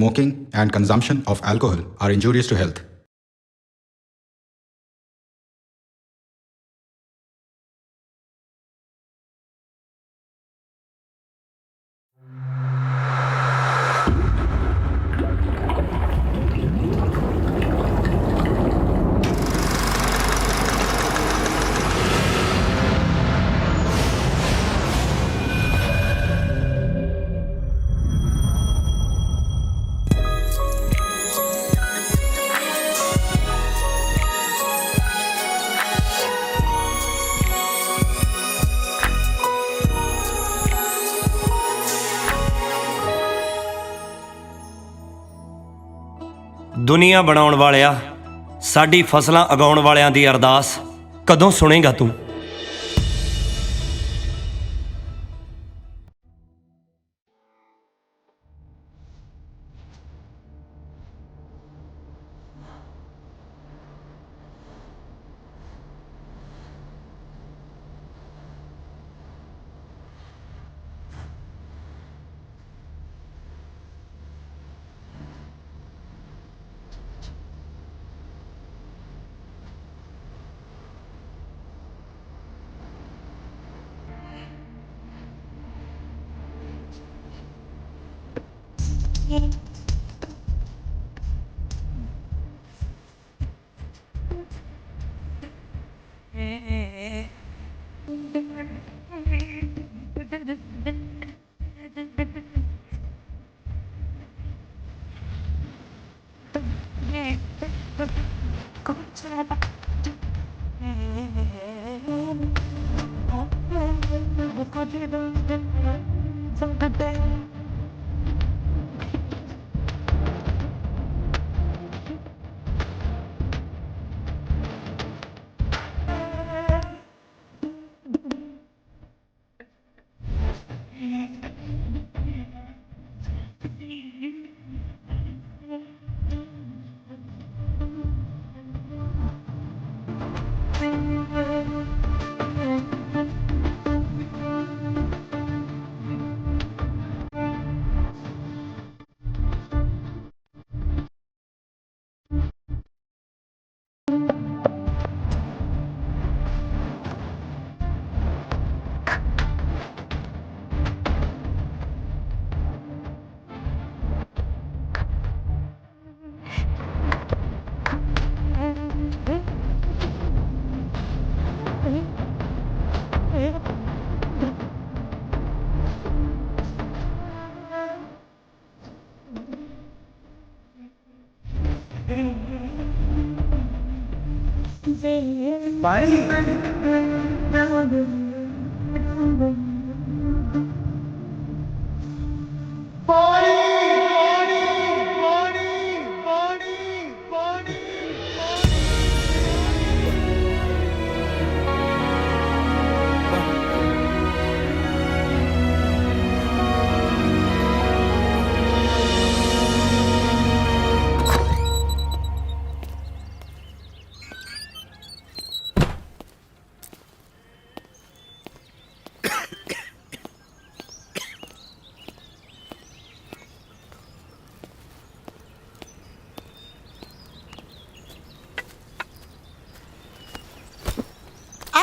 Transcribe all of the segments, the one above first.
smoking and consumption of alcohol are injurious to health. ਦੁਨੀਆ ਬਣਾਉਣ ਵਾਲਿਆ, ਸਾਡੀ ਫਸਲਾਂ ਉਗਾਉਣ ਵਾਲਿਆਂ ਦੀ ਅਰਦਾਸ ਕਦੋਂ ਸੁਣੇਗਾ ਤੂੰ?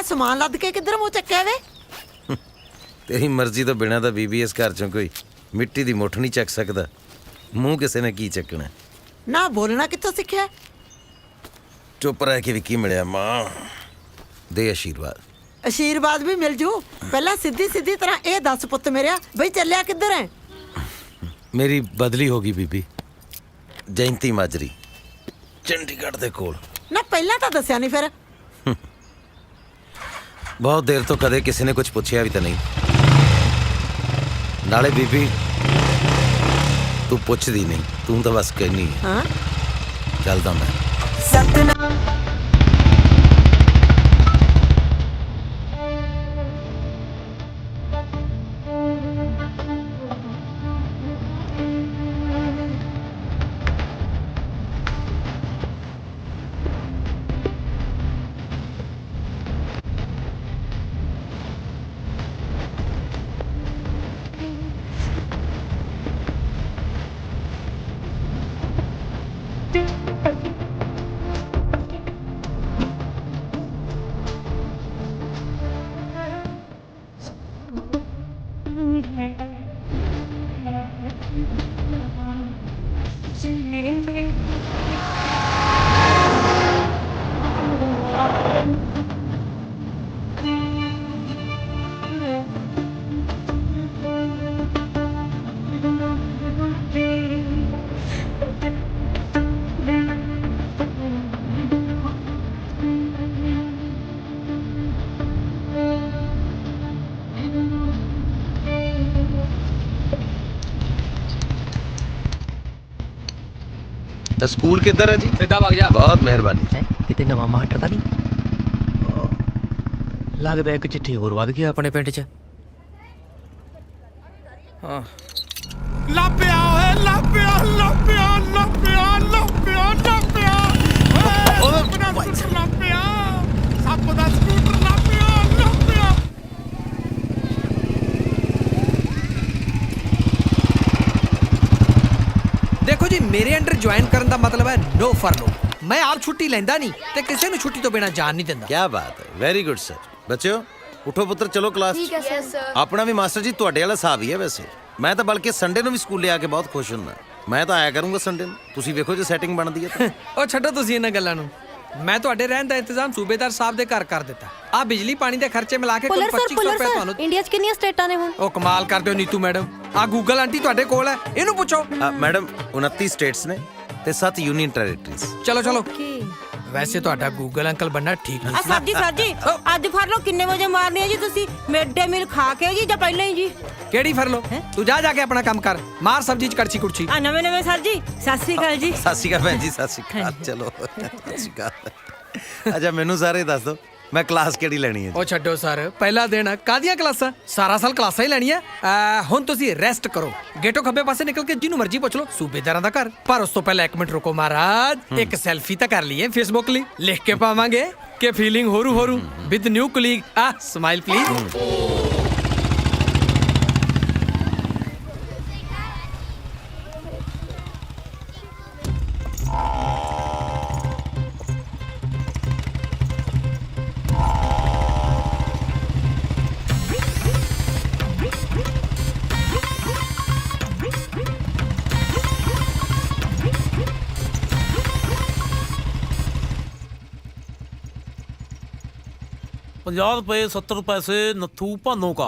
समान लद के किधर मुँह चक्या वे? तेरी मर्जी तो बिना तो बीबी इस घर चों कोई मिट्टी दी मुठ नहीं चक सकता। मूँह किसी ने की चकना? ना बोलना कित्थों सिक्ख्या? चुप रह के भी की मिलिया मां, दे आशीर्वाद। आशीर्वाद भी मिल जू, पहला सीधी सीधी तरह ये दस पुत मेरिया बई चलिया किधर है? मेरी बदली होगी बीबी, जयंती माजरी, चंडीगढ़ दे कोल। ना पहला तो दसिया नहीं फिर। बहुत देर तो कदे किसी ने कुछ पूछया भी तो नहीं। नाले बीबी तू पुछदी नहीं, तू तो बस कहनी है। हाँ? चलदा मैं। ਤਾਂ ਸਕੂਲ ਕਿੱਧਰ ਹੈ ਜੀ? ਸਿੱਧਾ ਵਗ ਜਾ। ਬਹੁਤ ਮਿਹਰਬਾਨੀ। ਹੈਂ? ਕਿਤੇ ਨਵਾਂ ਮਾਸਟਰ ਤਾਂ ਨਹੀਂ? ਲੱਗਦਾ ਇੱਕ ਚਿੱਠੀ ਹੋਰ ਵੱਧ ਗਿਆ ਆਪਣੇ ਪਿੰਡ 'ਚ। ਹਾਂ, ਲੱਭਿਆ ਓਏ ਲੱਭਿਆ ਲੱਭਿਆ ਲੱਭਿਆ ਲੱਭਿਆ ਲੱਭਿਆ ਲੱਭਿਆ ਸੱਪ ਦਾ ਸਕੂਟਰ ਲੱਭਿਆ ਲੱਭਿਆ। ਦੇਖੋ ਜੀ, ਮੇਰੇ ਅੰਡਰ ਜੁਆਇਨ ਕਰਨ ਦਾ ਮਤਲਬ ਹੈ ਨੋ ਫਰਲੋ। ਮੈਂ ਆਪ ਛੁੱਟੀ ਲੈਂਦਾ ਨਹੀਂ ਤੇ ਕਿਸੇ ਨੂੰ ਛੁੱਟੀ ਤੋਂ ਬਿਨਾਂ ਜਾਣ ਨਹੀਂ ਦਿੰਦਾ। ਕੀ ਬਾਤ ਹੈ, ਵੈਰੀ ਗੁੱਡ ਸਰ। ਬੱਚਿਓ ਉਠੋ ਪੁੱਤਰ, ਚਲੋ ਕਲਾਸ। ਠੀਕ ਹੈ ਸਰ। ਆਪਣਾ ਵੀ ਮਾਸਟਰ ਜੀ ਤੁਹਾਡੇ ਵਾਲਾ ਹਿਸਾਬ ਹੀ ਹੈ ਵੈਸੇ। ਮੈਂ ਤਾਂ ਬਲਕਿ ਸੰਡੇ ਨੂੰ ਵੀ ਸਕੂਲੇ ਆ ਕੇ ਬਹੁਤ ਖੁਸ਼ ਹੁੰਦਾ। ਮੈਂ ਤਾਂ ਆਇਆ ਕਰੂੰਗਾ ਸੰਡੇ ਨੂੰ, ਤੁਸੀਂ ਵੇਖੋ ਜੇ ਸੈਟਿੰਗ ਬਣਦੀ ਹੈ ਤਾਂ। ਉਹ ਛੱਡੋ ਤੁਸੀਂ ਇਹਨਾਂ ਗੱਲਾਂ ਨੂੰ। ਮੈਂ ਤੁਹਾਡੇ ਰਹਿਣ ਦਾ ਇੰਤਜ਼ਾਮ ਸੂਬੇਦਾਰ ਸਾਹਿਬ ਦੇ ਘਰ ਕਰ ਦਿੱਤਾ। ਆ ਬਿਜਲੀ ਪਾਣੀ ਦੇ ਖਰਚੇ ਮਿਲਾ ਕੇ ਕੁੱਲ 2500 ਰੁਪਏ ਤੁਹਾਨੂੰ। ਇੰਡੀਆ 'ਚ ਕਿੰਨੀਆਂ ਸਟੇਟਾਂ ਨੇ ਹੁਣ? ਉਹ ਕਮਾਲ ਕਰਦੇ ਹੋ ਨੀਤੂ ਮੈਡਮ। ਆ ਗੂਗਲ ਆਂਟੀ ਤੁਹਾਡੇ ਕੋਲ ਹੈ, ਇਹਨੂੰ ਪੁੱਛੋ। ਮੈਡਮ 29 ਸਟੇਟਸ ਨੇ ਤੇ 7 ਯੂਨੀਅਨ ਟੈਰੀਟਰੀਜ਼। ਚਲੋ ਚਲੋ। ਵੈਸੇ ਤੁਹਾਡਾ ਗੂਗਲ ਅੰਕਲ ਬੰਨਾ ਠੀਕ ਨਹੀਂ। ਸਰ ਜੀ ਅੱਜ ਫੜ ਲਓ। ਕਿੰਨੇ ਵਜੇ ਮਾਰਨੀ ਹੈ ਜੀ ਤੁਸੀਂ? ਮਿਡ ਡੇ ਮੀਲ ਖਾ ਕੇ ਜੀ ਜਾਂ ਪਹਿਲਾਂ ਹੀ ਜੀ? ਕਿਹੜੀ ਫਰ ਲੋ? ਤੂੰ ਜਾ ਕੇ ਆਪਣਾ ਕੰਮ ਕਰ, ਮਾਰ ਸਬਜ਼ੀ 'ਚ ਕੜਛੀ ਕੁੜਛੀ। ਆ ਨਵੇਂ ਸਰ ਜੀ। ਸਤਿ ਸ੍ਰੀ ਅਕਾਲ ਜੀ। ਸਤਿ ਸ਼੍ਰੀ ਅਕਾਲ ਭੈਣ ਜੀ, ਸਤਿ ਸ਼੍ਰੀ ਅਕਾਲ। ਚਲੋ ਸਤਿ ਸ਼੍ਰੀ ਅਕਾਲ। ਅੱਛਾ ਮੈਨੂੰ ਸਾਰੇ ਦੱਸ ਦਿਓ, ਮੈਂ ਕਲਾਸ ਕਿਹੜੀ ਲੈਣੀ ਹੈ ਜੀ? ਉਹ ਛੱਡੋ ਸਰ, ਪਹਿਲਾ ਦਿਨ ਕਾਹਦੀਆਂ ਕਲਾਸਾਂ? ਸਾਰਾ ਸਾਲ ਕਲਾਸਾਂ ਹੀ ਲੈਣੀਆਂ। ਹੁਣ ਤੁਸੀਂ ਰੈਸਟ ਕਰੋ। ਗੇਟੋ ਖੱਬੇ ਪਾਸੇ ਨਿਕਲ ਕੇ ਜਿਹਨੂੰ ਮਰਜ਼ੀ ਪੁੱਛ ਲਓ, ਸੂਬੇਦਾਰਾਂ ਦਾ ਘਰ। ਪਰ ਉਸ ਤੋਂ ਪਹਿਲਾਂ 1 ਮਿੰਟ ਰੁਕੋ ਮਹਾਰਾਜ, ਇੱਕ ਸੈਲਫੀ ਤਾਂ ਕਰ ਲਈਏ ਫੇਸਬੁੱਕ ਲਈ। ਲਿਖ ਕੇ ਪਾਵਾਂਗੇ ਕਿ ਫੀਲਿੰਗ ਹੋਰੂ with new colleague. Smile please. ₹50 70 पैसे नथू भानों का,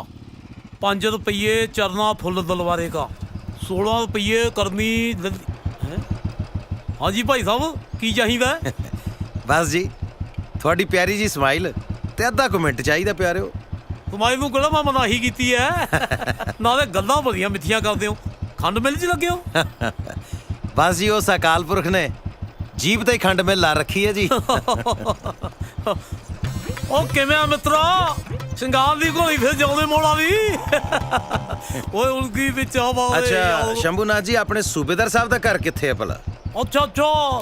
5 रुपये चरना फुल दलवारे का, 16 रुपये करमी हैं? हाँ जी भाई साहब की चाहिए? ਬਸ ਜੀ ਤੁਹਾਡੀ ਪਿਆਰੀ ਜੀ ਸਮਾਈਲ ਤੇ ਅੱਧਾ ਕਮੈਂਟ ਚਾਹੀਦਾ ਪਿਆਰਿਓ। तुम्हारी ਨੂੰ ਕਿਹੜਾ ਮੈਂ ਮਨਾਹੀ ਕੀਤੀ ਹੈ? ਨਾਲੇ ਗੱਲਾਂ ਵਧੀਆ ਮਿੱਠੀਆਂ ਕਰਦੇ ਹੋ। ਖੰਡ ਮਿਲ 'ਚ ਲੱਗੇ ਹੋ? ਬਸ ਜੀ ਉਸ ਅਕਾਲ ਪੁਰਖ ਨੇ ਜੀਭ ਤੇ ਖੰਡ ਮਿਲ ਲਾ ਰੱਖੀ ਹੈ ਜੀ। ਉਹ ਕਿਵੇਂ ਆ ਮਿੱਤਰਾ? ਸ਼ਿੰਗਾਰ ਦੀ ਘੋੜੀ ਫਿਰ ਜਾਉਂਦੇ ਮੋੜਾ ਵੀ। ਓਏ ਉਲਗੀ ਵਿੱਚ ਆਵਾ। ਅੱਛਾ ਸ਼ੰਭੂਨਾਥ ਜੀ, ਆਪਣੇ ਸੂਬੇਦਾਰ ਸਾਹਿਬ ਦਾ ਘਰ ਕਿੱਥੇ ਹੈ ਭਲਾ? ਅੱਛਾ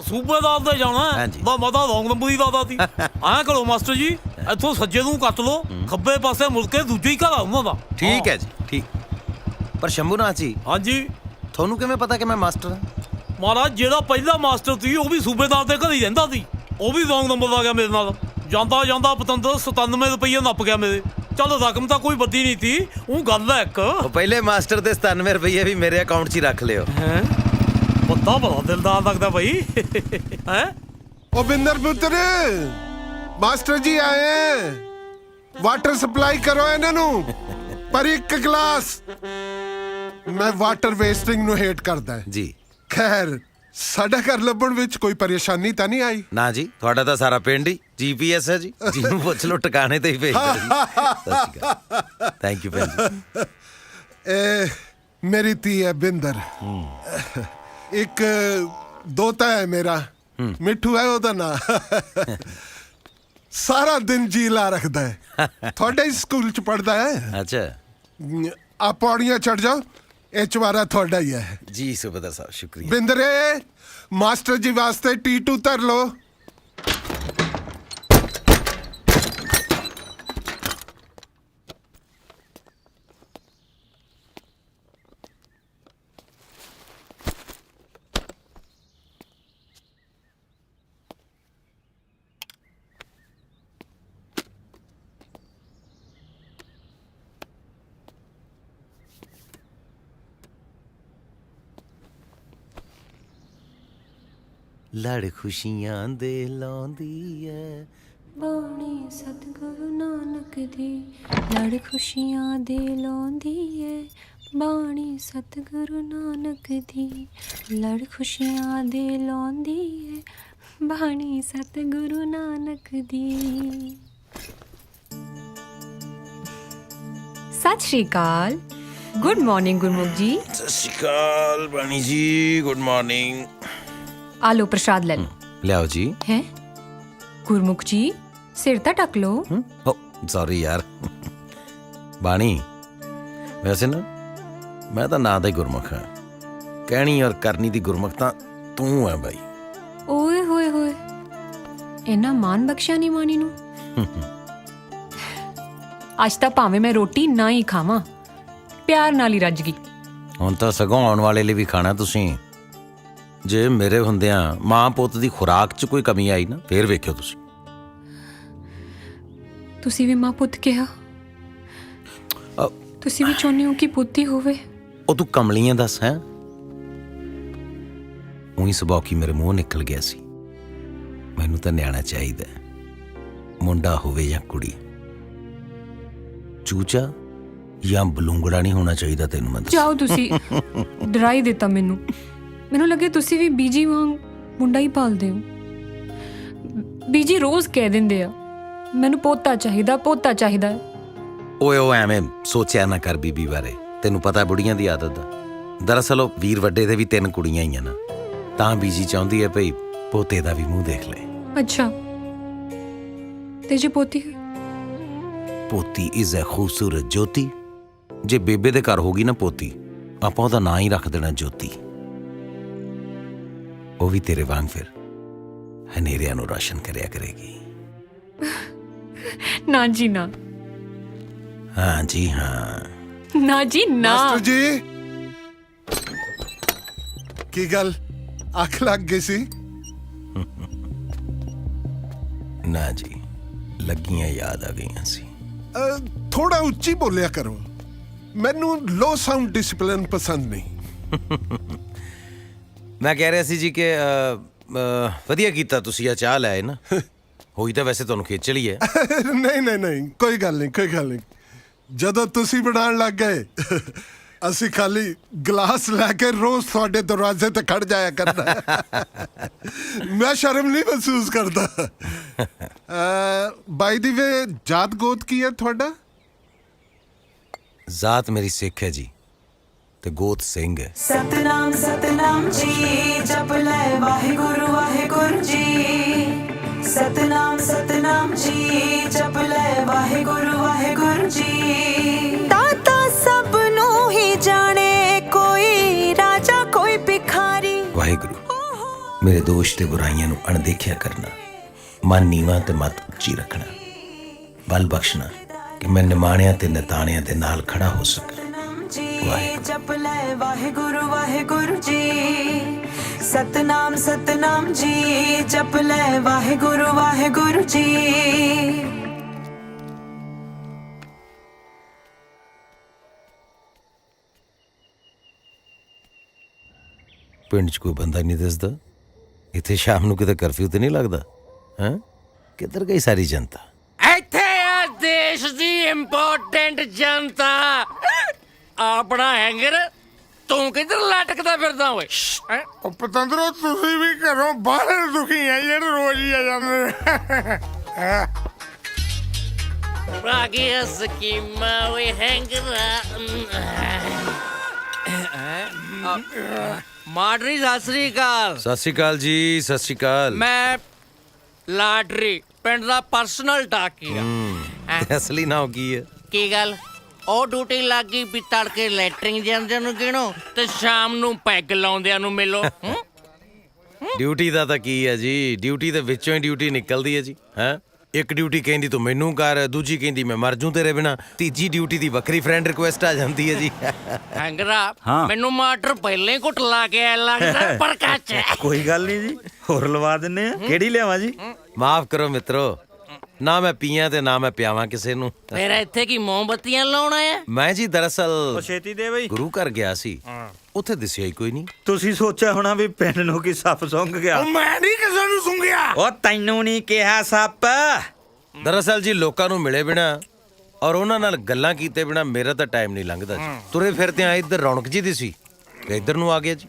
ਸੂਬੇਦਾਰ ਦੇ ਜਾਣਾ ਹਾਂਜੀ। ਦਾ ਮਤਾ ਰੌਂਗ ਨੰਬਰ ਦੀ ਦਾਦਾ ਸੀ। ਐਂ ਕਰੋ ਮਾਸਟਰ ਜੀ, ਇੱਥੋਂ ਸੱਜੇ ਨੂੰ ਕੱਟ ਲਓ, ਖੱਬੇ ਪਾਸੇ ਮੁੜ ਕੇ ਦੂਜੇ ਹੀ ਘਰ ਆ ਉਹਨਾਂ ਦਾ। ਠੀਕ ਹੈ ਜੀ, ਠੀਕ। ਪਰ ਸ਼ੰਭੂਨਾਥ ਜੀ, ਹਾਂਜੀ ਤੁਹਾਨੂੰ ਕਿਵੇਂ ਪਤਾ ਕਿ ਮੈਂ ਮਾਸਟਰ ਹਾਂ? ਮਹਾਰਾਜ ਜਿਹੜਾ ਪਹਿਲਾ ਮਾਸਟਰ ਸੀ ਉਹ ਵੀ ਸੂਬੇਦਾਰ ਦੇ ਘਰ ਹੀ ਰਹਿੰਦਾ ਸੀ। ਉਹ ਵੀ ਰੌਂਗ ਨੰਬਰ ਆ ਗਿਆ ਮੇਰੇ ਨਾਲ। ਜਾਂਦਾ ਪਤੰਦਰ 97 ਰੁਪਏ ਨੱਪ ਗਿਆ ਮੇਰੇ। ਚੱਲ ਰਕਮ ਤਾਂ ਕੋਈ ਵੱਡੀ ਨਹੀਂ ਸੀ, ਉਹ ਗੱਲ ਹੈ ਇੱਕ। ਉਹ ਪਹਿਲੇ ਮਾਸਟਰ ਦੇ 97 ਰੁਪਏ ਵੀ ਮੇਰੇ ਅਕਾਊਂਟ 'ਚ ਹੀ ਰੱਖ ਲਿਓ। ਹੈ ਪਤਾ ਬੜਾ ਦਿਲਦਾਰ ਲੱਗਦਾ ਭਾਈ। ਹੈ ਉਹ ਬਿੰਦਰ ਪੁੱਤਰ, ਮਾਸਟਰ ਜੀ ਆਏ ਹੈ। ਵਾਟਰ ਸਪਲਾਈ ਕਰੋ ਇਹਨਾਂ ਨੂੰ, ਪਰ ਇੱਕ ਗਲਾਸ। ਮੈਂ ਵਾਟਰ ਵੇਸਟਿੰਗ ਨੂੰ ਹੇਟ ਕਰਦਾ ਜੀ। ਖੈਰ ਸਾਡਾ ਘਰ ਲੱਭਣ ਵਿੱਚ ਕੋਈ ਪਰੇਸ਼ਾਨੀ ਤਾਂ ਨਹੀਂ ਆਈ? ਨਾ ਜੀ, ਤੁਹਾਡਾ ਤਾਂ ਸਾਰਾ ਪਿੰਡ ਹੀ GPS ਹੈ ਜੀ। ਜਿਹਨੂੰ ਪੁੱਛ ਲਓ ਟਿਕਾਣੇ ਤੇ ਹੀ ਭੇਜਦਾ ਜੀ। ਥੈਂਕ ਯੂ ਭੈਣ ਜੀ। ਇਹ ਮੇਰੀ ਧੀ ਹੈ ਬਿੰਦਰ। ਇੱਕ ਦੋਤਾ ਹੈ ਮੇਰਾ, ਮਿੱਠੂ ਹੈ ਉਹਦਾ ਨਾਂ। ਸਾਰਾ ਦਿਨ ਜੀ ਲਾ ਰੱਖਦਾ ਹੈ। ਤੁਹਾਡੇ ਸਕੂਲ ਚ ਪੜਦਾ ਹੈ। ਅੱਛਾ ਆ ਪੌੜੀਆਂ ਚੜ ਜਾਓ, ਇਹ ਚਵਾਰਾ ਤੁਹਾਡਾ ਹੀ ਹੈ। ਜੀ ਸੁਬੇਦਾਰ ਸਾਹਿਬ, ਸ਼ੁਕਰੀਆ। ਬਿੰਦਰੇ, ਮਾਸਟਰ ਜੀ ਵਾਸਤੇ T2 ਧਰ ਲੋ। ਲੜ ਖੁਸ਼ੀਆਂ ਦੇ ਲਾਉਂਦੀ ਐ ਬਾਣੀ ਸਤਿਗੁਰੂ ਨਾਨਕ ਦੀ ਲੜ ਖੁਸ਼ੀਆਂ ਦੇ ਲਾਉਂਦੀ ਏ ਬਾਣੀ ਸਤਿਗੁਰੂ ਨਾਨਕ ਦੀ ਲੜ ਖੁਸ਼ੀਆਂ ਦੇ ਲਾਉਂਦੀ ਏ ਬਾਣੀ ਸਤਿਗੁਰੂ ਨਾਨਕ ਦੀ। ਸਤਿ ਸ਼੍ਰੀ ਅਕਾਲ। ਗੁੱਡ ਮਾਰਨਿੰਗ ਗੁਰਮੁਖ ਜੀ। ਸਤਿ ਸ਼੍ਰੀ ਅਕਾਲ ਬਾਣੀ ਜੀ, ਗੁੱਡ ਮਾਰਨਿੰਗ। ਆ ਲਓ ਪ੍ਰਸ਼ਾਦ ਲੈ ਲਓ। ਲਿਆਓ ਜੀ। ਹੈ ਗੁਰਮੁਖ ਜੀ ਸਿਰ ਤਾਂ ਢੱਕ ਲਓ। ਓ ਸੌਰੀ ਯਾਰ। ਬਾਣੀ ਵੈਸੇ ਨਾ ਮੈਂ ਤਾਂ ਨਾਂ ਦਾ ਹੀ ਗੁਰਮੁਖ ਹਾਂ, ਕਹਿਣੀ ਔਰ ਕਰਨੀ ਦੀ ਗੁਰਮੁਖ ਤਾਂ ਤੂੰ ਹੈ ਬਾਈ। ਓਏ ਹੋਏ ਹੋਏ ਇੰਨਾ ਮਾਨ ਬਖਸ਼ਿਆ ਨਹੀਂ ਮਾਨੀ ਨੂੰ। ਅੱਜ ਤਾਂ ਭਾਵੇਂ ਮੈਂ ਰੋਟੀ ਨਾ ਹੀ ਖਾਵਾਂ ਪਿਆਰ ਨਾਲ ਹੀ ਰੱਜ ਗਈ। ਹੁਣ ਤਾਂ ਸਗੋਂ ਆਉਣ ਵਾਲੇ ਲਈ ਵੀ ਖਾਣਾ ਤੁਸੀਂ। ਜੇ ਮੇਰੇ ਹੁੰਦਿਆਂ ਮਾਂ ਪੁੱਤ ਦੀ ਖੁਰਾਕ 'ਚ ਕੋਈ ਕਮੀ ਆਈ ਨਾ ਫੇਰ ਵੇਖਿਓ ਤੁਸੀਂ। ਤੁਸੀਂ ਵੀ ਮਾਂ ਪੁੱਤ ਕਿਹਾ, ਤੁਸੀਂ ਵੀ ਚਾਹੁੰਦੇ ਹੋ ਕਿ ਪੁੱਤ ਹੀ ਹੋਵੇ। ਉਹ ਤੂੰ ਕਮਲੀਆਂ ਦੱਸ ਹੈ। ਉਹੀ ਸੁਭਾਅ ਕੀ ਮੇਰੇ ਮੂੰਹ ਨਿਕਲ ਗਿਆ ਸੀ। ਮੈਨੂੰ ਤਾਂ ਨਿਆਣਾ ਚਾਹੀਦਾ, ਮੁੰਡਾ ਹੋਵੇ ਜਾਂ ਕੁੜੀ। ਚੂਚਾ ਜਾਂ ਬਲੂੰਗੜਾ ਨਹੀਂ ਹੋਣਾ ਚਾਹੀਦਾ ਤੈਨੂੰ। ਮੈਂ ਜਾਓ, ਤੁਸੀਂ ਡਰਾ ਹੀ ਦਿੱਤਾ ਮੈਨੂੰ। ਮੈਨੂੰ ਲੱਗੇ ਤੁਸੀਂ ਵੀ ਬੀਜੀ ਵਾਂਗ ਮੁੰਡਾ ਹੀ ਪਾਲਦੇ ਹੋ। ਬੀਜੀ ਰੋਜ਼ ਕਹਿ ਦਿੰਦੇ ਆ ਮੈਨੂੰ ਪੋਤਾ ਚਾਹੀਦਾ, ਪੋਤਾ ਚਾਹੀਦਾ। ਓਏ ਉਹ ਐਵੇਂ ਸੋਚਿਆ ਨਾ ਕਰ ਬੀਬੀ ਬਾਰੇ, ਤੈਨੂੰ ਪਤਾ ਬੁੜੀਆਂ ਦੀ ਆਦਤ ਦਾ। ਦਰਅਸਲ ਉਹ ਵੀਰ ਵੱਡੇ ਦੇ ਵੀ 3 ਕੁੜੀਆਂ ਹੀ ਆ ਨਾ, ਤਾਂ ਬੀਜੀ ਚਾਹੁੰਦੀ ਹੈ ਭਈ ਪੋਤੇ ਦਾ ਵੀ ਮੂੰਹ ਦੇਖ ਲੈ। ਅੱਛਾ, ਤੇ ਜੇ ਪੋਤੀ? ਪੋਤੀ ਇਜ਼ ਅ ਖੂਬਸੂਰਤ ਜੋਤੀ। ਜੇ ਬੇਬੇ ਦੇ ਘਰ ਹੋਗੀ ਨਾ ਪੋਤੀ, ਆਪਾਂ ਉਹਦਾ ਨਾਂ ਹੀ ਰੱਖ ਦੇਣਾ ਜੋਤੀ। ਉਹ ਵੀ ਤੇਰੇ ਵਾਂਗ ਫਿਰ ਹਨੇਰਿਆਂ ਨੂੰ ਰੋਸ਼ਨ ਕਰਿਆ ਕਰੇਗੀ। ਨਾ ਜੀ ਨਾ। ਹਾਂ ਜੀ ਹਾਂ। ਨਾ ਜੀ ਨਾ। ਮਾਸਟਰ ਜੀ ਕੀ ਗੱਲ ਅੱਖ ਲੱਗ ਗਈ ਸੀ? ਨਾ ਜੀ, ਲੱਗੀਆਂ ਯਾਦ ਆ ਗਈਆਂ ਸੀ। ਥੋੜਾ ਉੱਚੀ ਬੋਲਿਆ ਕਰੋ, ਮੈਨੂੰ ਲੋ ਸਾਊਂਡ ਡਿਸਪਲਿਨ ਪਸੰਦ ਨਹੀਂ। ਮੈਂ ਕਹਿ ਰਿਹਾ ਸੀ ਜੀ ਕਿ ਵਧੀਆ ਕੀਤਾ ਤੁਸੀਂ ਆ ਚਾਹ ਲੈ ਨਾ। ਹੋਈ ਤਾਂ ਵੈਸੇ ਤੁਹਾਨੂੰ ਖੇਚਲ ਹੀ ਹੈ। ਨਹੀਂ ਨਹੀਂ ਨਹੀਂ, ਕੋਈ ਗੱਲ ਨਹੀਂ, ਕੋਈ ਗੱਲ ਨਹੀਂ। ਜਦੋਂ ਤੁਸੀਂ ਬਣਾਉਣ ਲੱਗ ਗਏ ਅਸੀਂ ਖਾਲੀ ਗਲਾਸ ਲੈ ਕੇ ਰੋਜ਼ ਤੁਹਾਡੇ ਦਰਵਾਜ਼ੇ ਤੇ ਖੜ ਜਾਇਆ ਕਰਨਾ। ਮੈਂ ਸ਼ਰਮ ਨਹੀਂ ਮਹਿਸੂਸ ਕਰਦਾ। ਬਾਈ ਦੀ ਵੇ ਜਾਤ ਗੋਤ ਕੀ ਹੈ ਤੁਹਾਡਾ? ਜ਼ਾਤ ਮੇਰੀ ਸਿੱਖ ਹੈ ਜੀ, ਤੇ ਗੋਤ ਸਿੰਘ ਹੈ। ਸਤਨਾਮ ਸਤਨਾਮ ਜੀ ਜਪ ਲੈ ਵਾਹਿਗੁਰੂ ਵਾਹਿਗੁਰੂ ਜੀ। ਸਤਨਾਮ ਸਤਨਾਮ ਜੀ ਜਪ ਲੈ ਵਾਹਿਗੁਰੂ ਵਾਹਿਗੁਰੂ ਜੀ। ਦਾਤਾ ਸਭ ਨੂੰ ਹੀ ਜਾਣੇ, ਕੋਈ ਰਾਜਾ ਕੋਈ ਭਿਖਾਰੀ। ਵਾਹਿਗੁਰੂ ਮੇਰੇ ਦੋਸ਼ ਤੇ ਬੁਰਾਈਆਂ ਨੂੰ ਅਣਦੇਖਿਆ ਕਰਨਾ, ਮਨ ਨੀਵਾਂ ਤੇ ਮਤ ਉੱਚੀ ਰੱਖਣਾ, ਬਲ ਬਖਸ਼ਣਾ ਕਿ ਮੈਂ ਨਿਮਾਣਿਆਂ ਤੇ ਨਿਤਾਣਿਆਂ ਦੇ ਨਾਲ ਖੜਾ ਹੋ ਸਕਾਂ। ਜਪ ਲੈ ਵਾਹਿਗੁਰੂ ਵਾਹਿਗੁਰੂ ਜੀ। ਸਤਨਾਮ ਸਤਨਾਮ ਜੀ ਜਪ ਲੈ ਵਾਹਿਗੁਰੂ ਵਾਹਿਗੁਰੂ ਜੀ। ਪਿੰਡ 'ਚ ਕੋਈ ਬੰਦਾ ਨਹੀਂ ਦਿਸਦਾ। ਇੱਥੇ ਸ਼ਾਮ ਨੂੰ ਕਿਤੇ ਕਰਫਿਊ ਤੇ ਨਹੀਂ ਲੱਗਦਾ? ਹੈਂ, ਕਿੱਧਰ ਗਈ ਸਾਰੀ ਜਨਤਾ? ਇੱਥੇ ਆ ਦੇਸ਼ ਦੀ ਇੰਪੋਰਟੈਂਟ ਜਨਤਾ। ਆਪਣਾ ਹੈਂਗਰ ਤੂੰ ਕਿੱਧਰ ਲਟਕਦਾ ਫਿਰਦਾ ਓਏ? ਉਹ ਪਤੰਦਰੋ ਤੁਸੀਂ ਵੀ ਘਰੋਂ ਬਾਹਰ ਦੁਖੀ ਆ ਜਿਹੜੇ ਰੋਜ਼ ਹੀ ਆ ਜਾਂਦੇ। ਰਾਗਿਆ ਸਕੀਮਾ ਓਏ ਹੈਂਗਰਾ। ਮਾਡਰੀ ਸਤਿ ਸ੍ਰੀ ਅਕਾਲ। ਸਤਿ ਸ਼੍ਰੀ ਅਕਾਲ ਜੀ, ਸਤਿ ਸ਼੍ਰੀ ਅਕਾਲ। ਮੈਂ ਲਾਟਰੀ ਪਿੰਡ ਦਾ ਪਰਸਨਲ ਟਾਕੀ ਆ। ਤੇ ਅਸਲੀ ਨਾਮ ਕੀ ਹੈ? ਕੀ ਗੱਲ ਉਹ ਡਿਊਟੀ ਲੱਗ ਗਈ ਵੀ ਤੜਕੇ ਲੈਟਰਿੰਗ ਜਾਂਦਿਆਂ ਨੂੰ ਗਿਣੋ ਤੇ ਸ਼ਾਮ ਨੂੰ ਪੈਗ ਲਾਉਂਦਿਆਂ ਨੂੰ ਮਿਲੋ। ਡਿਊਟੀ ਦਾ ਤਾਂ ਕੀ ਹੈ ਜੀ, ਡਿਊਟੀ ਦੇ ਵਿੱਚੋਂ ਹੀ ਡਿਊਟੀ ਨਿਕਲਦੀ ਹੈ ਜੀ। ਹੈਂ, ਇੱਕ ਡਿਊਟੀ ਕਹਿੰਦੀ ਤੂੰ ਮੈਨੂੰ ਕਰ, ਦੂਜੀ ਕਹਿੰਦੀ ਮੈਂ ਮਰ ਜੂ ਤੇਰੇ ਬਿਨਾ, ਤੀਜੀ ਡਿਊਟੀ ਦੀ ਵੱਖਰੀ ਫਰੈਂਡ ਰਿਕੁਐਸਟ ਆ ਜਾਂਦੀ ਹੈ ਜੀ। ਹੈਂਗਰਾ ਮੈਨੂੰ ਮਾਸਟਰ ਪਹਿਲਾਂ ਹੀ ਘੁੱਟ ਲਾ ਕੇ ਆਇਆ ਲੱਗਦਾ ਪਰ ਕੱਚ। ਕੋਈ ਗੱਲ ਨਹੀਂ ਜੀ, ਹੋਰ ਲਵਾ ਦਿੰਨੇ ਆ। ਕਿਹੜੀ ਲਿਆਵਾਂ ਜੀ? ਮਾਫ ਕਰੋ ਮਿੱਤਰੋ, ਨਾ ਮੈਂ ਪੀਆਂ ਤੇ ਨਾ ਮੈਂ ਪਿਆਵਾਂ ਕਿਸੇ ਨੂੰ। ਫਿਰ ਇੱਥੇ ਕੀ ਮੋਮਬੱਤੀਆਂ ਲਾਉਣਾ ਆ? ਮੈਂ ਜੀ ਦਰਅਸਲ ਛੇਤੀ ਦੇ ਬਈ। ਗੁਰੂ ਘਰ ਗਿਆ ਸੀ, ਉੱਥੇ ਦਿਸਿਆ ਹੀ ਕੋਈ ਨਹੀਂ। ਤੁਸੀਂ ਸੋਚਿਆ ਹੋਣਾ ਵੀ ਪਿੰਡ ਨੂੰ ਕੀ ਸੱਪ ਸੁੰਘ ਗਿਆ। ਮੈਂ ਨਹੀਂ ਕਿਸੇ ਨੂੰ ਸੁੰਘਿਆ। ਉਹ ਤੈਨੂੰ ਨਹੀਂ ਕਿਹਾ ਸੱਪ। ਦਰਅਸਲ ਜੀ ਲੋਕਾਂ ਨੂੰ ਮਿਲੇ ਬਿਨਾ ਔਰ ਉਹਨਾਂ ਨਾਲ ਗੱਲਾਂ ਕੀਤੇ ਬਿਨਾ ਮੇਰਾ ਤਾਂ ਟਾਈਮ ਨਹੀਂ ਲੰਘਦਾ ਜੀ। ਤੁਰੇ ਫਿਰਦੇ ਆ ਇੱਧਰ ਰੌਣਕ ਜੀ ਦੀ ਸੀ ਤੇ ਇੱਧਰ ਨੂੰ ਆ ਗਿਆ ਜੀ।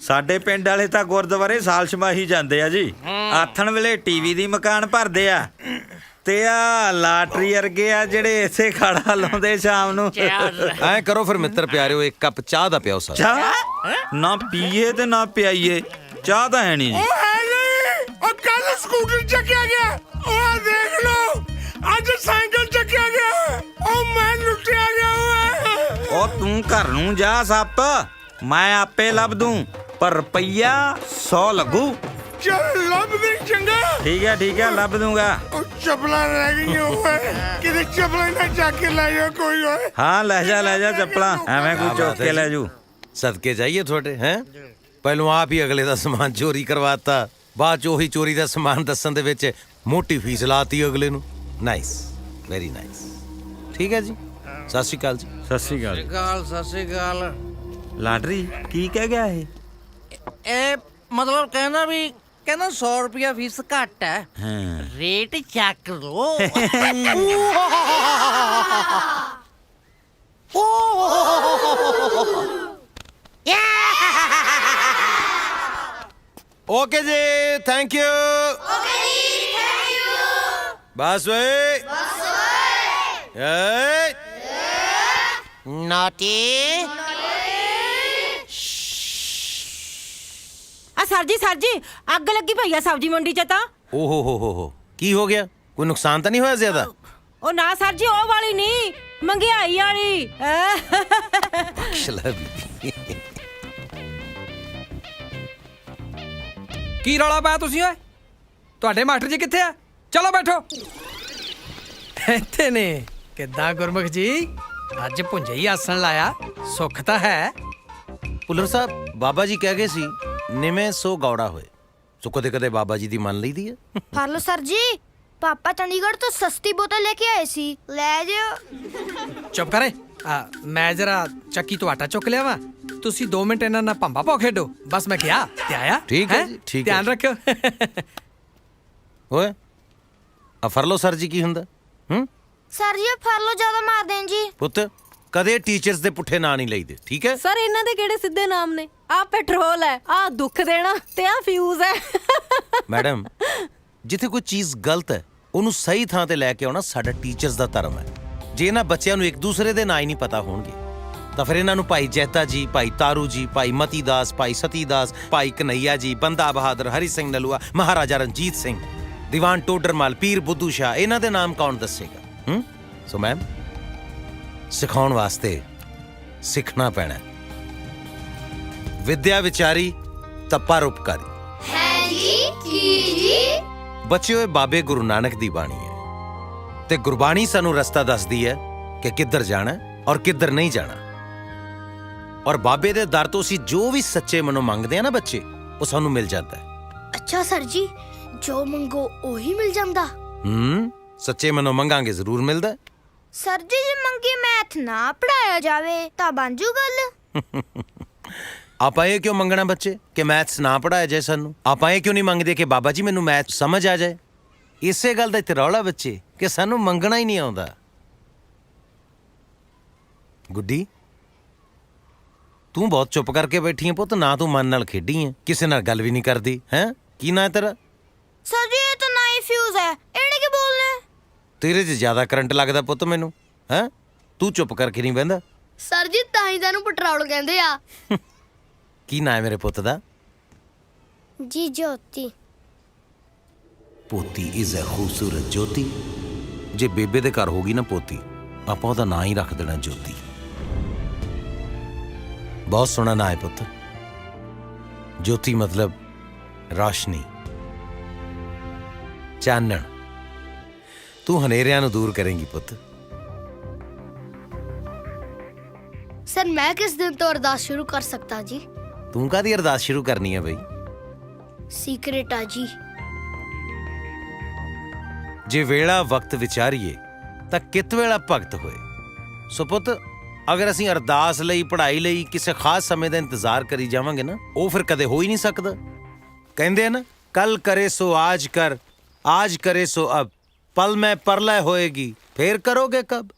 ਸਾਡੇ ਪਿੰਡ ਵਾਲੇ ਤਾਂ ਗੁਰਦੁਆਰੇ ਸਾਲ ਛਮਾਹੀ ਜਾਂਦੇ ਆ ਜੀ। ਆਥਣ ਵੇਲੇ ਟੀਵੀ ਦੀ ਮਕਾਨ ਭਰਦੇ ਆ ਤੇ ਆ ਲਾਟਰੀ ਵਰਗੇ ਆ ਜਿਹੜੇ ਇਸੇ ਖਾੜਾ ਲਾਉਂਦੇ ਸ਼ਾਮ ਨੂੰ। ਐਂ ਕਰੋ ਫਿਰ ਮਿੱਤਰ ਪਿਆਰਿਓ, ਇੱਕ ਕੱਪ ਚਾਹ ਦਾ ਪਿਆਓ ਸਾਨੂੰ। ਚਾਹ ਨਾ ਪੀਏ ਤੇ ਨਾ ਪਿਆਈਏ, ਚਾਹ ਤਾਂ ਹੈ ਨਹੀਂ ਜੀ। ਉਹ ਕੱਲ ਸਕੂਟਰ ਚੱਕਿਆ ਗਿਆ, ਉਹ ਦੇਖ ਲਓ ਅੱਜ ਸਾਈਕਲ ਚੱਕਿਆ ਗਿਆ, ਉਹ ਮੈਂ ਲੁੱਟਿਆ ਗਿਆ। ਉਹ ਤੂੰ ਘਰ ਨੂੰ ਜਾ ਸੱਪ, ਮੈਂ ਆਪੇ ਲੱਭ ਦੂੰ, ਪਰ ਰੁਪਈਆ 100 ਲੱਗੂ। ਚੱਲ ਲੱਭ ਦੇ ਚੰਗਾ। ਠੀਕ ਹੈ ਲੱਭ ਦੂੰਗਾ। ਉਹ ਚੱਪਲਾਂ ਰਹਿ ਗਈਆਂ ਓਏ, ਕਿਤੇ ਚੱਪਲਾਂ ਨਾ ਚੱਕ ਕੇ ਲੈ ਜਾ ਕੋਈ ਓਏ। ਹਾਂ ਲੈ ਜਾ ਚੱਪਲਾਂ, ਐਵੇਂ ਕੋਈ ਚੁੱਕ ਕੇ ਲੈ ਜੂ। ਸਦਕੇ ਜਾਈਏ ਤੁਹਾਡੇ ਹੈ। ਪਹਿਲੋਂ ਆਪ ਹੀ ਅਗਲੇ ਦਾ ਸਮਾਨ ਚੋਰੀ ਕਰਵਾਤਾ, ਬਾਅਦ ਚ ਉਹੀ ਚੋਰੀ ਦਾ ਸਮਾਨ ਦੱਸਣ ਦੇ ਵਿੱਚ ਮੋਟੀ ਫੀਸ ਲਾਤੀ ਅਗਲੇ ਨੂੰ। Nice, very nice. ਠੀਕ ਹੈ ਜੀ, ਸਤਿ ਸ਼੍ਰੀ ਅਕਾਲ ਜੀ। ਸਤਿ ਸ਼੍ਰੀ ਅਕਾਲ। ਸਤਿ ਸ੍ਰੀ ਅਕਾਲ। ਲਾਟਰੀ ਕੀ ਕਹਿ ਗਿਆ ਇਹ? ਇਹ ਮਤਲਬ ਕਹਿੰਦਾ 100 ਰੁਪਿਆ ਫੀਸ ਘੱਟ ਹੈ, ਰੇਟ ਚੱਕ ਲੋ। ਓਕੇ ਜੀ, ਥੈਂਕ ਯੂ। ਬਸ ਓਏ ਨਾਟੀ ਆ ਸਰ ਜੀ ਅੱਗ ਲੱਗੀ ਪਈ ਆ ਸਬਜ਼ੀ ਮੰਡੀ 'ਚ ਤਾਂ। ਓਹੋ ਹੋ ਕੀ ਹੋ ਗਿਆ? ਕੋਈ ਨੁਕਸਾਨ ਤਾਂ ਨਹੀਂ ਹੋਇਆ ਜ਼ਿਆਦਾ? ਉਹ ਨਾ ਸਰ ਜੀ, ਉਹ ਵਾਲੀ ਨਹੀਂ, ਮਹਿੰਗਾਈ ਵਾਲੀ। ਕੀ ਰੌਲਾ ਪਾਇਆ ਤੁਸੀਂ ਓਏ? ਤੁਹਾਡੇ ਮਾਸਟਰ ਜੀ ਕਿੱਥੇ ਆ? ਚਲੋ ਬੈਠੋ। ਇੱਥੇ ਨੇ। ਕਿੱਦਾਂ ਗੁਰਮੁਖ ਜੀ, ਅੱਜ ਭੁੰਜੇ ਹੀ ਆਸਣ ਲਾਇਆ, ਸੁੱਖ ਤਾਂ ਹੈ। ਭੁੱਲਰ ਸਾਹਿਬ, ਬਾਬਾ ਜੀ ਕਹਿ ਗਏ ਸੀ ਨਿਵੇਂ ਸੋ ਗੌੜਾ ਹੋਏ, ਸੋ ਕਦੇ ਕਦੇ ਬਾਬਾ ਜੀ ਦੀ ਮੰਨ ਲਈਦੀ ਹੈ। ਫੜ ਲਓ ਸਰ ਜੀ, ਪਾਪਾ ਚੰਡੀਗੜ੍ਹ ਤੋਂ ਸਸਤੀ ਬੋਤਲ ਲੈ ਕੇ ਆਏ ਸੀ, ਲੈ ਜਿਓ। ਚੁੱਪ ਕਰੇ। ਮੈਂ ਜਰਾ ਚੱਕੀ ਤੋਂ ਆਟਾ ਚੁੱਕ ਲਿਆ ਵਾ, ਤੁਸੀਂ 2 ਮਿੰਟ ਇਹਨਾਂ ਨਾਲ ਭੰਬਾ ਪਾਓ ਖੇਡੋ। ਬਸ ਮੈਂ ਕਿਹਾ ਤੇ ਆਇਆ। ਠੀਕ ਹੈ ਜੀ, ਠੀਕ ਹੈ। ਧਿਆਨ ਰੱਖਿਓ। ਓਏ ਆ ਫੜ ਲਓ ਸਰ ਜੀ ਕੀ ਹੁੰਦਾ? ਸਰ ਜੀ ਫੜ ਲਓ, ਜ਼ਿਆਦਾ ਮਾਰ ਦੇਣ ਜੀ। ਪੁੱਤ ਕਦੇ ਟੀਚਰਸ ਦੇ ਪੁੱਠੇ ਨਾਂ ਨਹੀਂ ਲਈਦੇ, ਠੀਕ ਹੈ? ਸਰ ਇਹਨਾਂ ਦੇ ਕਿਹੜੇ ਸਿੱਧੇ ਨਾਮ ਨੇ? ਆ ਪੈਟਰੋਲ ਹੈ, ਆ ਦੁੱਖ ਦੇਣਾ, ਤੇ ਆ ਫਿਊਜ਼ ਹੈ। ਮੈਡਮ, ਜਿੱਥੇ ਕੋਈ ਚੀਜ਼ ਗਲਤ ਹੈ ਉਹਨੂੰ ਸਹੀ ਥਾਂ ਤੇ ਲੈ ਕੇ ਆਉਣਾ ਸਾਡਾ ਟੀਚਰਸ ਦਾ ਧਰਮ ਹੈ। ਜੇ ਇਹਨਾਂ ਬੱਚਿਆਂ ਨੂੰ ਇੱਕ ਦੂਸਰੇ ਦੇ ਨਾਂ ਹੀ ਨਹੀਂ ਪਤਾ ਹੋਣਗੇ ਤਾਂ ਫਿਰ ਇਹਨਾਂ ਨੂੰ ਭਾਈ ਜੈਤਾ ਜੀ, ਭਾਈ ਤਾਰੂ ਜੀ, ਭਾਈ ਮਤੀ ਦਾਸ, ਭਾਈ ਸਤੀ ਦਾਸ, ਭਾਈ ਕਨਈਆ ਜੀ, ਬੰਦਾ ਬਹਾਦਰ, ਹਰੀ ਸਿੰਘ ਨਲੂਆ, ਮਹਾਰਾਜਾ ਰਣਜੀਤ ਸਿੰਘ, ਦੀਵਾਨ ਟੋਡਰਮਲ, ਪੀਰ ਬੁੱਧੂ ਸ਼ਾਹ, ਇਹਨਾਂ ਦੇ ਨਾਮ ਕੌਣ ਦੱਸੇਗਾ? ਸੋ ਮੈਮ, ਸਿਖਾਉਣ ਵਾਸਤੇ ਸਿੱਖਣਾ ਪੈਣਾ। ਵਿਦਿਆ ਵਿਚਾਰੀ ਤਾਂ ਪਰਉਪਕਾਰੀ। ਹੈ ਜੀ। ਬੱਚਿਓ, ਇਹ ਬਾਬੇ ਗੁਰੂ ਨਾਨਕ ਦੀ ਬਾਣੀ ਹੈ ਤੇ ਗੁਰਬਾਣੀ ਸਾਨੂੰ ਰਸਤਾ ਦੱਸਦੀ ਹੈ ਕਿ ਕਿੱਧਰ ਜਾਣਾ ਔਰ ਕਿੱਧਰ ਨਹੀਂ ਜਾਣਾ। ਔਰ ਬਾਬੇ ਦੇ ਦਰ ਤੋਂ ਅਸੀਂ ਜੋ ਵੀ ਸੱਚੇ ਮਨੋਂ ਮੰਗਦੇ ਆ ਨਾ ਬੱਚੇ, ਉਹ ਸਾਨੂੰ ਮਿਲ ਜਾਂਦਾ ਹੈ। ਅੱਛਾ ਸਰ ਜੀ, ਜੋ ਮੰਗੋ ਉਹੀ ਮਿਲ ਜਾਂਦਾ? ਸੱਚੇ ਮਨੋਂ ਮੰਗਾਂਗੇ ਜ਼ਰੂਰ ਮਿਲਦਾ। ਸਰ ਜੀ ਜੇ ਮੰਗੀ ਮੈਥ ਨਾ ਪੜਾਇਆ ਜਾਵੇ ਤਾਂ ਬਣ ਜੂ ਗੱਲ। ਆਪਾਂ ਇਹ ਕਿਉਂ ਮੰਗਣਾ ਬੱਚੇ ਕਿ ਮੈਥਸ ਨਾ ਪੜਾਇਆ ਜਾਏ ਸਾਨੂੰ? ਆਪਾਂ ਇਹ ਕਿਉਂ ਨਹੀਂ ਮੰਗਦੇ ਕਿ ਬਾਬਾ ਜੀ ਮੈਨੂੰ ਮੈਥ ਸਮਝ ਆ ਜਾਏ? ਇਸੇ ਗੱਲ ਦਾ ਇੱਥੇ ਰੌਲਾ ਬੱਚੇ ਕਿ ਸਾਨੂੰ ਮੰਗਣਾ ਹੀ ਨਹੀਂ ਆਉਂਦਾ। ਗੁੱਡੀ, ਤੂੰ ਬਹੁਤ ਚੁੱਪ ਕਰਕੇ ਬੈਠੀ ਹੈ ਪੁੱਤ, ਨਾ ਤੂੰ ਮਨ ਨਾਲ ਖੇਡੀ ਹੈ, ਕਿਸੇ ਨਾਲ ਗੱਲ ਵੀ ਨਹੀਂ ਕਰਦੀ ਹੈ। ਕੀ ਨਾਂ ਹੈ ਤੇਰਾ? ਸਰ ਜੀ ਇਹ ਤਾਂ ਨਾ ਹੀ ਫਿਊਜ਼ ਹੈ, ਇਹਨੇ ਕੀ ਬੋਲਣਾ? ਤੇਰੇ 'ਚ ਜ਼ਿਆਦਾ ਕਰੰਟ ਲੱਗਦਾ ਪੁੱਤ ਮੈਨੂੰ, ਹੈ? ਤੂੰ ਚੁੱਪ ਕਰਕੇ ਨਹੀਂ ਬਹਿੰਦਾ? ਸਰ ਜੀ ਤਾਂ ਹੀ ਤੈਨੂੰ ਪੈਟਰੋਲ ਕਹਿੰਦੇ ਆ। ਕੀ ਨਾਂ ਹੈ ਮੇਰੇ ਪੁੱਤ ਦਾ? ਜੀ ਜੋਤੀ। ਪੋਤੀ ਇਜ਼ ਅ ਖੂਬਸੂਰਤ ਜੋਤੀ। ਜੇ ਬੇਬੇ ਦੇ ਘਰ ਹੋਗੀ ਨਾ ਪੋਤੀ, ਆਪਾਂ ਉਹਦਾ ਨਾਂ ਹੀ ਰੱਖ ਦੇਣਾ ਜੋਤੀ। ਬਹੁਤ ਸੋਹਣਾ ਨਾਂ ਹੈ ਪੁੱਤ। ਜੋਤੀ ਮਤਲਬ ਰੌਸ਼ਨੀ, ਚਾਨਣ। ਤੂੰ ਹਨੇਰਿਆਂ ਨੂੰ ਦੂਰ ਕਰੇਂਗੀ ਪੁੱਤ। ਸਰ ਮੈਂ ਕਿਸ ਦਿਨ ਤੋਂ ਅਰਦਾਸ ਸ਼ੁਰੂ ਕਰ ਸਕਤਾ ਜੀ? ਤੂੰ ਕਾਹਦੀ ਅਰਦਾਸ ਸ਼ੁਰੂ ਕਰਨੀ ਹੈ ਬਈ? ਸੀਕ੍ਰੇਟ ਆ ਜੀ। ਜੇ ਵੇਲਾ ਵਕਤ ਵਿਚਾਰੀਏ ਤਾਂ ਕਿਤ ਵੇਲਾ ਭਗਤ ਹੋਏ। ਸੋ ਪੁੱਤ, ਅਗਰ ਅਸੀਂ ਅਰਦਾਸ ਲਈ, ਪੜ੍ਹਾਈ ਲਈ ਕਿਸੇ ਖਾਸ ਸਮੇਂ ਦਾ ਇੰਤਜ਼ਾਰ ਕਰੀ ਜਾਵਾਂਗੇ ਨਾ, ਉਹ ਫਿਰ ਕਦੇ ਹੋ ਹੀ ਨਹੀਂ ਸਕਦਾ। ਕਹਿੰਦੇ ਆ ਨਾ, ਕੱਲ ਕਰੇ ਸੋ ਆਜ ਕਰ, ਆਜ ਕਰੇ ਸੋ ਅਬ, ਪਲ ਮੈਂ ਪਰਲੈ ਹੋਏਗੀ, ਫੇਰ ਕਰੋਗੇ ਕਬ।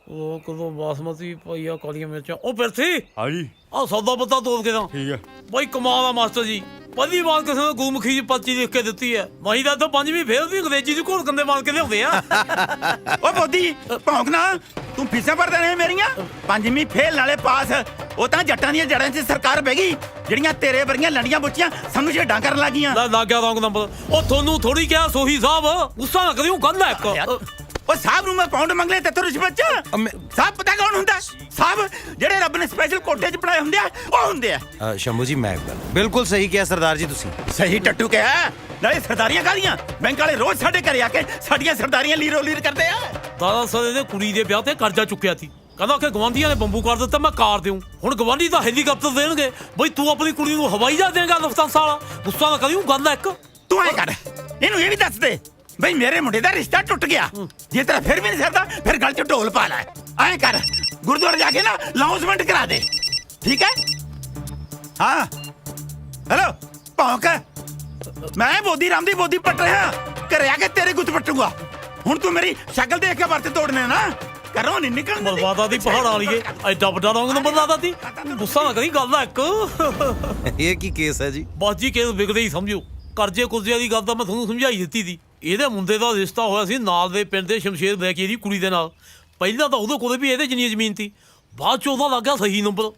ਉਹ ਕਦੋਂ ਬਾਸਮਤੀ ਪਾਈਆ ਕਾਲੀਆਂ ਮਿਰਚਾਂ। ਉਹ ਪਿਰਥੀ, ਹਾਂਜੀ ਆ ਸੌਦਾ ਪੱਤਾ ਤੋਲ ਕੇ ਤਾਂ ਠੀਕ ਆ। ਬਾਈ ਕਮਾਲ ਆ ਮਾਸਟਰ ਜੀ। ਪਹਿਲੀ ਵਾਰ ਕਿਸੇ ਨੇ ਗੁਰਮੁਖੀ ਦੀ ਪਰਚੀ ਲਿਖ ਕੇ ਦਿੱਤੀ ਹੈ। ਮਾਈ ਦਾ ਤਾਂ 5ਵੀਂ ਫੇਲ ਵੀ ਅੰਗਰੇਜ਼ੀ ਦੀ ਘੋਲ ਕੰਦੇ ਮਾਰ ਕੇ ਲਿਆਉਂਦੇ ਆ। ਓ ਮੋਦੀ ਭੌਂਕਣਾ, ਤੂੰ ਫੀਸਾਂ ਭਰਦਾ ਨੇ ਮੇਰੀਆਂ 5ਵੀਂ ਫੇਲ ਨਾਲੇ ਪਾਸ। ਉਹ ਤਾਂ ਜੱਟਾਂ ਦੀਆਂ ਜੜਾਂ 'ਚ ਸਰਕਾਰ ਬਹਿ ਗਈ, ਜਿਹੜੀਆਂ ਤੇਰੇ ਵਰਗੀਆਂ ਲੰਡੀਆਂ ਬੁੱਚੀਆਂ ਸਾਨੂੰ ਛੇਡਾਂ ਕਰਨ ਲੱਗੀਆਂ। ਲੱਗ ਗਿਆ ਰੌਂਗ ਨੰਬਰ। ਉਹ ਤੁਹਾਨੂੰ ਥੋੜੀ ਕਿਹਾ ਸੋਹੀ ਸਾਹਿਬ, ਗੁੱਸਾ ਨਾ ਕਰਿਓ, ਗੱਲ ਹੈ ਇੱਕ। ਉਹ ਸਾਹਿਬ ਨੂੰ ਮੈਂ ਪਾਉਂਡ ਮੰਗ ਲਿਆ ਤੇ ਤੂੰ ਰਿਸ਼ਵਤ 'ਚ। ਸਾਹਿਬ ਪਤਾ ਕੌਣ ਹੁੰਦਾ? ਸਾਹਿਬ ਜਿਹੜੇ ਰੱਬ ਨੇ ਸਪੈਸ਼ਲ ਕੋਟੇ 'ਚ ਬਣਾਏ ਹੁੰਦੇ ਆ, ਉਹ ਹੁੰਦੇ ਆ। ਸ਼ੰਭੂ ਜੀ, ਮੈਂ ਬਿਲਕੁਲ ਸਹੀ ਕਿਹਾ ਸਰਦਾਰ ਜੀ ਤੁਸੀਂ। ਸਹੀ ਟੱਟੂ ਕਿਹਾ। ਨਾਲੇ ਸਰਦਾਰੀਆਂ ਕਾਹਦੀਆਂ, ਬੈਂਕ ਵਾਲੇ ਰੋਜ਼ ਸਾਡੇ ਘਰੇ ਆ ਕੇ ਸਾਡੀਆਂ ਸਰਦਾਰੀਆਂ ਲੀਰੋ ਲੀਰ ਕਰਦੇ ਆ। ਦਾਦਾ ਸਰ ਦੇ ਕੁੜੀ ਦੇ ਵਿਆਹ ਤੇ ਕਰਜ਼ਾ ਚੁੱਕਿਆ ਸੀ, ਕਹਿੰਦਾ ਕਿ ਗਵਾਂਢੀਆਂ ਨੇ ਬੰਬੂ ਕਰ ਦਿੱਤਾ, ਮੈਂ ਕਾਰ ਦਿਉ। ਹੁਣ ਗਵਾਂਢੀ ਤਾਂ ਹੈਲੀਕਾਪਟਰ ਦੇਣਗੇ, ਬਈ ਤੂੰ ਆਪਣੀ ਕੁੜੀ ਨੂੰ ਹਵਾਈ ਜਹਾਜ਼ ਦੇਂਗਾ ਲਫਤਾਂਸਾ ਵਾਲਾ। ਗੁੱਸਾ ਨਾ ਕਰਿਓ, ਗੱਲ ਹੈ ਇੱਕ। ਤੂੰ ਐ ਕਰ, ਇਹਨੂੰ ਇਹ ਵੀ ਦੱਸ ਦੇ ਬਈ ਮੇਰੇ ਮੁੰਡੇ ਦਾ ਰਿਸ਼ਤਾ ਟੁੱਟ ਗਿਆ। ਜੇ ਤੇਰਾ ਫਿਰ ਵੀ ਨਹੀਂ ਸਰਦਾ, ਫਿਰ ਗਲ 'ਚ ਢੋਲ ਪਾ ਲੈ। ਐ ਕਰ, ਗੁਰਦੁਆਰੇ ਜਾ ਕੇ ਨਾ ਅਨਾਉਂਸਮੈਂਟ ਕਰਾ ਦੇ, ਠੀਕ ਹੈ? ਹਾਂ, ਹੈਲੋ ਭੌਂਕ, ਮੈਂ ਬੋਦੀ ਰਾਮ ਦੀ ਬੋਦੀ ਪੱਟ ਰਿਹਾ, ਘਰੇ ਆ ਕੇ ਤੇਰੇ ਗੁੱਤ ਪੱਟੂਗਾ। ਹੁਣ ਤੂੰ ਮੇਰੀ ਸ਼ਕਲ ਦੇਖ ਕੇ ਵਰਤ ਤੋੜਨੇ ਨਾ, ਘਰੋਂ ਨਹੀਂ ਨਿਕਲਣਾ। ਬਰਬਾਦਾ ਦੀ ਪਹਾੜ ਵਾਲੀਏ, ਐਡਾ ਵੱਡਾ ਰੌਂਗ ਨੰਬਰ ਲਾਦਾ ਸੀ। ਗੁੱਸਾ ਨਾ ਕਰੀ, ਗੱਲ ਹੈ ਇੱਕ। ਇਹ ਕੀ ਕੇਸ ਹੈ ਜੀ? ਬਸ ਜੀ ਕੇਸ ਵਿਗੜੇ ਹੀ ਸਮਝੋ। ਕਰਜ਼ੇ ਕੁਰਜ਼ੇ ਦੀ ਗੱਲ ਤਾਂ ਮੈਂ ਤੁਹਾਨੂੰ ਸਮਝਾਈ ਦਿੱਤੀ ਸੀ। ਇਹਦੇ ਮੁੰਡੇ ਦਾ ਰਿਸ਼ਤਾ ਹੋਇਆ ਸੀ ਨਾਲ ਦੇ ਪਿੰਡ ਦੇ ਸ਼ਮਸ਼ੇਰ ਲੈ ਕੇ ਇਹਦੀ ਕੁੜੀ ਦੇ ਨਾਲ। ਪਹਿਲਾਂ ਤਾਂ ਉਹਦੇ ਕੋਲ ਵੀ ਇਹਦੇ ਜਿੰਨੀ ਜ਼ਮੀਨ ਸੀ, ਬਾਅਦ 'ਚ ਉਹਦਾ ਲੱਗ ਗਿਆ ਸਹੀ ਨੰਬਰ।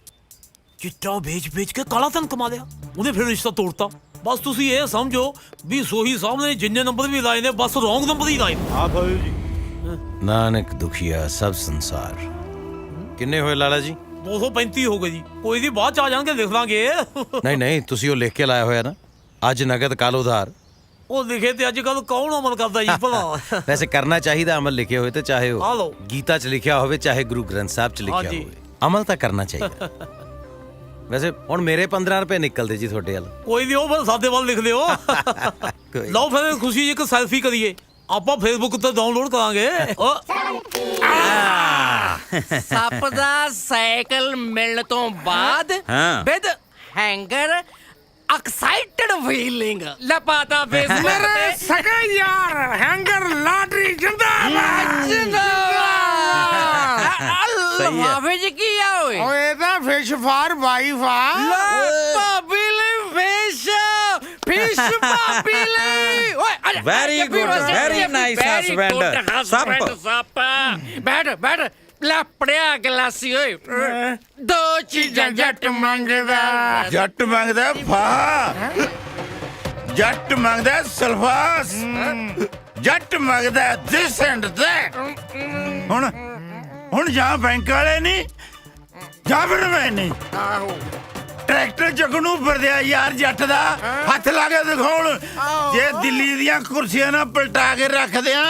ਚਿੱਟਾ ਵੇਚ ਕੇ ਕਾਲਾ ਧਨ ਕਮਾ ਲਿਆ, ਉਹਨੇ ਫਿਰ ਰਿਸ਼ਤਾ ਤੋੜਤਾ। ਬਸ ਤੁਸੀਂ ਇਹ ਸਮਝੋ ਵੀ ਸੋਹੀ ਸਾਹਿਬ ਨੇ ਜਿੰਨੇ ਨੰਬਰ ਵੀ ਲਾਏ ਨੇ, ਬਸ ਰੌਂਗ ਨੰਬਰ ਹੀ ਲਾਏ। ਨਾਨਕ ਦੁਖੀਆ ਸਭ ਸੰਸਾਰ। ਕਿੰਨੇ ਹੋਏ ਲਾਲਾ ਜੀ? 235 ਹੋ ਗਏ ਜੀ। ਕੋਈ ਦੀ ਬਾਅਦ 'ਚ ਆ ਜਾਣਗੇ, ਲਿਖ ਲਾਂਗੇ। ਨਹੀਂ, ਤੁਸੀਂ ਉਹ ਲਿਖ ਕੇ ਲਾਇਆ ਹੋਇਆ ਨਾ, ਅੱਜ ਨਗਦ ਕੱਲ ਉਧਾਰ। ਉਹ ਲਿਖੇ ਤੇ ਅੱਜ ਕੱਲ ਕੌਣ ਅਮਲ ਕਰਦਾ ਜੀ ਭਲਾ? ਵੈਸੇ ਕਰਨਾ ਚਾਹੀਦਾ ਅਮਲ, ਲਿਖੇ ਹੋਏ ਤੇ ਚਾਹੇ ਆ ਲਓ। ਉਹ ਗੀਤਾ 'ਚ ਲਿਖਿਆ ਹੋਵੇ, ਚਾਹੇ ਗੁਰੂ ਗ੍ਰੰਥ ਸਾਹਿਬ 'ਚ ਲਿਖਿਆ ਹੋਵੇ, ਅਮਲ ਤਾਂ ਕਰਨਾ ਚਾਹੀਦਾ। ਵੈਸੇ ਹੁਣ ਮੇਰੇ 15 ਰੁਪਏ ਨਿਕਲਦੇ ਜੀ ਤੁਹਾਡੇ ਵੱਲ। ਕੋਈ ਨਹੀਂ, ਉਹ ਫਿਰ ਸਾਡੇ ਵੱਲ ਲਿਖ ਲਿਓ। ਲਓ ਫਿਰ ਖੁਸ਼ੀ ਇੱਕ ਸੈਲਫੀ ਕਰੀਏ, ਆਪਾਂ ਫੇਸਬੁੱਕ ਤੇ ਡਾਊਨਲੋਡ ਕਰਾਂਗੇ। ਸੱਪ ਦਾ ਸਾਈਕਲ ਮਿਲਣ ਤੋਂ ਬਾਅਦ ਵਿਦ ਹੈਂਗਰ ਐਕਸਾਈਟਡ ਫੀਲਿੰਗ ਲਪਾਤਾ ਫੇਸ ਮੇਰੇ ਸਕੇ ਯਾਰ, ਹੈਂਗਰ ਲਾਟਰੀ ਜਿੰਦਾਬਾਦ ਲਿਫਾਫੇ 'ਚ ਕੀ ਆ ਓਏ? ਓਏ ਤਾਂ ਫਿਸ਼ ਫਾਰ ਵਾਈਫ ਆ। ਭਾਬੀ ਲਈ ਫਿਸ਼ ਭਾਬੀ ਲਈ। ਓਏ Very good, very nice husband. ਸੱਪ ਬੈਠ ਲੈ ਪੜਿਆ ਗਲਾਸੀ ਓਏ। ਦੋ ਚੀਜ਼ਾਂ ਜੱਟ ਮੰਗਦਾ। ਜੱਟ ਮੰਗਦਾ ਫਾ, ਜੱਟ ਮੰਗਦਾ ਸਲਫਾਸ, ਜੱਟ ਮੰਗਦਾ ਦਿਸ ਐਂਡ ਦੈਟ। ਹੁਣ ਜਾਂ ਬੈਂਕ ਵਾਲੇ ਨਹੀਂ, ਜਾਂ ਫਿਰ ਮੈਂ ਨਹੀਂ। ਟਰੈਕਟਰ ਚੱਕ ਨੂੰ ਫਿਰਦਿਆ ਯਾਰ ਜੱਟ ਦਾ, ਹੱਥ ਲਾ ਕੇ ਦਿਖਾਉਣ ਜੇ ਦਿੱਲੀ ਦੀਆਂ ਕੁਰਸੀਆਂ ਨਾਲ ਪਲਟਾ ਕੇ ਰੱਖਦੇ ਆ।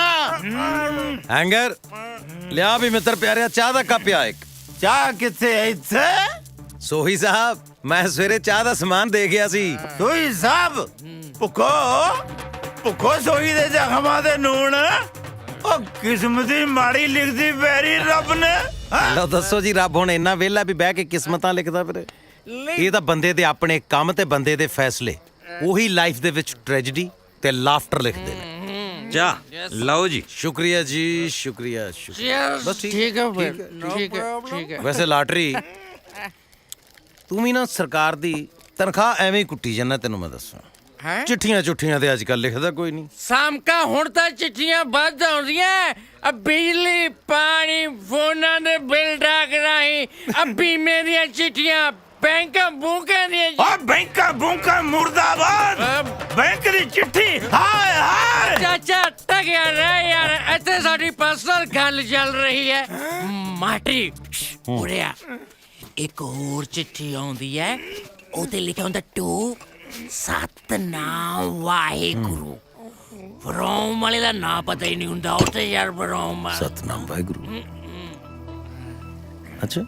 ਹੈਂਗਰ ਲਿਆ ਵੀ ਮਿੱਤਰ ਪਿਆਰਿਆ, ਚਾਹ ਦਾ ਕੱਪ ਆ ਇੱਕ। ਚਾਹ ਕਿੱਥੇ ਹੈ ਇੱਥੇ? ਸੋਹੀ ਸਾਹਿਬ, ਮੈਂ ਸਵੇਰੇ ਚਾਹ ਦਾ ਸਮਾਨ ਦੇ ਗਿਆ ਸੀ। ਸੋਹੀ ਸਾਹਿਬ ਭੁੱਖੋ ਸੋਹੀ ਦੇ ਜ਼ਖਮਾਂ ਦੇ ਨੂਣ। ਉਹ ਕਿਸਮਤ ਦੀ ਮਾੜੀ ਲਿਖਦੀ ਪੈਰੀ ਰੱਬ ਨੇ। ਲਓ ਦੱਸੋ ਜੀ, ਰੱਬ ਹੁਣ ਇੰਨਾ ਵਿਹਲਾ ਵੀ ਬਹਿ ਕੇ ਕਿਸਮਤਾਂ ਲਿਖਦਾ ਫਿਰ? ਇਹ ਤਾਂ ਬੰਦੇ ਦੇ ਆਪਣੇ ਕੰਮ ਤੇ ਬੰਦੇ ਦੇ ਫੈਸਲੇ, ਉਹੀ ਲਾਈਫ ਦੇ ਵਿੱਚ ਟ੍ਰੈਜੇਡੀ ਤੇ ਲਾਫਟਰ ਲਿਖਦੇ ਨੇ। ਜਾ ਲਓ ਜੀ। ਸ਼ੁਕਰੀਆ ਜੀ, ਸ਼ੁਕਰੀਆ। ਬਸ ਠੀਕ ਹੈ ਫਿਰ, ਠੀਕ ਹੈ। ਵੈਸੇ ਲਾਟਰੀ, ਤੂੰ ਵੀ ਨਾ ਸਰਕਾਰ ਦੀ ਤਨਖਾਹ ਐਵੇਂ ਹੀ ਕੁੱਟੀ ਜਾਂਦਾ, ਤੈਨੂੰ ਮੈਂ ਦੱਸਾਂ। ਚਿੱਠੀਆਂ ਤੇ ਅੱਜ ਕੱਲ ਲਿਖਦਾ ਕੋਈ ਨਹੀਂ। ਸਾਮਕਾ ਹੁਣ ਤਾਂ ਚਿੱਠੀਆਂ ਵੱਧ ਆਉਂਦੀਆਂ। ਬਿਜਲੀ ਪਾਣੀ ਫੋਨਾਂ ਦੇ ਬਿੱਲ ਡਾਕ ਰਾਹੀਂ, ਬੀਮੇ ਦੀਆਂ ਚਿੱਠੀਆਂ, ਬੈਂਕਾਂ ਬੂਕਾਂ ਦੀਆਂ। ਓ ਬੈਂਕਾਂ ਬੂਕਾਂ ਮੁਰਦਾਬਾਦ। ਬੈਂਕ ਦੀ ਚਿੱਠੀ, ਹਾਏ ਹਾਏ। ਚਾਚਾ ਟਕਿਆ ਰਹਿ ਯਾਰ, ਇੱਥੇ ਸਾਡੀ ਪਰਸਨਲ ਗੱਲ ਚੱਲ ਰਹੀ ਹੈ। ਮਾਟਰੀ ਉਰਿਆ ਇੱਕ ਹੋਰ ਚਿੱਠੀ ਆਉਂਦੀ ਹੈ, ਉਹਤੇ ਲਿਖਿਆ ਹੁੰਦਾ ਟੂ ਸਤਨਾਮ ਵਾਹਿਗੁਰੂ। ਫਰੋਮ ਵਾਲੇ ਦਾ ਨਾਂ ਪਤਾ ਹੀ ਨਹੀਂ ਹੁੰਦਾ ਉੱਥੇ ਯਾਰ। ਫਰੋਮ ਸਤਨਾਮ ਵਾਹਿਗੁਰੂ। ਅੱਛਾ,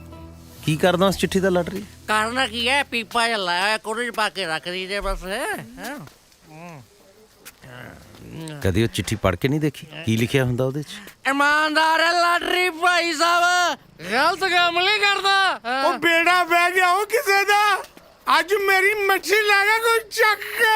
ਕੀ ਕਰਦਾ ਉਸ ਚਿੱਠੀ ਦਾ ਲਾਟਰੀ? ਕਰਨਾ ਕੀ ਹੈ, ਪੀਪਾ ਜਿਹਾ ਲਾਇਆ, ਕੋਰੇ 'ਚ ਪਾ ਕੇ ਰੱਖ ਦੀ ਜੇ ਬਸ। ਕਦੇ ਉਹ ਚਿੱਠੀ ਪੜ੍ਹ ਕੇ ਨਹੀਂ ਦੇਖੀ ਕੀ ਲਿਖਿਆ ਹੁੰਦਾ ਉਹਦੇ 'ਚ? ਇਮਾਨਦਾਰ ਹੈ ਲਾਟਰੀ ਭਾਈ ਸਾਹਿਬ, ਗਲਤ ਕੰਮ ਨਹੀਂ ਕਰਦਾ। ਉਹ ਬੇੜਾ ਬਹਿ ਗਿਆ ਉਹ ਕਿਸੇ ਦਾ। ਅੱਜ ਮੇਰੀ ਮੱਛੀ ਲੈ ਗਿਆ ਕੋਈ ਚੱਕ ਕੇ।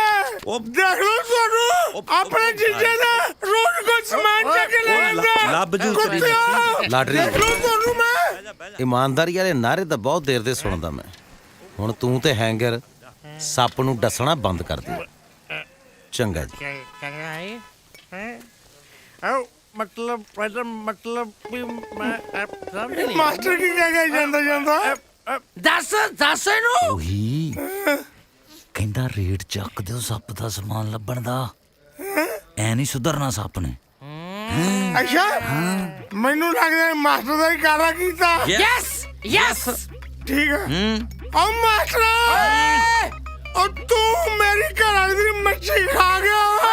ਉਹ ਦੇਖ ਲਓ ਤੁਹਾਨੂੰ ਆਪਣੇ ਜੀਜੇ ਦਾ ਰੋਜ਼ ਕੋਈ ਸਮਾਨ ਚੱਕ ਕੇ ਲੈ ਜਾਂਦਾ। ਲੱਭ ਜੂ ਕੁੱਤਿਆ ਲਾਟਰੀ ਦੇਖ ਲਓ ਤੁਹਾਨੂੰ ਮੈਂ। ਇਮਾਨਦਾਰੀ ਵਾਲੇ ਨਾਅਰੇ ਤਾਂ ਬਹੁਤ ਦੇਰ ਦੇ ਸੁਣਦਾ ਮੈਂ। ਹੁਣ ਤੂੰ ਤੇ ਹੈਂਗਰ ਸੱਪ ਨੂੰ ਡਸਣਾ ਬੰਦ ਕਰ ਦੇ। ਚੰਗਾ ਜੀ। ਚੰਗਾ ਹੈ ਮਤਲਬ ਵੀ ਮੈਂ ਸਮਝ ਨਹੀਂ। ਮਾਸਟਰ ਕੀ ਕਹਿ ਗਿਆ ਜਾਂਦਾ ਜਾਂਦਾ? ਦੱਸ ਇਹਨੂੰ। ਉਹੀ ਕਹਿੰਦਾ ਰੇਟ ਚੱਕ ਦਿਓ ਸੱਪ ਦਾ ਸਮਾਨ ਲੱਭਣ ਦਾ, ਐ ਨਹੀਂ ਸੁਧਰਨਾ ਸੱਪ ਨੇ। ਅੱਛਾ ਮੈਨੂੰ ਲੱਗਦਾ ਮਾਸਟਰ ਦਾ ਹੀ ਕਾਰਾ ਕੀਤਾ। ਯੈਸ ਠੀਕ ਹੈ। ਉਹ ਮਾਸਟਰ ਉਹ ਤੂੰ ਮੇਰੀ ਘਰ ਵਾਲੀ ਦੀ ਮੱਛੀ ਖਾ ਗਿਆ ਓਏ।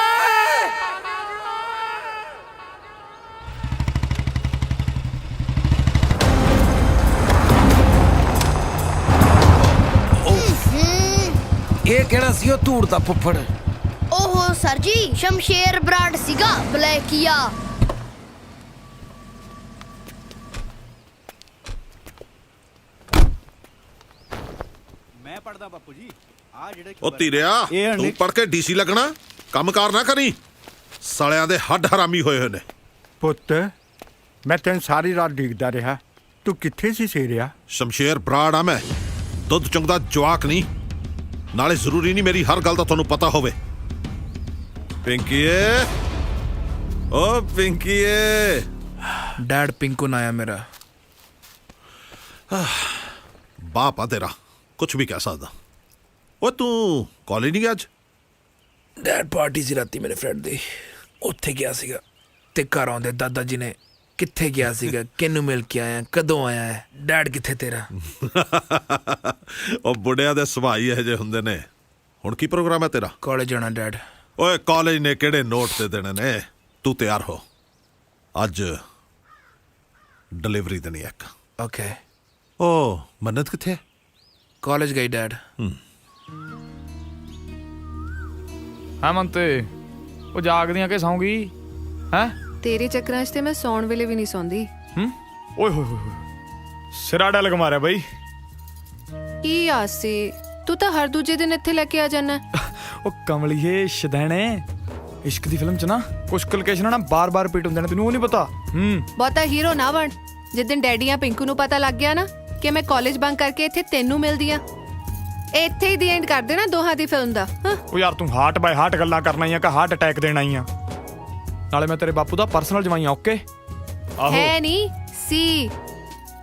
ਇਹ ਕਿਹੜਾ ਸੀ ਉਹ ਧੂੜ ਦਾ ਫੁੱਫੜ? ਓਹੋ ਸਰ ਜੀ, ਸ਼ਮਸ਼ੇਰ ਬਰਾੜ ਸੀਗਾ ਬਲੈਕੀਆ। ਉਹ ਧੀਰਿਆ ਤੂੰ ਪੜ ਕੇ ਡੀਸੀ ਲੱਗਣਾ, ਕੰਮਕਾਰ ਨਾ ਕਰੀ। ਸਾਲਿਆਂ ਦੇ ਹੱਡ ਹਰਾਮੀ ਹੋਏ ਹੋਏ ਨੇ। ਪੁੱਤ ਮੈਂ ਤੈਨੂੰ ਸਾਰੀ ਰਾਤ ਡਿੱਗਦਾ ਰਿਹਾ, ਤੂੰ ਕਿੱਥੇ ਸੀ ਸੇਰਿਆ? ਸ਼ਮਸ਼ੇਰ ਬਰਾੜ ਆ ਮੈਂ, ਦੁੱਧ ਚੁੰਗਦਾ ਜਵਾਕ ਨਹੀਂ। ਨਾਲੇ ਜ਼ਰੂਰੀ ਨਹੀਂ ਮੇਰੀ ਹਰ ਗੱਲ ਦਾ ਤੁਹਾਨੂੰ ਪਤਾ ਹੋਵੇ। ਪਿੰਕੀਏ ਓ ਪਿੰਕੀਏ। ਡੈਡ ਪਿੰਕੂ ਨਾ ਆਇਆ ਮੇਰਾ। ਬਾਪ ਆ ਤੇਰਾ, ਕੁਛ ਵੀ ਕਹਿ ਸਕਦਾ। ਓ ਤੂੰ ਕਾਲਜ ਨਹੀਂ ਗਿਆ ਅੱਜ? ਡੈਡ ਪਾਰਟੀ ਸੀ ਰਾਤੀ ਮੇਰੇ ਫਰੈਂਡ ਦੀ, ਉੱਥੇ ਗਿਆ ਸੀਗਾ। ਤੇ ਘਰ ਆਉਂਦੇ ਦਾਦਾ ਜੀ ਨੇ ਕਿੱਥੇ ਗਿਆ ਸੀਗਾ, ਕਿਹਨੂੰ ਮਿਲ ਕੇ ਆਇਆ, ਕਦੋਂ ਆਇਆ ਹੈ, ਡੈਡ ਕਿੱਥੇ ਤੇਰਾ? ਉਹ ਬੁੱਢਿਆਂ ਦੇ ਸੁਭਾਅ ਹੀ ਇਹੋ ਜਿਹੇ ਹੁੰਦੇ ਨੇ। ਹੁਣ ਕੀ ਪ੍ਰੋਗਰਾਮ ਹੈ ਤੇਰਾ? ਕਾਲਜ ਜਾਣਾ ਡੈਡ। ਓਏ ਕਾਲਜ ਨੇ ਕਿਹੜੇ ਨੋਟ ਤੇ ਦੇਣੇ ਨੇ? ਤੂੰ ਤਿਆਰ ਹੋ, ਅੱਜ ਡਿਲੀਵਰੀ ਦੇਣੀ ਇੱਕ। ਓਕੇ। ਓ ਮੰਨਤ ਕਿੱਥੇ ਹੈ? ਕਾਲਜ ਗਈ ਡੈਡ। ਹਾਂ ਮੰਤੇ, ਉਹ ਜਾਗਦੀਆਂ ਕਿ ਸੌਂਗੀ ਹੈ? ਤੇਰੇ ਚੱਕਰਾਂ 'ਚ ਤੇ ਮੈਂ ਸੌਣ ਵੇਲੇ ਵੀ ਨਹੀਂ ਸੌਂਦੀ। ਓਏ ਹੋਏ ਹੋਏ, ਸਿਰਾ ਡਲਗ ਮਾਰਿਆ ਬਈ। ਕੀ ਆਸੀ, ਤੂੰ ਤਾਂ ਹਰ ਦੂਜੇ ਦਿਨ ਇੱਥੇ ਲੈ ਕੇ ਆ ਜਾਣਾ। ਉਹ ਕਮਲੀਏ ਸ਼ਦੈਣੇ, ਇਸ਼ਕ ਦੀ ਫਿਲਮ 'ਚ ਨਾ ਕੁਛ ਲੋਕੇਸ਼ਨਾਂ ਨਾ ਬਾਰ-ਬਾਰ ਰਿਪੀਟ ਹੁੰਦੇ ਨੇ, ਤੈਨੂੰ ਉਹ ਨਹੀਂ ਪਤਾ? ਬਹੁਤਾ ਹੀਰੋ ਨਾ ਬਣ। ਜਿੱਦਣ ਡੈਡੀ ਆ ਪਿੰਕੂ ਨੂੰ ਪਤਾ ਲੱਗ ਗਿਆ ਨਾ ਕਿ ਮੈਂ ਕਾਲਜ ਬੰਕ ਕਰਕੇ ਇੱਥੇ ਤੈਨੂੰ ਮਿਲਦੀ ਆ, ਇੱਥੇ ਹੀ ਦੀ ਐਂਡ ਕਰ ਦੇਣਾ ਦੋਹਾਂ ਦੀ ਫਿਲਮ ਦਾ। ਉਹ ਯਾਰ ਤੂੰ ਹਾਰਟ ਬਾਈ ਹਾਰਟ ਗੱਲਾਂ ਕਰਨਾ ਹੀ ਆ ਕਿ ਹਾਰਟ ਅਟੈਕ ਦੇਣਾ ਹੀ ਆ? ਨਾਲੇ ਮੈਂ ਤੇਰੇ ਬਾਪੂ ਦਾ ਪਰਸਨਲ ਜਵਾਈ ਆ। ਓਕੇ ਹੈ ਨਹੀਂ ਸੀ,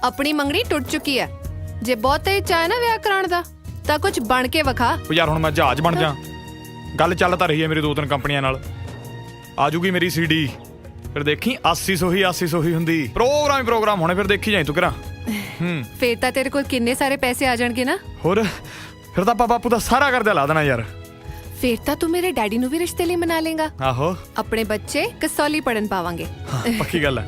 ਆਪਣੀ ਮੰਗਣੀ ਟੁੱਟ ਚੁੱਕੀ ਆ। ਜੇ ਬਹੁਤਾ ਹੀ ਚਾਹ ਨਾ ਵਿਆਹ ਕਰਾਉਣ ਦਾ ਤਾਂ ਕੁਝ ਬਣ ਕੇ ਵਿਖਾ। ਉਹ ਯਾਰ ਹੁਣ ਮੈਂ ਜਹਾਜ਼ ਬਣ ਜਾ? ਗੱਲ ਚੱਲ ਤਾਂ ਰਹੀ ਹੈ ਮੇਰੀ 2-3 ਕੰਪਨੀਆਂ ਨਾਲ। ਆ ਜੂਗੀ ਮੇਰੀ ਸੀਡੀ, ਫਿਰ ਦੇਖੀ 80 ਹੀ ਹੁੰਦੀ। ਪ੍ਰੋਗਰਾਮ ਹੋਣੇ, ਫਿਰ ਦੇਖੀ ਜਾਈ ਤੂੰ ਕਰਾਂ। ਫੇਰ ਤਾਂ ਤੇਰੇ ਕੋਲ ਕਿੰਨੇ ਸਾਰੇ ਪੈਸੇ ਆ ਜਾਣਗੇ ਨਾ। ਹੋਰ ਫਿਰ ਤਾਂ ਬਾਪੂ ਦਾ ਸਾਰਾ ਕਰਜ਼ਾ ਲਾ ਦੇਣਾ ਯਾਰ। ਫੇਰ ਤਾਂ ਤੂੰ ਮੇਰੇ ਡੈਡੀ ਨੂੰ ਵੀ ਰਿਸ਼ਤੇ ਲਈ ਮਨਾ ਲੇਗਾ। ਆਹੋ, ਆਪਣੇ ਬੱਚੇ ਕਸੌਲੀ ਪੜਨ ਪਾਵਾਂਗੇ। ਪੱਕੀ ਗੱਲ ਹੈ।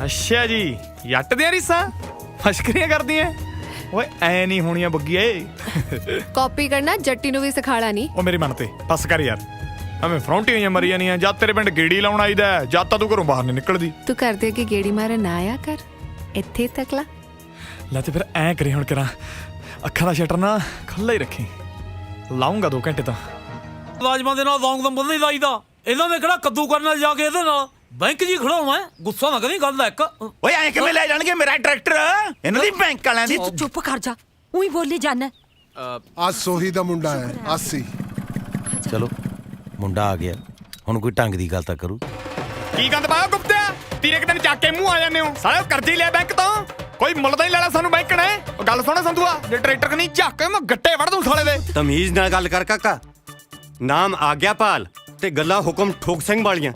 ਅੱਛਾ ਜੀ, ਜੱਟ ਦੀਆਂ ਰੀਸਾਂ ਮਸ਼ਕਰੀਆਂ ਕਰਦੀਆਂ। ਓਏ ਐ ਨਹੀਂ ਹੋਣੀਆਂ ਬੱਗੀਏ। ਕਾਪੀ ਕਰਨਾ ਜੱਟੀ ਨੂੰ ਵੀ ਸਿਖਾਲਾ ਨਹੀਂ। ਉਹ ਮੇਰੀ ਮਨ ਤੇ ਬਸ ਕਰ ਯਾਰ, ਐਵੇਂ ਫਰੌਂਟੀ ਹੋਈਆਂ ਮਰੀ ਜਾਣੀਆਂ। ਜਦ ਤੇਰੇ ਪਿੰਡ ਗੇੜੀ ਲਾਉਣ ਆਈਦਾ, ਜਦ ਤਾਂ ਤੂੰ ਘਰੋਂ ਬਾਹਰ ਨਹੀਂ ਨਿਕਲਦੀ। ਤੂੰ ਕਰਦੇ ਅੱਗੇ ਗੇੜੀ ਮਾਰਨ ਨਾ ਆਇਆ ਕਰ, ਇੱਥੇ ਤੱਕ ਲਾ। ਲੈ ਤੇ ਫਿਰ ਐ ਕਰੀ ਹੁਣ ਕਰਾਂ, ਅੱਖਾਂ ਦਾ ਸ਼ਟਰ ਨਾ ਖੁੱਲ੍ਹਾ ਹੀ ਰੱਖੀ। ਲਾਉਂਗਾ 2 ਘੰਟੇ ਤਾਂ। ਮੁਲਾਜ਼ਮਾਂ ਦੇ ਨਾਲ ਰੌਂਗ ਨੰਬਰ ਨਹੀਂ ਲਾਈਦਾ। ਇਹਨਾਂ ਨੇ ਕਿਹੜਾ ਕੱਦੂ ਕਰਨ ਨਾਲ ਜਾ ਕੇ ਇਹਦੇ ਨਾਲ ਬੈਂਕ ਜੀ ਖੜਾਉਣਾ? ਗੁੱਸਾ ਨਾ ਕਰੀ, ਗੱਲ ਦਾ ਇੱਕ। ਓਏ ਐਂ ਕਿਵੇਂ ਲੈ ਜਾਣਗੇ ਮੇਰਾ ਟਰੈਕਟਰ? ਇਹਨਾਂ ਦੀ ਬੈਂਕ ਵਾਲਿਆਂ ਦੀ। ਚੁੱਪ ਕਰ ਜਾ, ਉਹੀ ਬੋਲੀ ਜਾਣਾ। ਆ ਸੋਹੀ ਦਾ ਮੁੰਡਾ ਹੈ, ਆਸੀ। ਚਲੋ ਮੁੰਡਾ ਆ ਗਿਆ, ਹੁਣ ਕੋਈ ਢੰਗ ਦੀ ਗੱਲ ਤਾਂ ਕਰੂ। ਕੀ ਗੰਦ ਪਾਇਆ ਗੁਪਤਿਆ? ਤੀਰੇ ਕਿ ਦਿਨ ਚੱਕ ਕੇ ਮੂੰਹ ਆ ਜਾਂਦੇ ਹੋ ਸਾਲੇ। ਕਰਜ਼ੀ ਲਿਆ ਬੈਂਕ ਤੋਂ, ਕੋਈ ਮੁੱਲ ਤਾਂ ਹੀ ਲੈਣਾ ਸਾਨੂੰ ਬੈਂਕ ਨੇ। ਉਹ ਗੱਲ ਸੁਣ ਸੰਧੂਆ, ਜੇ ਟਰੈਕਟਰ ਨਹੀਂ ਝੱਕ ਕੇ ਮੈਂ ਗੱਟੇ ਵੜ ਦੂੰ ਸਾਲੇ ਦੇ। ਤਮੀਜ਼ ਨਾਲ ਗੱਲ ਕਰ ਕਾਕਾ। ਨਾਮ ਆਗਿਆਪਾਲ ਤੇ ਗੱਲਾਂ ਹੁਕਮ ਠੋਕ ਸਿੰਘ ਵਾਲੀਆਂ।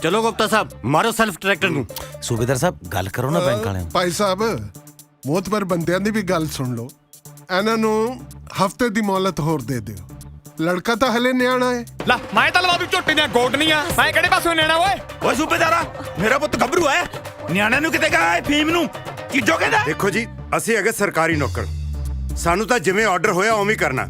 ਚਲੋ ਗੁਪਤਾ ਸਾਹਿਬ, ਮਾਰੋ ਸੈਲਫ ਟਰੈਕਟਰ ਨੂੰ। ਸੂਬੇਦਾਰ ਸਾਹਿਬ ਗੱਲ ਕਰੋ ਨਾ ਬੈਂਕ ਵਾਲਿਆਂ ਨੂੰ। ਭਾਈ ਸਾਹਿਬ, ਮੋਤਬਰ ਬੰਦਿਆਂ ਦੀ ਵੀ ਗੱਲ ਸੁਣ ਲਓ। ਇਹਨਾਂ ਨੂੰ ਹਫਤੇ ਦੀ ਮੌਲਤ ਹੋਰ ਦੇ ਦਿਓ। ਲੜਕਾ ਤਾਂ ਹਲੇ ਨਿਆਣਾ ਹੈ। ਲੈ ਮੈਂ ਤਾਂ ਲਵਾ ਦੂ ਝੋਟੇ ਦੀਆਂ ਗੋਡਨੀਆਂ। ਮੈਂ ਕਿਹੜੇ ਪਾਸੋਂ ਨਿਆਣਾ ਓਏ? ਓਏ ਸੂਬੇਦਾਰਾ, ਮੇਰਾ ਪੁੱਤ ਗੱਭਰੂ ਹੈ, ਨਿਆਣੇ ਨੂੰ ਕਿਤੇ ਕਹਾ ਫੀਮ ਨੂੰ ਕੀ ਜੋ ਕਹਿੰਦਾ? ਦੇਖੋ ਜੀ, ਅਸੀਂ ਹੈਗੇ ਸਰਕਾਰੀ ਨੌਕਰ, ਸਾਨੂੰ ਤਾਂ ਜਿਵੇਂ ਆਰਡਰ ਹੋਇਆ ਉਵੇਂ ਹੀ ਕਰਨਾ।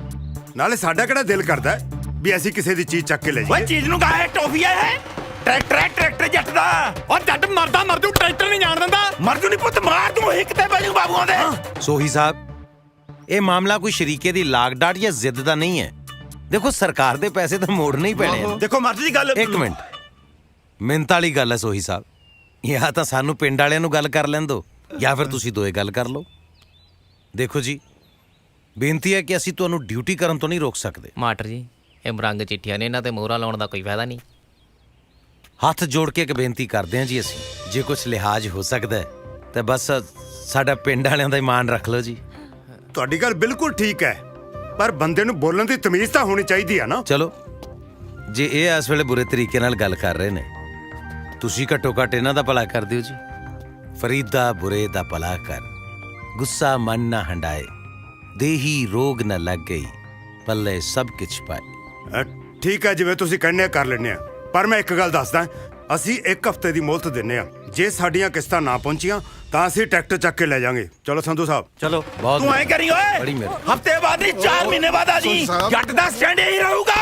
ਨਾਲੇ ਸਾਡਾ ਕਿਹੜਾ ਦਿਲ ਕਰਦਾ ਹੈ ਵੀ ਅਸੀਂ ਕਿਸੇ ਦੀ ਚੀਜ਼ ਚੱਕ ਕੇ ਲੈ ਓਏ ਜਾਈਏ। ਚੀਜ਼ ਨੂੰ ਕਹਾ ਟੋਫੀਆ ਹੈ ਟਰੈਕਟਰ ਜੱਟ ਦਾ। ਉਹ ਜੱਟ ਮਰਦਾ ਮਰ ਜੂ, ਟਰੈਕਟਰ ਨਹੀਂ ਜਾਣ ਦਿੰਦਾ। ਮਰ ਜੂ ਨਹੀਂ ਪੁੱਤ, ਮਾਰ ਦੂੰ ਹਿੱਕ ਤੇ ਬਜੂ ਬਾਬੂਆਂ ਦੇ। ਸੋਹੀ ਸਾਹਿਬ, ਇਹ ਮਾਮਲਾ ਕੋਈ ਸ਼ਰੀਕੇ ਦੀ ਲਾਗ ਡਾਟ ਜਾਂ ਜ਼ਿੱਦ ਦਾ ਨਹੀਂ ਹੈ। ਦੇਖੋ ਸਰਕਾਰ ਦੇ ਪੈਸੇ ਤਾਂ ਮੋੜਨੇ ਹੀ ਪੈਣੇ ਆ। ਦੇਖੋ ਮਰਦ ਦੀ ਗੱਲ। ਇੱਕ ਮਿੰਟ, ਮਿੰਤ ਵਾਲੀ ਗੱਲ ਹੈ ਸੋਹੀ ਸਾਹਿਬ, ਜਾਂ ਤਾਂ ਸਾਨੂੰ ਪਿੰਡ ਵਾਲਿਆਂ ਨੂੰ ਗੱਲ ਕਰ ਲੈਣ ਦਿਓ ਜਾਂ ਫਿਰ ਤੁਸੀਂ ਦੋਏ ਗੱਲ ਕਰ ਲਓ। ਦੇਖੋ ਜੀ, ਬੇਨਤੀ ਹੈ ਕਿ ਅਸੀਂ ਤੁਹਾਨੂੰ ਡਿਊਟੀ ਕਰਨ ਤੋਂ ਨਹੀਂ ਰੋਕ ਸਕਦੇ। ਮਾਟਰ ਜੀ, ਇਹ ਮਰੰਗ ਚਿੱਠੀਆਂ ਨੇ, ਇਹਨਾਂ ਤੇ ਮੋਹਰਾਂ ਲਾਉਣ ਦਾ ਕੋਈ ਫਾਇਦਾ ਨਹੀਂ। ਹੱਥ ਜੋੜ ਕੇ ਇੱਕ ਬੇਨਤੀ ਕਰਦੇ ਹਾਂ ਜੀ, ਅਸੀਂ ਜੇ ਕੁਝ ਲਿਹਾਜ਼ ਹੋ ਸਕਦਾ ਹੈ ਤਾਂ ਬਸ ਸਾਡਾ ਪਿੰਡ ਵਾਲਿਆਂ ਦਾ ਇਮਾਨ ਰੱਖ ਲਓ ਜੀ। ਤੁਹਾਡੀ ਗੱਲ ਬਿਲਕੁਲ ਠੀਕ ਹੈ, ਪਰ ਬੰਦੇ ਨੂੰ ਬੋਲਣ ਦੀ ਤਮੀਜ਼ ਤਾਂ ਹੋਣੀ ਚਾਹੀਦੀ ਆ ਨਾ। ਚਲੋ, ਜੇ ਇਹ ਇਸ ਵੇਲੇ ਬੁਰੇ ਤਰੀਕੇ ਨਾਲ ਗੱਲ ਕਰ ਰਹੇ ਨੇ, ਤੁਸੀਂ ਘੱਟੋ ਘੱਟ ਇਹਨਾਂ ਦਾ ਭਲਾ ਕਰ ਦਿਓ ਜੀ। ਫਰੀਦਾ ਬੁਰੇ ਦਾ ਭਲਾ ਕਰ, ਗੁੱਸਾ ਮਨ ਨਾ ਹੰਡਾਏ, ਦੇਹੀ ਰੋਗ ਨਾ ਲੱਗ ਗਈ, ਪੱਲੇ ਸਭ ਕੁਛ ਪਾਏ। ਠੀਕ ਹੈ, ਜਿਵੇਂ ਤੁਸੀਂ ਕਹਿੰਦੇ ਆ ਕਰ ਲੈਂਦੇ ਆ, ਪਰ ਮੈਂ ਇੱਕ ਗੱਲ ਦੱਸਦਾ, ਅਸੀਂ 1 ਹਫ਼ਤੇ ਦੀ ਮੋਹਲਤ ਦਿੰਨੇ ਆ। ਜੇ ਸਾਡੀਆਂ ਕਿਸ਼ਤਾਂ ਨਾ ਪਹੁੰਚੀਆਂ ਤਾਂ ਅਸੀਂ ਟਰੈਕਟਰ ਚੱਕ ਕੇ ਲੈ ਜਾਾਂਗੇ। ਚਲੋ ਸੰਧੂ ਸਾਹਿਬ, ਚਲੋ। ਬਹੁਤ ਤੂੰ ਐ ਕਰੀ ਓਏ, ਬੜੀ ਮਿਹਰ। ਹਫਤੇ ਬਾਅਦ ਨਹੀਂ 4 ਮਹੀਨੇ ਬਾਅਦ ਆ ਜੀ। ਜੱਟ ਦਾ ਸਟੈਂਡ ਹੀ ਰਹੂਗਾ।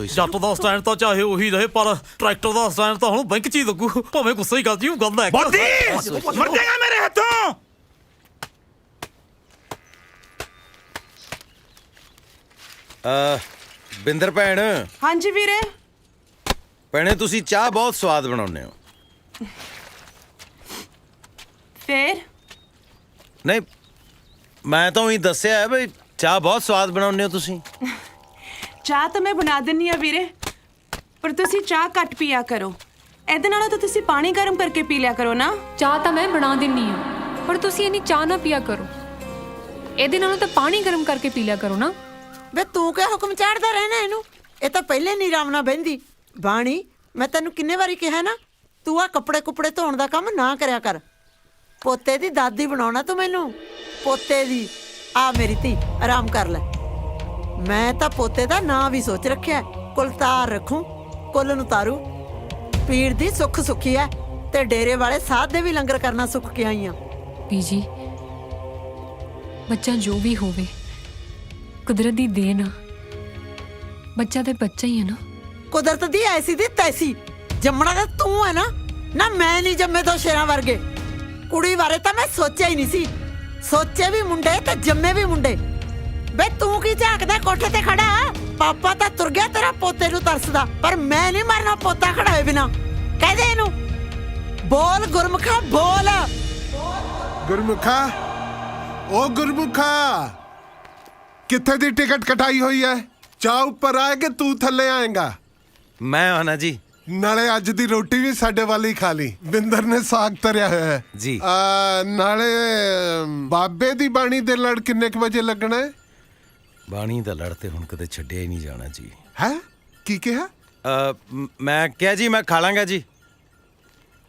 ਜੱਟ ਦਾ ਸਟੈਂਡ ਤਾਂ ਚਾਹੇ ਉਹੀ ਰਹੇ, ਪਰ ਟਰੈਕਟਰ ਦਾ ਸਟੈਂਡ ਤਾਂ ਹੁਣ ਬੈਂਕ 'ਚ ਹੀ ਲੱਗੂ। ਭਾਵੇਂ ਗੁੱਸਾ ਹੀ ਕਰ ਜੀ, ਉਹ ਗੱਲ ਹੈ। ਮੋਦੀ ਮਰ ਜਾਏਗਾ ਮੇਰੇ ਹੱਥੋਂ। ਬਿੰਦਰ ਭੈਣ, ਹਾਂਜੀ ਵੀਰੇ। ਭੈਣੇ ਤੁਸੀਂ ਚਾਹ ਬਹੁਤ ਸਵਾਦ ਬਣਾਉਂਦੇ ਹੋ। ਫੇਰ ਨਹੀਂ, ਮੈਂ ਤਾਂ ਉਹੀ ਦੱਸਿਆ ਹੈ ਬਈ ਚਾਹ ਬਹੁਤ ਸਵਾਦ ਬਣਾਉਂਦੇ ਹੋ ਤੁਸੀਂ। ਚਾਹ ਤਾਂ ਮੈਂ ਬਣਾ ਦਿੰਨੀ ਆ ਵੀਰੇ, ਪਰ ਤੁਸੀਂ ਚਾਹ ਘੱਟ ਪੀਆ ਕਰੋ। ਇਹਦੇ ਨਾਲੋਂ ਤਾਂ ਤੁਸੀਂ ਪਾਣੀ ਗਰਮ ਕਰਕੇ ਪੀ ਲਿਆ ਕਰੋ ਨਾ। ਚਾਹ ਤਾਂ ਮੈਂ ਬਣਾ ਦਿੰਨੀ ਆ, ਪਰ ਤੁਸੀਂ ਇੰਨੀ ਚਾਹ ਨਾ ਪੀਆ ਕਰੋ। ਇਹਦੇ ਨਾਲੋਂ ਤਾਂ ਪਾਣੀ ਗਰਮ ਕਰਕੇ ਪੀ ਲਿਆ ਕਰੋ ਨਾ। ਵੇ ਤੂੰ ਕਿਆ ਹੁਕਮ ਚਾੜਦਾ ਰਹਿਣਾ ਇਹਨੂੰ? ਇਹ ਤਾਂ ਪਹਿਲੇ ਨਹੀਂ ਆਰਾਮ ਨਾਲ ਬਹਿੰਦੀ। ਬਾਣੀ, ਮੈਂ ਤੈਨੂੰ ਕਿੰਨੇ ਵਾਰੀ ਕਿਹਾ ਨਾ, ਤੂੰ ਆ ਕੱਪੜੇ ਕੁਪੜੇ ਧੋਣ ਦਾ ਕੰਮ ਨਾ ਕਰਿਆ ਕਰ। ਪੋਤੇ ਦੀ ਦਾਦੀ ਬਣਾਉਣਾ ਤੂੰ ਮੈਨੂੰ, ਪੋਤੇ ਦੀ। ਆ ਮੇਰੀ ਧੀ, ਆਰਾਮ ਕਰ ਲੈ। ਮੈਂ ਤਾਂ ਪੋਤੇ ਦਾ ਨਾਂ ਵੀ ਸੋਚ ਰੱਖਿਆ, ਕੁਲਤਾਰ ਰੱਖੂੰ, ਕੁੱਲ ਨੂੰ ਤਾਰੂ। ਪੀੜ ਦੀ ਸੁੱਖ ਸੁੱਖੀ ਐ, ਤੇ ਡੇਰੇ ਵਾਲੇ ਸਾਧ ਦੇ ਵੀ ਲੰਗਰ ਕਰਨਾ ਸੁੱਖ ਕੇ ਆਈ ਆ। ਬੀਜੀ, ਬੱਚਾ ਜੋ ਵੀ ਹੋਵੇ ਕੁਦਰਤ ਦੀ ਦੇਣ ਆ। ਬੱਚਾ ਤੇ ਬੱਚਾ ਹੀ ਹੈ ਨਾ। ਕੁਦਰਤ ਦੀ ਐਸੀ ਦੀ ਤੈਸੀ। ਜੰਮਣਾ ਤਾਂ ਤੂੰ ਹੈ ਨਾ। ਨਾ ਮੈਂ ਨਹੀਂ ਜੰਮੇ ਦੋ ਸ਼ੇਰਾਂ ਵਰਗੇ। ਕੁੜੀ ਬਾਰੇ ਤਾਂ ਮੈਂ ਸੋਚਿਆ ਹੀ ਨਹੀਂ ਸੀ। ਸੋਚੇ ਵੀ ਮੁੰਡੇ ਤੇ ਜੰਮੇ ਵੀ ਮੁੰਡੇ। ਬੇ ਤੂੰ ਕੀ ਝਾਕਦਾ ਕੋਠੇ ਤੇ ਖੜਾ? ਪਾਪਾ ਤਾਂ ਤੁਰ ਗਿਆ ਤੇਰਾ ਪੋਤੇ ਨੂੰ ਤਰਸਦਾ, ਪਰ ਮੈਂ ਨਹੀਂ ਮਰਨਾ ਪੋਤਾ ਖੜਾ ਹੋਏ ਬਿਨਾ। ਕਹਿ ਦੇ ਇਹਨੂੰ, ਬੋਲ ਗੁਰਮੁਖਾ ਬੋਲ। ਗੁਰਮੁਖਾ, ਉਹ ਗੁਰਮੁਖਾ, ਕਿੱਥੇ ਦੀ ਟਿਕਟ ਕਟਾਈ ਹੋਈ ਹੈ? ਚਾਹ ਉੱਪਰ ਆਏ ਕਿ ਤੂੰ ਥੱਲੇ ਆਏਗਾ? ਮੈਂ ਆਣਾ ਜੀ। ਨਾਲੇ ਅੱਜ ਦੀ ਰੋਟੀ ਵੀ ਸਾਡੇ ਵਾਲੀ ਖਾ ਲਈ। ਬਿੰਦਰ ਨੇ ਸਾਗ ਤਰਿਆ ਹੋਇਆ ਹੈ ਜੀ। ਨਾਲੇ ਬਾਬੇ ਦੀ ਬਾਣੀ ਦੇ ਲੜ ਕਿੰਨੇ ਕੁ ਵਜੇ ਲੱਗਣਾ ਹੈ? ਬਾਣੀ ਦਾ ਲੜ ਤੇ ਹੁਣ ਕਦੇ ਛੱਡਿਆ ਹੀ ਨਹੀਂ ਜਾਣਾ ਜੀ। ਹੈ ਕੀ ਕਿਹਾ? ਮੈਂ ਕਿਹਾ ਜੀ ਮੈਂ ਖਾ ਲਾਂਗਾ ਜੀ।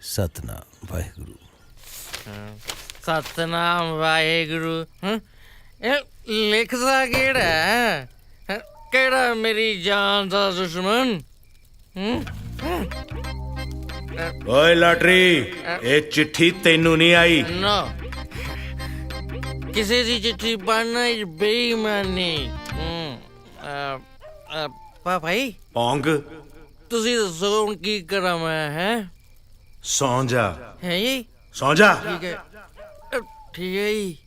ਸਤਨਾਮ ਵਾਹਿਗੁਰੂ। ਸਤਨਾਮ ਵਾਹਿਗੁਰੂ। ਇਹ ਲਿਖਦਾ ਕਿਹੜਾ ਹੈ? ਕਿਹੜਾ ਮੇਰੀ ਜਾਨ ਦਾ ਦੁਸ਼ਮਣ? ਓਏ ਲਾਟਰੀ, ਇਹ ਚਿੱਠੀ ਤੈਨੂੰ ਨਹੀਂ ਆਈ। ਨਾ, ਕਿਸੇ ਦੀ ਚਿੱਠੀ ਪੜ੍ਹਨਾ ਬੇਈਮਾਨੀ। ਭਾਈ ਪੌਂਗ, ਤੁਸੀਂ ਦੱਸੋ ਹੁਣ ਕੀ ਕਰਾਂ ਮੈਂ? ਹੈ ਸੌਂ ਜਾ। ਹੈ ਜੀ, ਸੌਂ ਜਾ। ਠੀਕ ਹੈ, ਠੀਕ ਹੈ ਜੀ।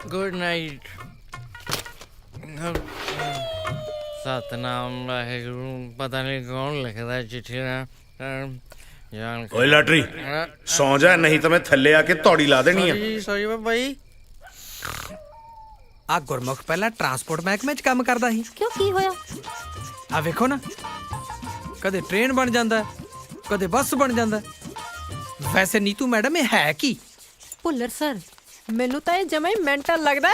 Good night. ਸਤਨਾਮ ਵਾਹਿਗੁਰੂ। ਪਤਾ ਨਹੀਂ ਕੌਣ ਲਿਖਦਾ ਚਿੱਠੀ ਨਾ। ਓਏ ਲਾਟਰੀ, ਸੌਂ ਜਾ, ਨਹੀਂ ਤਾਂ ਮੈਂ ਥੱਲੇ ਆ ਕੇ ਤੌੜੀ ਲਾ ਦੇਣੀ ਆ। ਸੌਰੀ ਬਾਬਾ ਜੀ। ਆ ਗੁਰਮੁਖ ਪਹਿਲਾਂ ਟਰਾਂਸਪੋਰਟ ਮਹਿਕਮੇ 'ਚ ਕੰਮ ਕਰਦਾ ਸੀ। ਕਿਉਂ, ਕੀ ਹੋਇਆ? ਆ ਵੇਖੋ ਨਾ, ਕਦੇ ਟ੍ਰੇਨ ਬਣ ਜਾਂਦਾ, ਕਦੇ ਬੱਸ ਬਣ ਜਾਂਦਾ। ਵੈਸੇ ਨੀਤੂ ਮੈਡਮ, ਇਹ ਹੈ ਕੀ? ਭੁੱਲਰ ਸਰ, ਮੈਨੂੰ ਤਾਂ ਇਹ ਜਮਾ ਹੀ ਮੈਂਟਲ ਲੱਗਦਾ।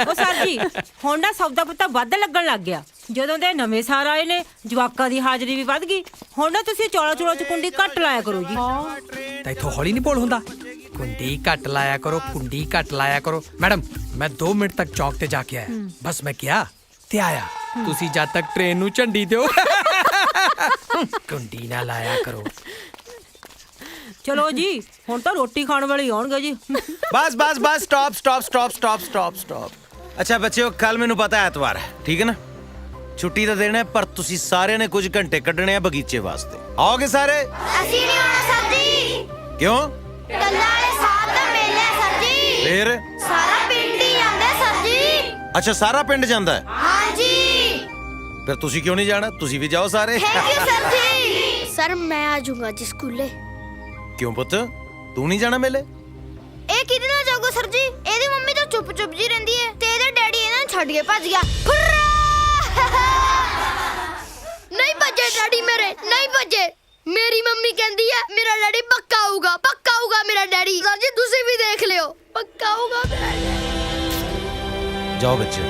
ਉਹ ਸਰ ਜੀ, ਹੁਣ ਨਾ ਸੌਦਾ ਪੱਤਾ ਵੱਧ ਲੱਗਣ ਲੱਗ ਗਿਆ। ਜਦੋਂ ਦੇ ਨਵੇਂ ਸਾਰ ਆਏ ਨੇ, ਜਵਾਕਾਂ ਦੀ ਹਾਜ਼ਰੀ ਵੀ ਵੱਧ ਗਈ। ਹੁਣ ਨਾ ਤੁਸੀਂ ਚੌਲਾ ਚ ਕੁੰਡੀ ਘੱਟ ਲਾਇਆ ਕਰੋ ਜੀ। ਤਾਂ ਇੱਥੋਂ ਹੌਲੀ ਨਹੀਂ ਬੋਲ ਹੁੰਦਾ। ਕੁੰਡੀ ਘੱਟ ਲਾਇਆ ਕਰੋ, ਕੁੰਡੀ ਘੱਟ ਲਾਇਆ ਕਰੋ। ਮੈਡਮ, ਮੈਂ 2 ਮਿੰਟ ਤੱਕ ਚੌਕ ਤੇ ਜਾ ਕੇ ਆਇਆ। ਬਸ ਮੈਂ ਕਿਹਾ ਤੇ ਆਇਆ। ਤੁਸੀਂ ਜਦ ਤੱਕ ਟ੍ਰੇਨ ਨੂੰ ਝੰਡੀ ਦਿਓ, ਕੁੰਡੀ ਨਾ ਲਾਇਆ ਕਰੋ। ਚਲੋ ਜੀ, ਹੁਣ ਤਾਂ ਰੋਟੀ ਖਾਣ ਵਾਲੇ ਆਉਣਗੇ ਜੀ। ਬਸ ਬਸ ਬਸ, stop stop stop stop stop stop. ਅੱਛਾ ਬੱਚਿਓ, ਕੱਲ ਮੈਨੂੰ ਪਤਾ ਐਤਵਾਰ ਹੈ, ਠੀਕ ਹੈ ਨਾ? ਛੁੱਟੀ ਦਾ ਦਿਨ ਹੈ, ਪਰ ਤੁਸੀਂ ਸਾਰਿਆਂ ਨੇ ਕੁਝ ਘੰਟੇ ਕੱਢਣੇ ਆ ਬਗੀਚੇ ਵਾਸਤੇ। ਆਓਗੇ ਸਾਰੇ? ਅਸੀਂ ਨਹੀਂ ਆਉਣਾ ਸਰ ਜੀ। ਕਿਉਂ? ਟੱਲਾ ਵਾਲੇ ਸਾਹਿਬ ਦਾ ਮੇਲਾ ਹੈ ਸਰ ਜੀ। ਫੇਰ? ਸਾਰਾ ਪਿੰਡ ਹੀ ਜਾਂਦਾ ਸਰ ਜੀ। ਅੱਛਾ, ਸਾਰਾ ਪਿੰਡ ਜਾਂਦਾ ਹੈ? ਹਾਂਜੀ। ਫਿਰ ਤੁਸੀਂ ਕਿਉਂ ਨਹੀਂ ਜਾਣਾ? ਤੁਸੀਂ ਵੀ ਜਾਓ ਸਾਰੇ। ਥੈਂਕ ਯੂ ਸਰ ਜੀ। ਸਰ ਮੈਂ ਆ ਜਾਊਂਗਾ ਜੀ ਸਕੂਲੇ। ਕਿਉਂ ਪੁੱਤ, ਤੂੰ ਨਹੀਂ ਜਾਣਾ ਮੇਲੇ? ਇਹ ਕਿਹਦੇ ਨਾਲ ਜਾਊਗਾ ਸਰ ਜੀ? ਇਹਦੀ ਮੰਮੀ ਤਾਂ ਚੁੱਪ ਜੀ ਰਹਿੰਦੀ ਹੈ ਤੇ ਇਹਦਾ ਡੈਡੀ ਇਹਨਾਂ ਨੂੰ ਛੱਡ ਕੇ ਭੱਜ ਗਿਆ। ਨਹੀਂ ਭੱਜੇ ਡੈਡੀ ਮੇਰੇ, ਨਹੀਂ ਭੱਜੇ। ਮੇਰੀ ਮੰਮੀ ਕਹਿੰਦੀ ਹੈ ਮੇਰਾ ਡੈਡੀ ਪੱਕਾ ਆਊਗਾ ਮੇਰਾ ਡੈਡੀ। ਸਰ ਜੀ ਤੁਸੀਂ ਵੀ ਦੇਖ ਲਿਓ, ਪੱਕਾ ਆਊਗਾ ਮੇਰਾ ਡੈਡੀ। ਜਾਓ ਬੱਚੇ।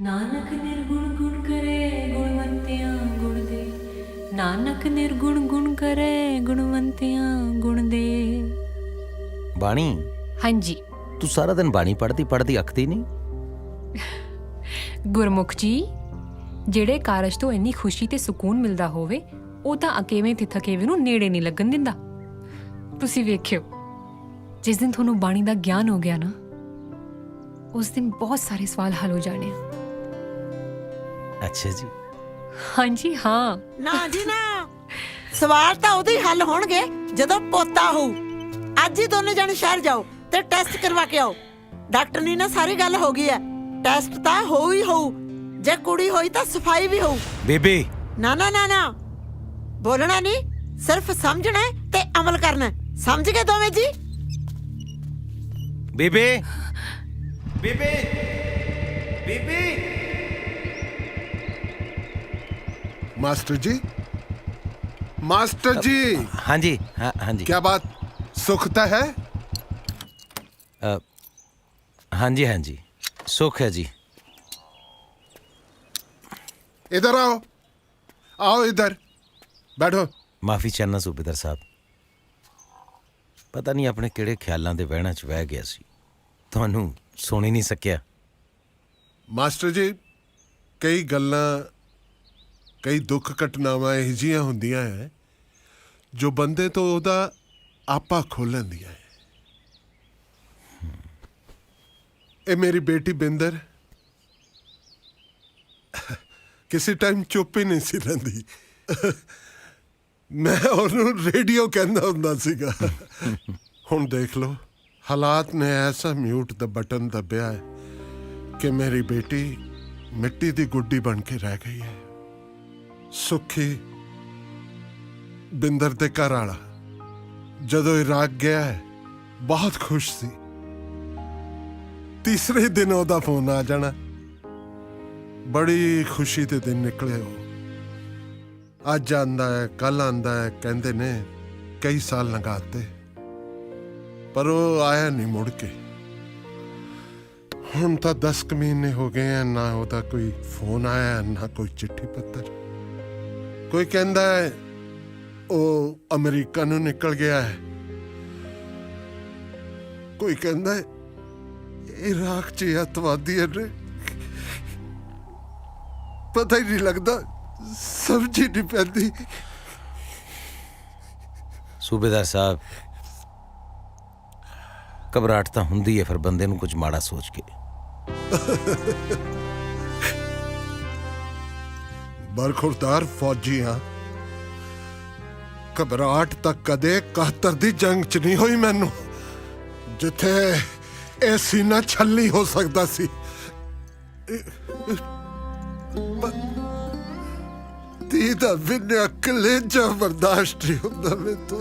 ਨਾਨਕ ਨਿਰਗੁਣ ਗੁਣ ਕਰੇ ਗੁਣਵੰਤਿਆਂ ਗੁਣ ਦੇ, ਨਾਨਕ ਨਿਰਗੁਣ ਗੁਣ ਕਰੇ ਗੁਣਵੰਤਿਆਂ ਗੁਣ ਦੇ। ਬਾਣੀ, ਹਾਂਜੀ। ਤੂੰ ਸਾਰਾ ਦਿਨ ਬਾਣੀ ਪੜ੍ਹਦੀ ਅੱਖਦੀ ਨਹੀਂ? ਗੁਰਮੁਖ ਜੀ, ਜਿਹੜੇ ਕਾਰਜ ਤੋਂ ਇੰਨੀ ਖੁਸ਼ੀ ਤੇ ਸਕੂਨ ਮਿਲਦਾ ਹੋਵੇ, ਉਹ ਤਾਂ ਅਕੇਵੇਂ ਤੇ ਥਕੇਵੇਂ ਨੂੰ ਨੇੜੇ ਨਹੀਂ ਲੱਗਣ ਦਿੰਦਾ। ਤੁਸੀਂ ਵੇਖਿਓ, ਜਿਸ ਦਿਨ ਤੁਹਾਨੂੰ ਬਾਣੀ ਦਾ ਗਿਆਨ ਹੋ ਗਿਆ ਨਾ, ਉਸ ਦਿਨ ਬਹੁਤ ਸਾਰੇ ਸਵਾਲ ਹੱਲ ਹੋ ਜਾਣੇ ਆ। ਅੱਛਾ ਜੀ। ਹਾਂਜੀ ਹਾਂ। ਨਾ ਜੀ ਨਾ, ਸਵਾਲ ਤਾਂ ਉਦੋਂ ਹੀ ਹੱਲ ਹੋਣਗੇ ਜਦੋਂ ਪੋਤਾ ਹੋਊ। ਅੱਜ ਹੀ ਦੋਨੇ ਜਣੇ ਸ਼ਹਿਰ ਜਾਓ ਤੇ ਟੈਸਟ ਕਰਵਾ ਕੇ ਆਓ। ਡਾਕਟਰ ਨੇ ਨਾ ਸਾਰੀ ਗੱਲ ਹੋ ਗਈ ਹੈ, ਟੈਸਟ ਤਾਂ ਹੋਊ ਹੀ ਹੋਊ। ਜੇ ਕੁੜੀ ਹੋਈ ਤਾਂ ਸਫਾਈ ਵੀ ਹੋਊ। ਬੇਬੇ ਨਾ ਨਾ ਨਾ ਨਾ, ਬੋਲਣਾ ਨਹੀਂ, ਸਿਰਫ ਸਮਝਣਾ ਤੇ ਅਮਲ ਕਰਨਾ। ਸਮਝ ਗਏ ਦੋਵੇਂ ਜੀ? ਬੇਬੇ ਬੇਬੇ ਬੇਬੇ। मास्टर जी, मास्टर जी। हाँ जी, हाँ जी। क्या बात, सुखता है? हाँ जी, हाँ जी, सुख है जी। इधर आओ, आओ इधर बैठो। माफी चाहना सूबेदार साहब, पता नहीं अपने किहड़े ख्यालों के वहणा च बह गया सी, तुहानू सुन ही नहीं सकिया। मास्टर जी, कई गल्लां, कई दुख घटनावां ਇਹੋ ਜਿਹੀਆਂ ਹੁੰਦੀਆਂ ਹੈ ਜੋ ਬੰਦੇ ਤੋਂ ਉਹਦਾ ਆਪਾ ਖੋਹ ਲੈਂਦੀਆਂ ਹੈ। ਇਹ ਮੇਰੀ ਬੇਟੀ ਬਿੰਦਰ ਕਿਸੇ ਟਾਈਮ ਚੁੱਪ ਹੀ ਨਹੀਂ ਸੀ ਰਹਿੰਦੀ। ਮੈਂ ਉਹਨੂੰ ਰੇਡੀਓ ਕਹਿੰਦਾ ਹੁੰਦਾ ਸੀਗਾ। ਹੁਣ ਦੇਖ ਲਓ, ਹਾਲਾਤ ਨੇ ਐਸਾ ਮਿਊਟ ਦਾ ਬਟਨ ਦੱਬਿਆ ਹੈ ਕਿ ਮੇਰੀ ਬੇਟੀ ਮਿੱਟੀ ਦੀ ਗੁੱਡੀ ਬਣ ਕੇ ਰਹਿ ਗਈ ਹੈ। ਸੁਖੀ ਬਿੰਦਰ ਦੇ ਘਰ ਵਾਲਾ ਜਦੋਂ ਇਰਾਕ ਗਿਆ ਹੈ ਬਹੁਤ ਖੁਸ਼ ਸੀ। ਤੀਸਰੇ ਦਿਨ ਉਹਦਾ ਫੋਨ ਆ ਜਾਣਾ। ਬੜੀ ਖੁਸ਼ੀ ਦੇ ਦਿਨ ਨਿਕਲੇ ਉਹ। ਅੱਜ ਆਂਦਾ ਹੈ, ਕੱਲ ਆਂਦਾ ਹੈ, ਕਹਿੰਦੇ ਨੇ ਕਈ ਸਾਲ ਲੰਘਾਤੇ, ਪਰ ਉਹ ਆਇਆ ਨਹੀਂ ਮੁੜ ਕੇ। ਹੁਣ ਤਾਂ 10 ਮਹੀਨੇ ਹੋ ਗਏ ਆ, ਨਾ ਉਹਦਾ ਕੋਈ ਫੋਨ ਆਇਆ, ਨਾ ਕੋਈ ਚਿੱਠੀ ਪੱਤਰ। ਕੋਈ ਕਹਿੰਦਾ ਹੈ ਉਹ ਅਮਰੀਕਾ ਨੂੰ ਨਿਕਲ ਗਿਆ ਹੈ, ਕੋਈ ਕਹਿੰਦਾ ਹੈ ਇਰਾਕ 'ਚ ਅੱਤਵਾਦੀ ਨੇ। ਪਤਾ ਹੀ ਨਹੀਂ ਲੱਗਦਾ, ਸਮਝ ਹੀ ਨਹੀਂ ਪੈਂਦੀ। सूबेदार साहब, घबराहट तो हुंदी है फिर बंदे नूं कुछ माड़ा सोच के। बरखुरदार फौजी हाँ, घबराहट तक कदे 71 दी जंग च नहीं हुई मैनू, जिथे ए सीना छल्ली हो सकता सी। धी दा बिन्या कलेजा बर्दाश्त नहीं होंदा मैं तो।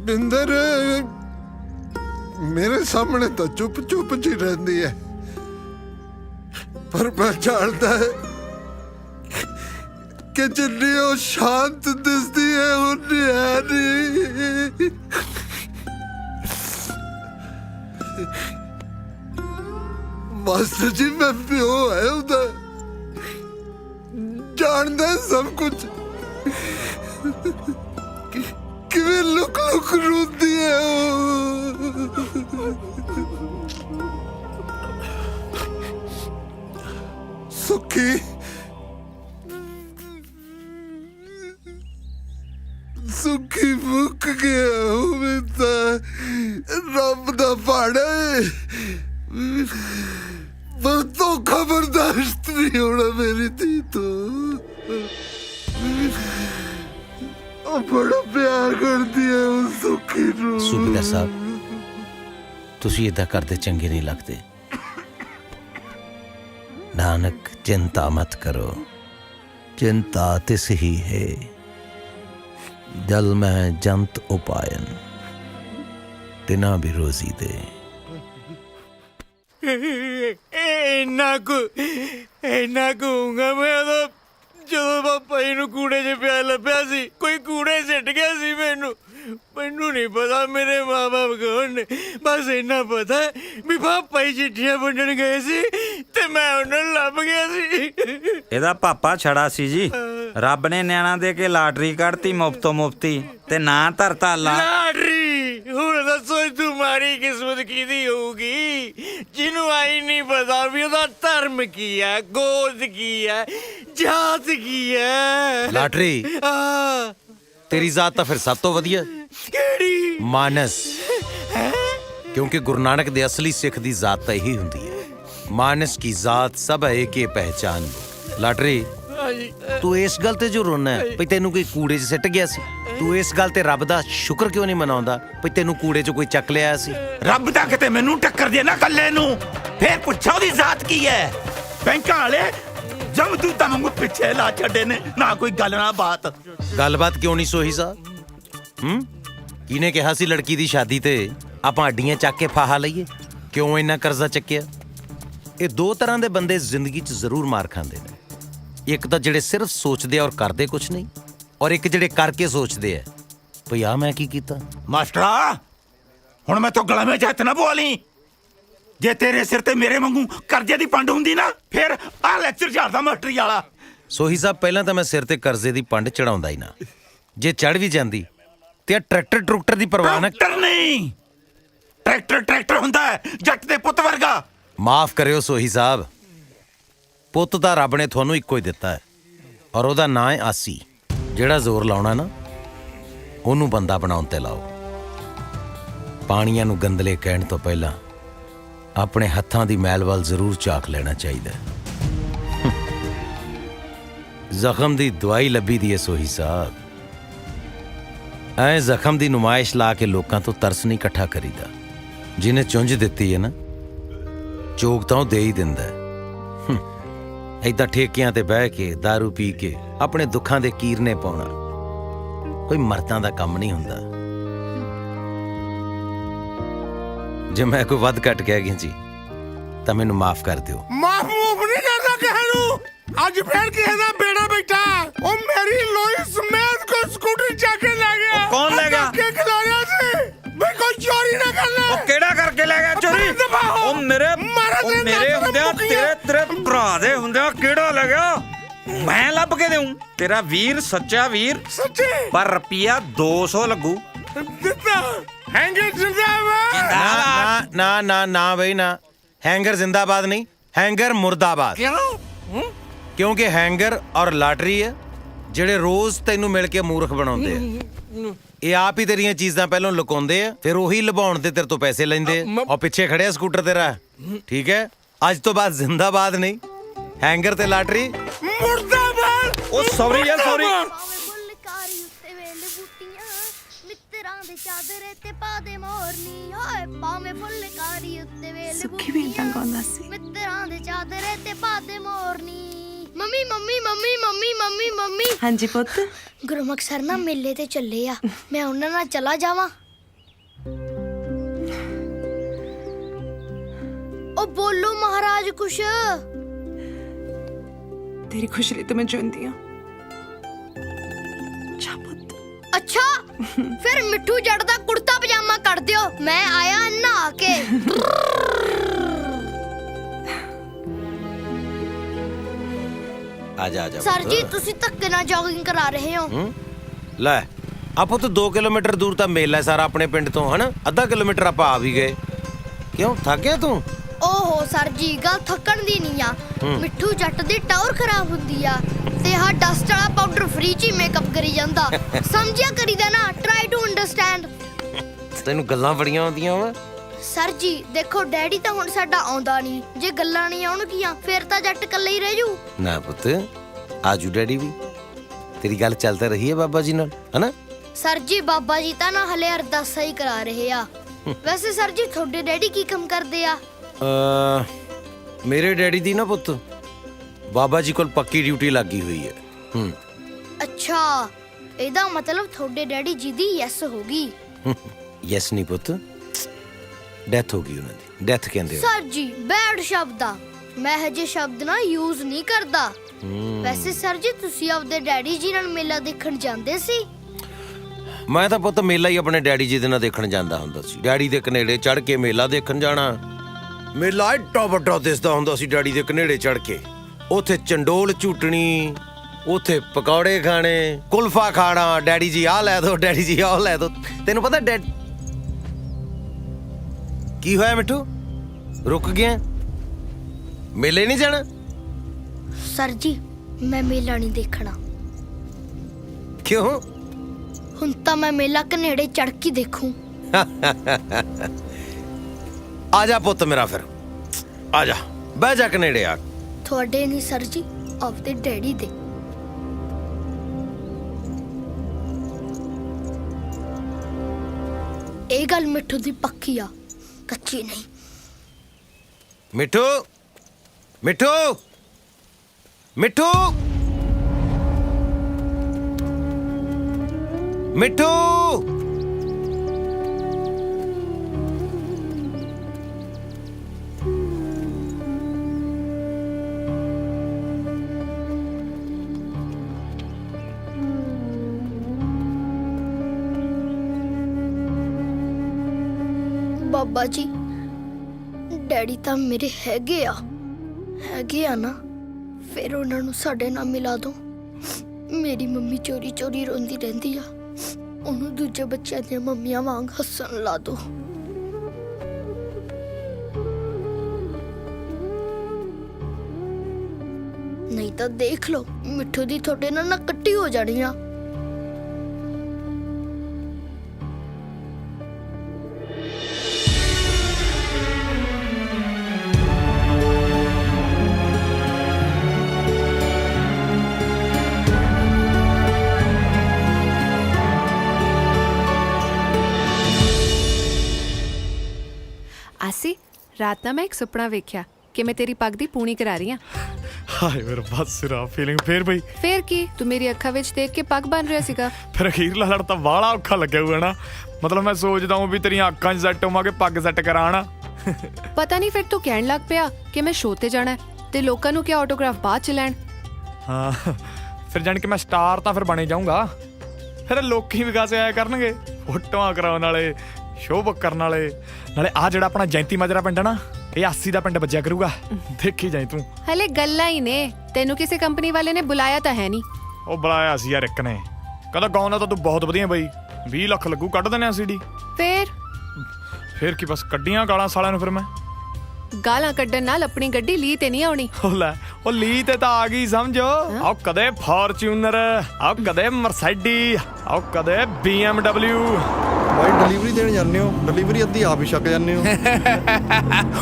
बिंदर मेरे सामने तो चुप चुप जी रहती है, पर मैं जानता है कि जिन्नी वो शांत दिसती है उन्नी है नहीं। मास्टर जी मैं प्यो है उधर, ਜਾਣਦਾ ਸਭ ਕੁਝ ਕਿਵੇਂ ਲੁਕ ਲੁਕ ਰੋਂਦੀ ਹੈ ਸੁੱਖੀ ਸੁੱਖੀ ਮੁੱਕ ਗਿਆ ਹੋਵੇ ਤਾਂ ਰੱਬ ਦਾ ਪਾੜਾ ਹੈ ਤੋਂ ਖਬਰਦਾਸ਼ਤ ਨਹੀਂ ਹੋਣਾ ਮੇਰੀ ਧੀ ਤੋਂ ਉਹ ਬੜਾ ਪਿਆਰ ਕਰਦੀ ਹੈ ਉਹ ਸੁੱਖੀ ਨੂੰ ਸੂਬੇਦਾਰ ਸਾਹਿਬ ਤੁਸੀਂ ਇਦਾਂ ਕਰਦੇ ਚੰਗੇ ਨਹੀਂ ਲੱਗਦੇ ਨਾਨਕ ਚਿੰਤਾ ਮਤ ਕਰੋ चिंता तिस ही है जल में जंत उपायन तिना भी रोजी दे ਇੰਨਾ ਕਹੂੰਗਾ ਮੈਂ ਉਦੋਂ ਜਦੋਂ ਪਾਪਾ ਜੀ ਨੂੰ ਕੂੜੇ 'ਚ ਪਿਆ ਲੱਭਿਆ ਸੀ ਕੋਈ ਕੂੜੇ ਸਿੱਟ ਗਿਆ ਸੀ ਮੈਨੂੰ ਨਹੀਂ ਪਤਾ ਮੇਰੇ ਮਾਂ-ਬਾਪ ਕੌਣ ਨੇ ਬਸ ਇੰਨਾ ਪਤਾ ਵੀ ਪਾਪਾ ਜੀ ਚਿੱਠੀਆਂ ਵੰਡਣ ਗਏ ਸੀ ਤੇ ਮੈਂ ਉਹਨਾਂ ਨੂੰ ਲੱਭ ਗਿਆ ਸੀ ਇਹਦਾ ਪਾਪਾ ਛੜਾ ਸੀ ਜੀ ਰੱਬ ਨੇ ਨਿਆਣਾ ਦੇ ਕੇ ਲਾਟਰੀ ਕੱਢਤੀ ਮੁਫਤੋਂ ਮੁਫਤੀ ਤੇ ਨਾਂ ਧਰਤਾ ਲਾਟਰੀ ਹੁਣ ਦੱਸੋ ਤੁਹਾਡੀ ਕਿਸਮਤ ਕਿਹਦੀ ਹੋਊਗੀ ਜਿਹਨੂੰ ਆਈ ਨਹੀਂ ਪਤਾ ਵੀ ਉਹਦਾ ਧਰਮ ਕੀ ਹੈ ਗੋਦ ਕੀ ਹੈ ਜਾਤ ਕੀ ਹੈ ਲਾਟਰੀ तेरी जात तो फिर सब तो वधिया मानस क्योंकि गुरु नानक दे असली सिख दी जात तो यही हुंदी है मानस की जात सब है के पहचान लाटरी तू इस गल ते जो रोना है भई तेनू कोई कूड़े च सिट गया सी तू इस गल ते रब दा शुक्र क्यों नहीं मनाउंदा भई तेनू कूड़े च कोई चक लिया सी रब दा किते मैनू टक्कर दे ना कल्ले नू फिर पुछा ओदी जात की है बैंकां वाले जब तू तमंगू पिछे ला छड़े ने ना कोई गल ना बात गलबात क्यों नहीं सोही साहब किने कहा सी लड़की दी शादी ते आपां हड्डियां चक के फाहा लईए क्यों इन्ना कर्जा चक्किया ये दो तरह दे बंदे जिंदगी च जरूर मार खांदे ने एक तां जेड़े सिर्फ सोचदे और करदे कुछ नहीं और एक जेड़े करके सोचदे है भई आ मैं की कीता मास्टरा हुण मैं तो गला में हत्थ ना बोली जे तेरे सिर ते मेरे वांगू करजे दी पंड हुंदी ना फिर आ लेक्चर झाड़दा मास्टरी वाला सोही साहब पहला तो मैं सिर ते कर्जे दी पंड चढ़ाउंदा ही ना जे चढ़ भी जांदी ते ट्रैक्टर ट्रुक्टर दी परवाह ना ट्रैक्टर नहीं ट्रैक्टर हुंदा है जट दे पुੱਤ वर्गा माफ करियो सोही साहब पुੱਤ ਤਾਂ ਰੱਬ ਨੇ ਤੁਹਾਨੂੰ ਇੱਕੋ ਹੀ ਦਿੱਤਾ ਹੈ ਔਰ ਉਹਦਾ ਨਾਂ ਹੈ ਆਸੀ ਜਿਹੜਾ ਜ਼ੋਰ ਲਾਉਣਾ ਨਾ ਉਹਨੂੰ ਬੰਦਾ ਬਣਾਉਣ ਤੇ ਲਾਓ ਪਾਣੀਆਂ ਨੂੰ ਗੰਦਲੇ ਕਹਿਣ ਤੋਂ ਪਹਿਲਾਂ ਆਪਣੇ ਹੱਥਾਂ ਦੀ ਮੈਲ ਵੱਲ ਜ਼ਰੂਰ ਝਾਕ ਲੈਣਾ ਚਾਹੀਦਾ ਜ਼ਖਮ ਦੀ ਦਵਾਈ ਲੱਭੀ ਦੀ ਹੈ ਸੋਹੀ ਸਾਹਿਬ ਐ ਜ਼ਖਮ ਦੀ ਨੁਮਾਇਸ਼ ਲਾ ਕੇ ਲੋਕਾਂ ਤੋਂ ਤਰਸ ਨਹੀਂ ਇਕੱਠਾ ਕਰੀਦਾ ਜਿਹਨੇ ਚੁੰਝ ਦਿੱਤੀ ਹੈ ਨਾ ਚੋਗ ਤਾਂ ਉਹ ਦੇ ਹੀ ਦਿੰਦਾ ਏਦਾਂ ਠੇਕਿਆਂ ਤੇ ਬਹਿ ਕੇ ਦਾਰੂ ਪੀ ਕੇ ਆਪਣੇ ਦੁੱਖਾਂ ਦੇ ਕੀਰਨੇ ਪਾਉਣਾ ਕੋਈ ਮਰਦਾਂ ਦਾ ਕੰਮ ਨਹੀਂ ਹੁੰਦਾ ਜੇ ਮੈਂ ਕੋਈ ਵੱਧ ਘਟ ਕਹਿ ਗਿਆ ਜੀ ਤਾਂ ਮੈਨੂੰ ਮਾਫ ਕਰ ਦਿਓ ਮਾਫ ਨਹੀਂ ਕਰਦਾ ਕਿਸੇ ਨੂੰ ਅੱਜ ਫੇਰ ਕਿਸੇ ਦਾ ਬੇੜਾ ਬੈਠਾ ਉਹ ਮੇਰੀ ਲੋਈ ਸਮੇਤ ਕੋ ਸਕੂਟਰ ਚੱਕ ਕੇ ਲੈ ਗਿਆ ਕੌਣ ਲੈ ਗਿਆ ਕਿ ਖਿਲਾਰਿਆ ਸੀ ਬਈ ਕੋਈ ਚੋਰੀ ਨਾ ਕਰਨਾ ਉਹ ਕਿਹੜਾ ਕਰਕੇ ਲੈ ਗਿਆ ਚੋਰੀ ਉਹ ਮੇਰੇ ਹੁੰਦਿਆਂ ਤੇਰੇ ਭਰਾ ਦੇ ਹੁੰਦਿਆਂ ਕਿਹੜਾ ਲੈ ਗਿਆ ਮੈਂ ਲੱਭ ਕੇ ਦੇਉਂ ਤੇਰਾ ਵੀਰ ਸੱਚਾ ਵੀਰ ਸੱਚੇ ਪਰ ਰੁਪਿਆ 200 ਲੱਗੂ ਦਿੱਤਾ ਹੈਂਗਰ ਜਿੰਦਾਬਾਦ ਨਾ ਨਾ ਨਾ ਬਈ ਨਾ हैंगर जिंदाबाद नहीं हैंगर मुर्दाबाद क्यों क्योंकि हैंगर और लाटरी है ਜਿਹੜੇ ਰੋਜ਼ ਤੈਨੂੰ ਮਿਲ ਕੇ ਮੂਰਖ ਬਣਾਉਂਦੇ ਆ ਇਹ ਆਪ ਹੀ ਤੇਰੀਆਂ ਚੀਜ਼ਾਂ ਪਹਿਲਾਂ ਲੁਕਾਉਂਦੇ ਆ ਫਿਰ ਉਹੀ ਲੁਭਾਉਣ ਤੇ ਤੇਰੇ ਤੋਂ ਪੈਸੇ ਲੈਂਦੇ ਆ ਔਰ ਪਿੱਛੇ ਖੜਿਆ ਸਕੂਟਰ ਤੇਰਾ ਠੀਕ ਹੈ ਅੱਜ ਤੋਂ ਬਾਅਦ ਜ਼ਿੰਦਾਬਾਦ ਨਹੀਂ ਹੈਂਗਰ ਤੇ ਲਾਟਰੀ ਮੁਰਦਾਬਾਦ ਉਹ ਸੌਰੀ ਯਾਰ ਸੌਰੀ ਮਿੱਤਰਾਂ ਦੇ ਚਾਦਰੇ ਤੇ ਪਾ ਦੇ ਮੋਰਨੀ ਹੋਏ ਪਾਵੇਂ ਫੁੱਲਕਾਰੀ ਉੱਤੇ ਵੇਲ ਸੁੱਖੀ ਵੀ ਇਦਾਂ ਗਾਉਂਦਾ ਸੀ ਮਿੱਤਰਾਂ ਦੇ ਚਾਦਰੇ ਤੇ ਪਾ ਦੇ ਮੋਰਨੀ mummy mummy mummy mummy mummy mummy ਹਾਂਜੀ ਪੁੱਤ ਗੁਰਮੁਖ ਸਰ ਨਾ ਮੇਲੇ ਤੇ ਚੱਲੇ ਆ ਮੈਂ ਉਹਨਾਂ ਨਾਲ ਚਲਾ ਜਾਵਾਂ ਉਹ ਬੋਲੋ ਮਹਾਰਾਜ ਕੁਛ ਤੇਰੀ ਖੁਸ਼ੀ ਲਈ ਤਾਂ ਮੈਂ ਜਿਉਂਦੀ ਆ ਅੱਛਾ ਫਿਰ ਮਿੱਠੂ ਜੱਟ ਦਾ ਕੁੜਤਾ ਪਜਾਮਾ ਕੱਢ ਦਿਓ ਮੈਂ ਆਇਆ ਨਹਾ ਕੇ ਆ ਜਾ ਸਰ ਜੀ ਤੁਸੀਂ ਧੱਕੇ ਨਾਲ ਜੋਗਿੰਗ ਕਰਾ ਰਹੇ ਹੋ। ਲੈ ਆਪੋ ਤਾਂ 2 ਕਿਲੋਮੀਟਰ ਦੂਰ ਤਾਂ ਮੇਲਾ ਹੈ ਸਾਰਾ ਆਪਣੇ ਪਿੰਡ ਤੋਂ, ਹਨਾ? ਅੱਧਾ ਕਿਲੋਮੀਟਰ ਆਪਾਂ ਆ ਵੀ ਗਏ। ਕਿਉਂ ਥੱਕ ਗਿਆ ਤੂੰ? ਓਹੋ ਸਰ ਜੀ, ਗੱਲ ਥੱਕਣ ਦੀ ਨਹੀਂ ਆ। ਮਿੱਠੂ ਜੱਟ ਦੀ ਟੌਰ ਖਰਾਬ ਹੁੰਦੀ ਆ ਤੇ ਆਹ ਡਸਟ ਵਾਲਾ ਪਾਊਡਰ ਫ੍ਰੀ ਚ ਹੀ ਮੇਕਅਪ ਕਰੀ ਜਾਂਦਾ। ਸਮਝਿਆ ਕਰੀਦਾ ਨਾ, ਟਰਾਈ ਟੂ ਅੰਡਰਸਟੈਂਡ। ਤੈਨੂੰ ਗੱਲਾਂ ਬੜੀਆਂ ਆਉਂਦੀਆਂ ਵਾ। ਸਰ ਜੀ ਦੇਖੋ, ਡੈਡੀ ਤਾਂ ਹੁਣ ਸਾਡਾ ਆਉਂਦਾ ਨਹੀਂ। ਜੇ ਗੱਲਾਂ ਨਹੀਂ ਆਉਣਗੀਆਂ ਫਿਰ ਤਾਂ ਜੱਟ ਇਕੱਲੇ ਹੀ ਰਹਿ ਜੂ। ਨਾ ਪੁੱਤ, ਆਜੂ ਡੈਡੀ ਵੀ। ਤੇਰੀ ਗੱਲ ਚੱਲ ਤਾਂ ਰਹੀ ਹੈ ਬਾਬਾ ਜੀ ਨਾਲ, ਹਨਾ? ਸਰ ਜੀ ਬਾਬਾ ਜੀ ਤਾਂ ਨਾ ਹਲੇ ਅਰਦਾਸਾਂ ਹੀ ਕਰਾ ਰਹੇ ਆ। ਵੈਸੇ ਸਰ ਜੀ ਤੁਹਾਡੇ ਡੈਡੀ ਕੀ ਕੰਮ ਕਰਦੇ ਆ? ਮੇਰੇ ਡੈਡੀ ਦੀ ਨਾ ਪੁੱਤ ਬਾਬਾ ਜੀ ਕੋਲ ਪੱਕੀ ਡਿਊਟੀ ਲੱਗੀ ਹੋਈ ਹੈ। ਅੱਛਾ, ਇਹਦਾ ਮਤਲਬ ਤੁਹਾਡੇ ਡੈਡੀ ਜੀ ਦੀ ਯੈਸ ਹੋ ਗਈ। ਯੈਸ ਨਹੀਂ ਪੁੱਤ, ਡੈਥ ਹੋ ਗਈ ਉਹਨਾਂ ਦੀ। ਡੈਥ ਕਹਿੰਦੇ ਸਰ ਜੀ ਬੈਡ ਸ਼ਬਦ ਆ, ਮੈਂ ਹਜੇ ਸ਼ਬਦ ਨਾ ਯੂਜ਼ ਨਹੀਂ ਕਰਦਾ। ਵੈਸੇ ਸਰ ਜੀ ਤੁਸੀਂ ਆਪਦੇ ਡੈਡੀ ਜੀ ਨਾਲ ਮੇਲਾ ਦੇਖਣ ਜਾਂਦੇ ਸੀ? ਮੈਂ ਤਾਂ ਪੁੱਤ ਮੇਲਾ ਹੀ ਆਪਣੇ ਡੈਡੀ ਜੀ ਦੇ ਨਾਲ ਦੇਖਣ ਜਾਂਦਾ ਹੁੰਦਾ ਸੀ। ਡੈਡੀ ਦੇ ਕਨੇੜੇ ਚੜ ਕੇ ਮੇਲਾ ਦੇਖਣ ਜਾਣਾ। ਮੇਲਾ ਐਡਾ ਵੱਡਾ ਦਿਸਦਾ ਹੁੰਦਾ ਸੀ ਡੈਡੀ ਦੇ ਕਨੇੜੇ ਚੜ ਕੇ। ਉੱਥੇ ਚੰਡੋਲ ਝੂਟਣੀ, ਉੱਥੇ ਪਕੌੜੇ ਖਾਣੇ, ਕੁਲਫਾ ਖਾਣਾ। ਡੈਡੀ ਜੀ ਆਹ ਲੈ ਦੋ, ਡੈਡੀ ਜੀ ਆਹ ਲੈ ਦੋ। ਤੈਨੂੰ ਪਤਾ ਕੀ ਹੋਇਆ ਮਿੱਠੂ? ਰੁਕ ਗਿਆ? ਮੇਲੇ ਨਹੀਂ ਜਾਣਾ? ਸਰ ਜੀ ਮੈਂ ਮੇਲਾ ਨਹੀਂ ਦੇਖਣਾ। ਕਿਉਂ? ਹੁਣ ਤਾਂ ਮੈਂ ਮੇਲਾ ਕਨੇੜੇ ਚੜ ਕੇ ਦੇਖੂੰ। ਆ ਜਾ ਪੁੱਤ ਮੇਰਾ, ਫਿਰ ਆ ਜਾ, ਬਹਿ ਜਾ ਕਨੇੜੇ ਆ। ਤੁਹਾਡੇ ਨਹੀਂ ਸਰ ਜੀ, ਆਪਦੇ ਡੈਡੀ ਦੇ। ਇਹ ਗੱਲ ਮਿੱਠੂ ਦੀ ਪੱਕੀ ਆ, ਕੱਚੀ ਨਹੀਂ। ਮਿੱਠੂ, ਮਿੱਠੂ, ਮਿੱਠੂ, ਮਿੱਠੂ। ਬਾਬਾ ਜੀ ਡੈਡੀ ਤਾਂ ਮੇਰੇ ਹੈਗੇ ਆ ਨਾ, ਫਿਰ ਉਹਨਾਂ ਨੂੰ ਸਾਡੇ ਨਾਲ ਮਿਲਾ ਦੋ। ਮੇਰੀ ਮੰਮੀ ਚੋਰੀ ਚੋਰੀ ਰੋਂਦੀ ਰਹਿੰਦੀ ਆ, ਉਹਨੂੰ ਦੂਜੇ ਬੱਚਿਆਂ ਦੀਆਂ ਮੰਮੀਆਂ ਵਾਂਗ ਹੱਸਣ ਲਾ ਦੋ। ਨਹੀਂ ਤਾਂ ਦੇਖ ਲਓ, ਮਿੱਠੂ ਦੀ ਤੁਹਾਡੇ ਨਾਲ ਨਾ ਕੱਟੀ ਹੋ ਜਾਣੀ ਆ। ਆਸੀ, ਰਾਤ ਨੂੰ ਮੈਂ ਇੱਕ ਸੁਪਨਾ ਵੇਖਿਆ ਕਿ ਮੈਂ ਤੇਰੀ ਪੱਗ ਦੀ ਪੂਣੀ ਕਰਾ ਰਹੀ ਹਾਂ। ਹਾਏ ਮੇਰਾ ਬਸ ਸਿਰਾ ਫੀਲਿੰਗ ਫੇਰ ਬਈ। ਫੇਰ ਕੀ, ਤੂੰ ਮੇਰੀ ਅੱਖਾਂ ਵਿੱਚ ਦੇਖ ਕੇ ਪੱਗ ਬਣ ਰਿਹਾ ਸੀਗਾ। ਫਿਰ ਅਖੀਰਲਾ ਲੜ ਤਾਂ ਬਾਹਲਾ ਔਖਾ ਲੱਗਿਆ ਹੋਇਆ ਨਾ। ਮਤਲਬ ਮੈਂ ਸੋਚਦਾ ਹਾਂ ਵੀ ਤੇਰੀਆਂ ਅੱਖਾਂ 'ਚ ਸੈੱਟ ਹੋਵਾਂ ਕਿ ਪੱਗ ਸੈੱਟ ਕਰਾਣਾ। ਪਤਾ ਨਹੀਂ ਫਿਰ ਤੂੰ ਕਹਿਣ ਲੱਗ ਪਿਆ ਕਿ ਮੈਂ ਸ਼ੋਅ ਤੇ ਜਾਣਾ ਤੇ ਲੋਕਾਂ ਨੂੰ ਕਿ ਆਟੋਗ੍ਰਾਫ ਬਾਅਦ ਚ ਲੈਣ। ਹਾਂ, ਫਿਰ ਜਾਣ ਕੇ ਮੈਂ ਸਟਾਰ ਤਾਂ ਫਿਰ ਬਣੇ ਜਾਊਂਗਾ। ਫਿਰ ਲੋਕੀ ਵਿਕਾਸ ਆਇਆ ਕਰਨਗੇ, ਫੋਟੋਆਂ ਕਰਾਉਣ ਵਾਲੇ, ਸ਼ੋਅ ਬੁੱਕ ਕਰਨ ਵਾਲੇ। ਨਾਲੇ ਆ ਜਿਹੜਾ ਆਪਣਾ ਜੈਂਤੀ ਮਾਜਰਾ ਪਿੰਡ ਆ ਨਾ, ਇਹ 80 ਦਾ ਪਿੰਡ ਵੱਜਿਆ ਕਰੂਗਾ। ਦੇਖੀ ਜਾਈ ਤੂੰ। ਹਲੇ ਗੱਲਾਂ ਹੀ ਨੇ, ਤੈਨੂੰ ਕਿਸੇ ਕੰਪਨੀ ਵਾਲੇ ਨੇ ਬੁਲਾਇਆ ਤਾਂ ਹੈ ਨਹੀਂ। ਉਹ ਬੁਲਾਇਆ ਸੀ ਯਾਰ ਇੱਕ ਨੇ, ਕਹਿੰਦਾ ਗਾਉਣਾ ਤਾਂ ਤੂੰ ਬਹੁਤ ਵਧੀਆ ਬਈ, 20 ਲੱਖ ਲੱਗੂ, ਕੱਢ ਦਿੰਦੇ ਆ CD। ਫਿਰ ਕੀ, ਬਸ ਕੱਢੀਆਂ ਗਾਲਾਂ ਸਾਲਿਆਂ ਨੂੰ। ਫਿਰ ਮੈਂ ਗਾਲਾਂ ਕੱਢਣ ਨਾਲ ਆਪਣੀ ਗੱਡੀ ਲੀ ਤੇ ਨਹੀਂ ਆਉਣੀ। ਉਹ ਲੈ, ਉਹ ਲੀ ਤੇ ਤਾਂ ਆ ਗਈ ਸਮਝੋ। ਆਓ ਕਦੇ ਫੋਰਚੂਨਰ, ਆਓ ਕਦੇ ਮਰਸੀਡੀ, ਆਓ ਕਦੇ BMW। ਭਾਈ ਡਿਲੀਵਰੀ ਦੇਣ ਜਾਂਦੇ ਹੋ, ਡਿਲੀਵਰੀ ਅੱਧੀ ਆਪ ਹੀ ਛੱਕ ਜਾਂਦੇ ਹੋ।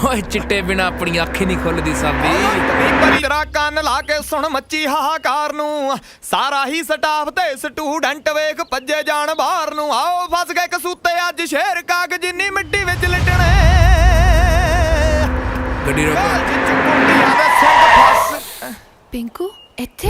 ਓਏ ਚਿੱਟੇ ਬਿਨਾ ਆਪਣੀ ਅੱਖ ਹੀ ਨਹੀਂ ਖੁੱਲਦੀ ਸਾਬੀ। ਤੇਰਾ ਕੰਨ ਲਾ ਕੇ ਸੁਣ ਮੱਚੀ ਹਾਹਾਕਾਰ ਨੂੰ, ਸਾਰਾ ਹੀ ਸਟਾਫ ਤੇ ਸਟੂਡੈਂਟ ਵੇਖ ਭੱਜੇ ਜਾਣ ਬਾਹਰ ਨੂੰ। ਆਓ ਫਸ ਗਏ ਕਸੂਤੇ ਅੱਜ ਸ਼ੇਰ ਕਾਗਜ਼ ਜਿੰਨੀ ਮਿੱਟੀ ਵਿੱਚ ਲਿਟਣੇ। ਗੱਡੀ ਰੋਕੋ। ਪਿੰਕੂ ਇੱਥੇ?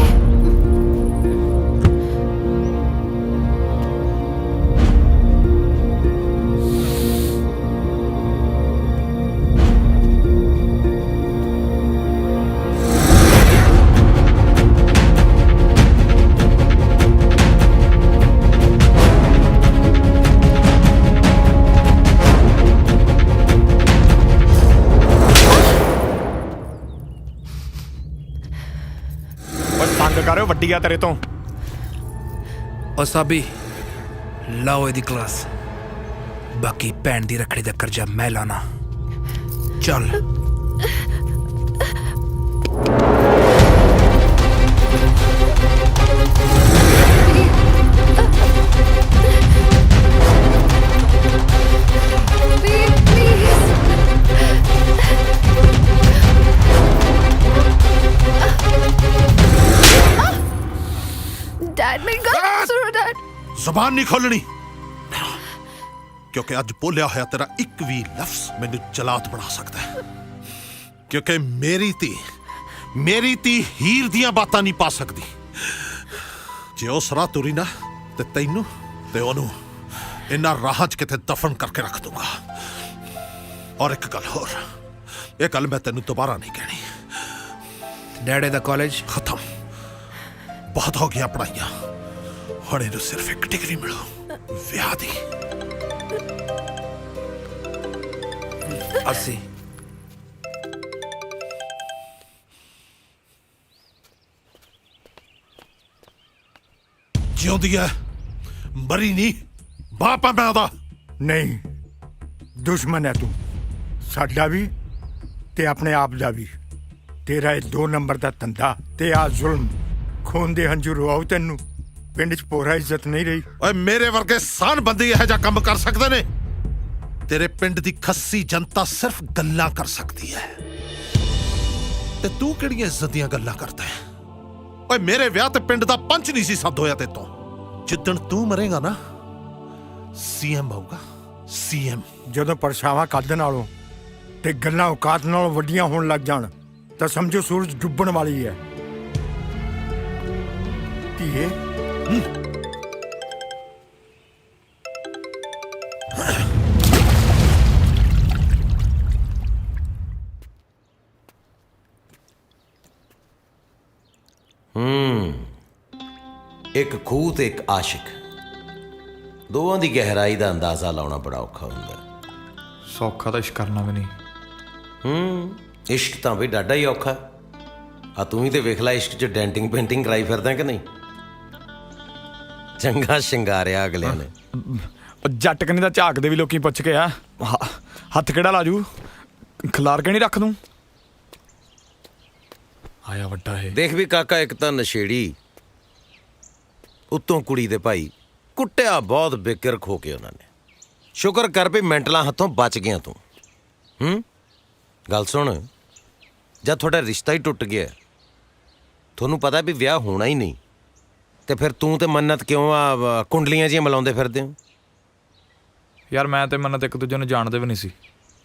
ਵੱਡੀ ਆ ਤੇਰੇ ਤੋਂ। ਓ ਸਾਬੀ ਲਾਓ ਇਹਦੀ ਕਲਾਸ, ਬਾਕੀ ਭੈਣ ਦੀ ਰੱਖੜੀ ਦਾ ਕਰਜ਼ਾ ਮੈਂ ਲਾਣਾ। ਚੱਲ डैड मेरी गल सुनो डैड। ਜ਼ਬਾਨ ਨਹੀਂ ਖੋਲਣੀ, ਕਿਉਂਕਿ ਅੱਜ ਬੋਲਿਆ ਹੋਇਆ ਤੇਰਾ ਇੱਕ ਵੀ ਲਫ਼ਜ਼ ਮੈਨੂੰ ਜਲਾਤ ਬਣਾ ਸਕਦਾ ਹੈ। ਕਿਉਂਕਿ ਮੇਰੀ ਧੀ ਹੀਰ ਦੀਆਂ ਬਾਤਾਂ ਨਹੀਂ ਪਾ ਸਕਦੀ। ਜੇ ਉਸ ਰਾਹ ਤੁਰੀ ਨਾ ਤੇ ਤੈਨੂੰ ਤੇ ਉਹਨੂੰ ਇਹਨਾਂ ਰਾਹਾਂ 'ਚ ਕਿਤੇ ਦਫਨ ਕਰਕੇ ਰੱਖ ਦੂੰਗਾ। ਔਰ ਇੱਕ ਗੱਲ ਹੋਰ, ਇਹ ਗੱਲ ਮੈਂ ਤੈਨੂੰ ਦੁਬਾਰਾ ਨਹੀਂ ਕਹਿਣੀ। ਡੈਡੇ ਦਾ ਕਾਲਜ ਖਤਮ, ਬਹੁਤ ਹੋ ਗਿਆ ਪੜਾਈਆਂ। ਹੁਣ ਇਹਨੂੰ ਸਿਰਫ ਇੱਕ ਡਿਗਰੀ ਮਿਲੋ, ਵਿਆਹ ਦੀ। ਅਸੀਂ ਜਿਉਂਦੀ ਹੈ, ਮਰੀ ਨਹੀਂ। ਬਾਪ ਆ ਮੈਂ ਉਹਦਾ। ਨਹੀਂ, ਦੁਸ਼ਮਣ ਹੈ ਤੂੰ, ਸਾਡਾ ਵੀ ਤੇ ਆਪਣੇ ਆਪ ਦਾ ਵੀ। ਤੇਰਾ ਇਹ 2 ਨੰਬਰ ਦਾ ਧੰਦਾ ਤੇ ਆ ਜ਼ੁਲਮ, ਖੂਨ ਦੇ ਹੰਝੂ ਰਵਾਉ ਤੈਨੂੰ। ਪਿੰਡ 'ਚ ਪੋਰਾ ਇੱਜ਼ਤ ਨਹੀਂ ਰਹੀ। ਓਏ ਮੇਰੇ ਵਰਗੇ ਸਾਨ ਬੰਦੇ ਇਹੋ ਜਿਹਾ ਕੰਮ ਕਰ ਸਕਦੇ ਨੇ? ਤੇਰੇ ਪਿੰਡ ਦੀ ਖੱਸੀ ਜਨਤਾ ਸਿਰਫ ਗੱਲਾਂ ਕਰ ਸਕਦੀ ਹੈ, ਤੇ ਤੂੰ ਕਿਹੜੀਆਂ ਇੱਜ਼ਤ ਦੀਆਂ ਗੱਲਾਂ ਕਰਦਾ ਹੈ? ਓਏ ਮੇਰੇ ਵਿਆਹ ਤੇ ਪਿੰਡ ਦਾ ਪੰਚ ਨਹੀਂ ਸੀ ਸੱਦ ਹੋਇਆ ਤੇ ਤੋਂ। ਜਿੱਦਣ ਤੂੰ ਮਰੇਗਾ ਨਾ, ਸੀਐਮ ਆਊਗਾ, ਸੀਐਮ। ਜਦੋਂ ਪਰਛਾਵਾਂ ਕੱਢ ਨਾਲੋਂ ਤੇ ਗੱਲਾਂ ਔਕਾਤ ਨਾਲੋਂ ਵੱਡੀਆਂ ਹੋਣ ਲੱਗ ਜਾਣ ਤਾਂ ਸਮਝੋ ਸੂਰਜ ਡੁੱਬਣ ਵਾਲੀ ਹੈ। ਧੀਏ ਇੱਕ ਖੂਹ ਤੇ ਇੱਕ ਆਸ਼ਿਕ, ਦੋਵਾਂ ਦੀ ਗਹਿਰਾਈ ਦਾ ਅੰਦਾਜ਼ਾ ਲਾਉਣਾ ਬੜਾ ਔਖਾ ਹੁੰਦਾ। ਸੌਖਾ ਤਾਂ ਇਸ਼ਕ ਕਰਨਾ ਵੀ ਨਹੀਂ। ਇਸ਼ਕ ਤਾਂ ਵੀ ਡਾਡਾ ਹੀ ਔਖਾ। ਆ ਤੂੰ ਹੀ ਤੇ ਵੇਖ ਲੈ, ਇਸ਼ਕ 'ਚ ਡੈਂਟਿੰਗ ਪੇਂਟਿੰਗ ਕਰਾਈ ਫਿਰਦਾ ਕਿ ਨਹੀਂ? ਚੰਗਾ ਸ਼ਿੰਗਾਰਿਆ ਅਗਲਿਆਂ ਨੇ। ਜੱਟ ਕਨੀ ਦਾ ਝਾਕਦੇ ਵੀ ਲੋਕੀ ਪੁੱਛ ਕੇ ਆ, ਹੱਥ ਕਿਹੜਾ ਲਾਜੂ, ਖਿਲਾਰ ਕੇ ਨਹੀਂ ਰੱਖ ਦੂੰ। ਆਇਆ ਵੱਡਾ ਹੈ। ਦੇਖ ਵੀ ਕਾਕਾ, ਇੱਕ ਤਾਂ ਨਸ਼ੇੜੀ, ਉੱਤੋਂ ਕੁੜੀ ਦੇ ਭਾਈ, ਕੁੱਟਿਆ ਬਹੁਤ ਬੇਕਿਰਕ ਹੋ ਕੇ ਉਹਨਾਂ ਨੇ। ਸ਼ੁਕਰ ਕਰ ਵੀ ਮੈਂਟਲਾਂ ਹੱਥੋਂ ਬਚ ਗਿਆ ਤੂੰ। ਗੱਲ ਸੁਣ, ਜਦ ਤੁਹਾਡਾ ਰਿਸ਼ਤਾ ਹੀ ਟੁੱਟ ਗਿਆ, ਤੁਹਾਨੂੰ ਪਤਾ ਵੀ ਵਿਆਹ ਹੋਣਾ ਹੀ ਨਹੀਂ, ਤੇ ਫਿਰ ਤੂੰ ਤੇ ਮੰਨਤ ਕਿਉਂ ਆ ਕੁੰਡਲੀਆਂ ਜਿਹੀਆਂ ਮਿਲਾਉਂਦੇ ਫਿਰਦੇ ਹੋ? ਯਾਰ ਮੈਂ ਤੇ ਮੰਨਤ ਇੱਕ ਦੂਜੇ ਨੂੰ ਜਾਣਦੇ ਵੀ ਨਹੀਂ ਸੀ।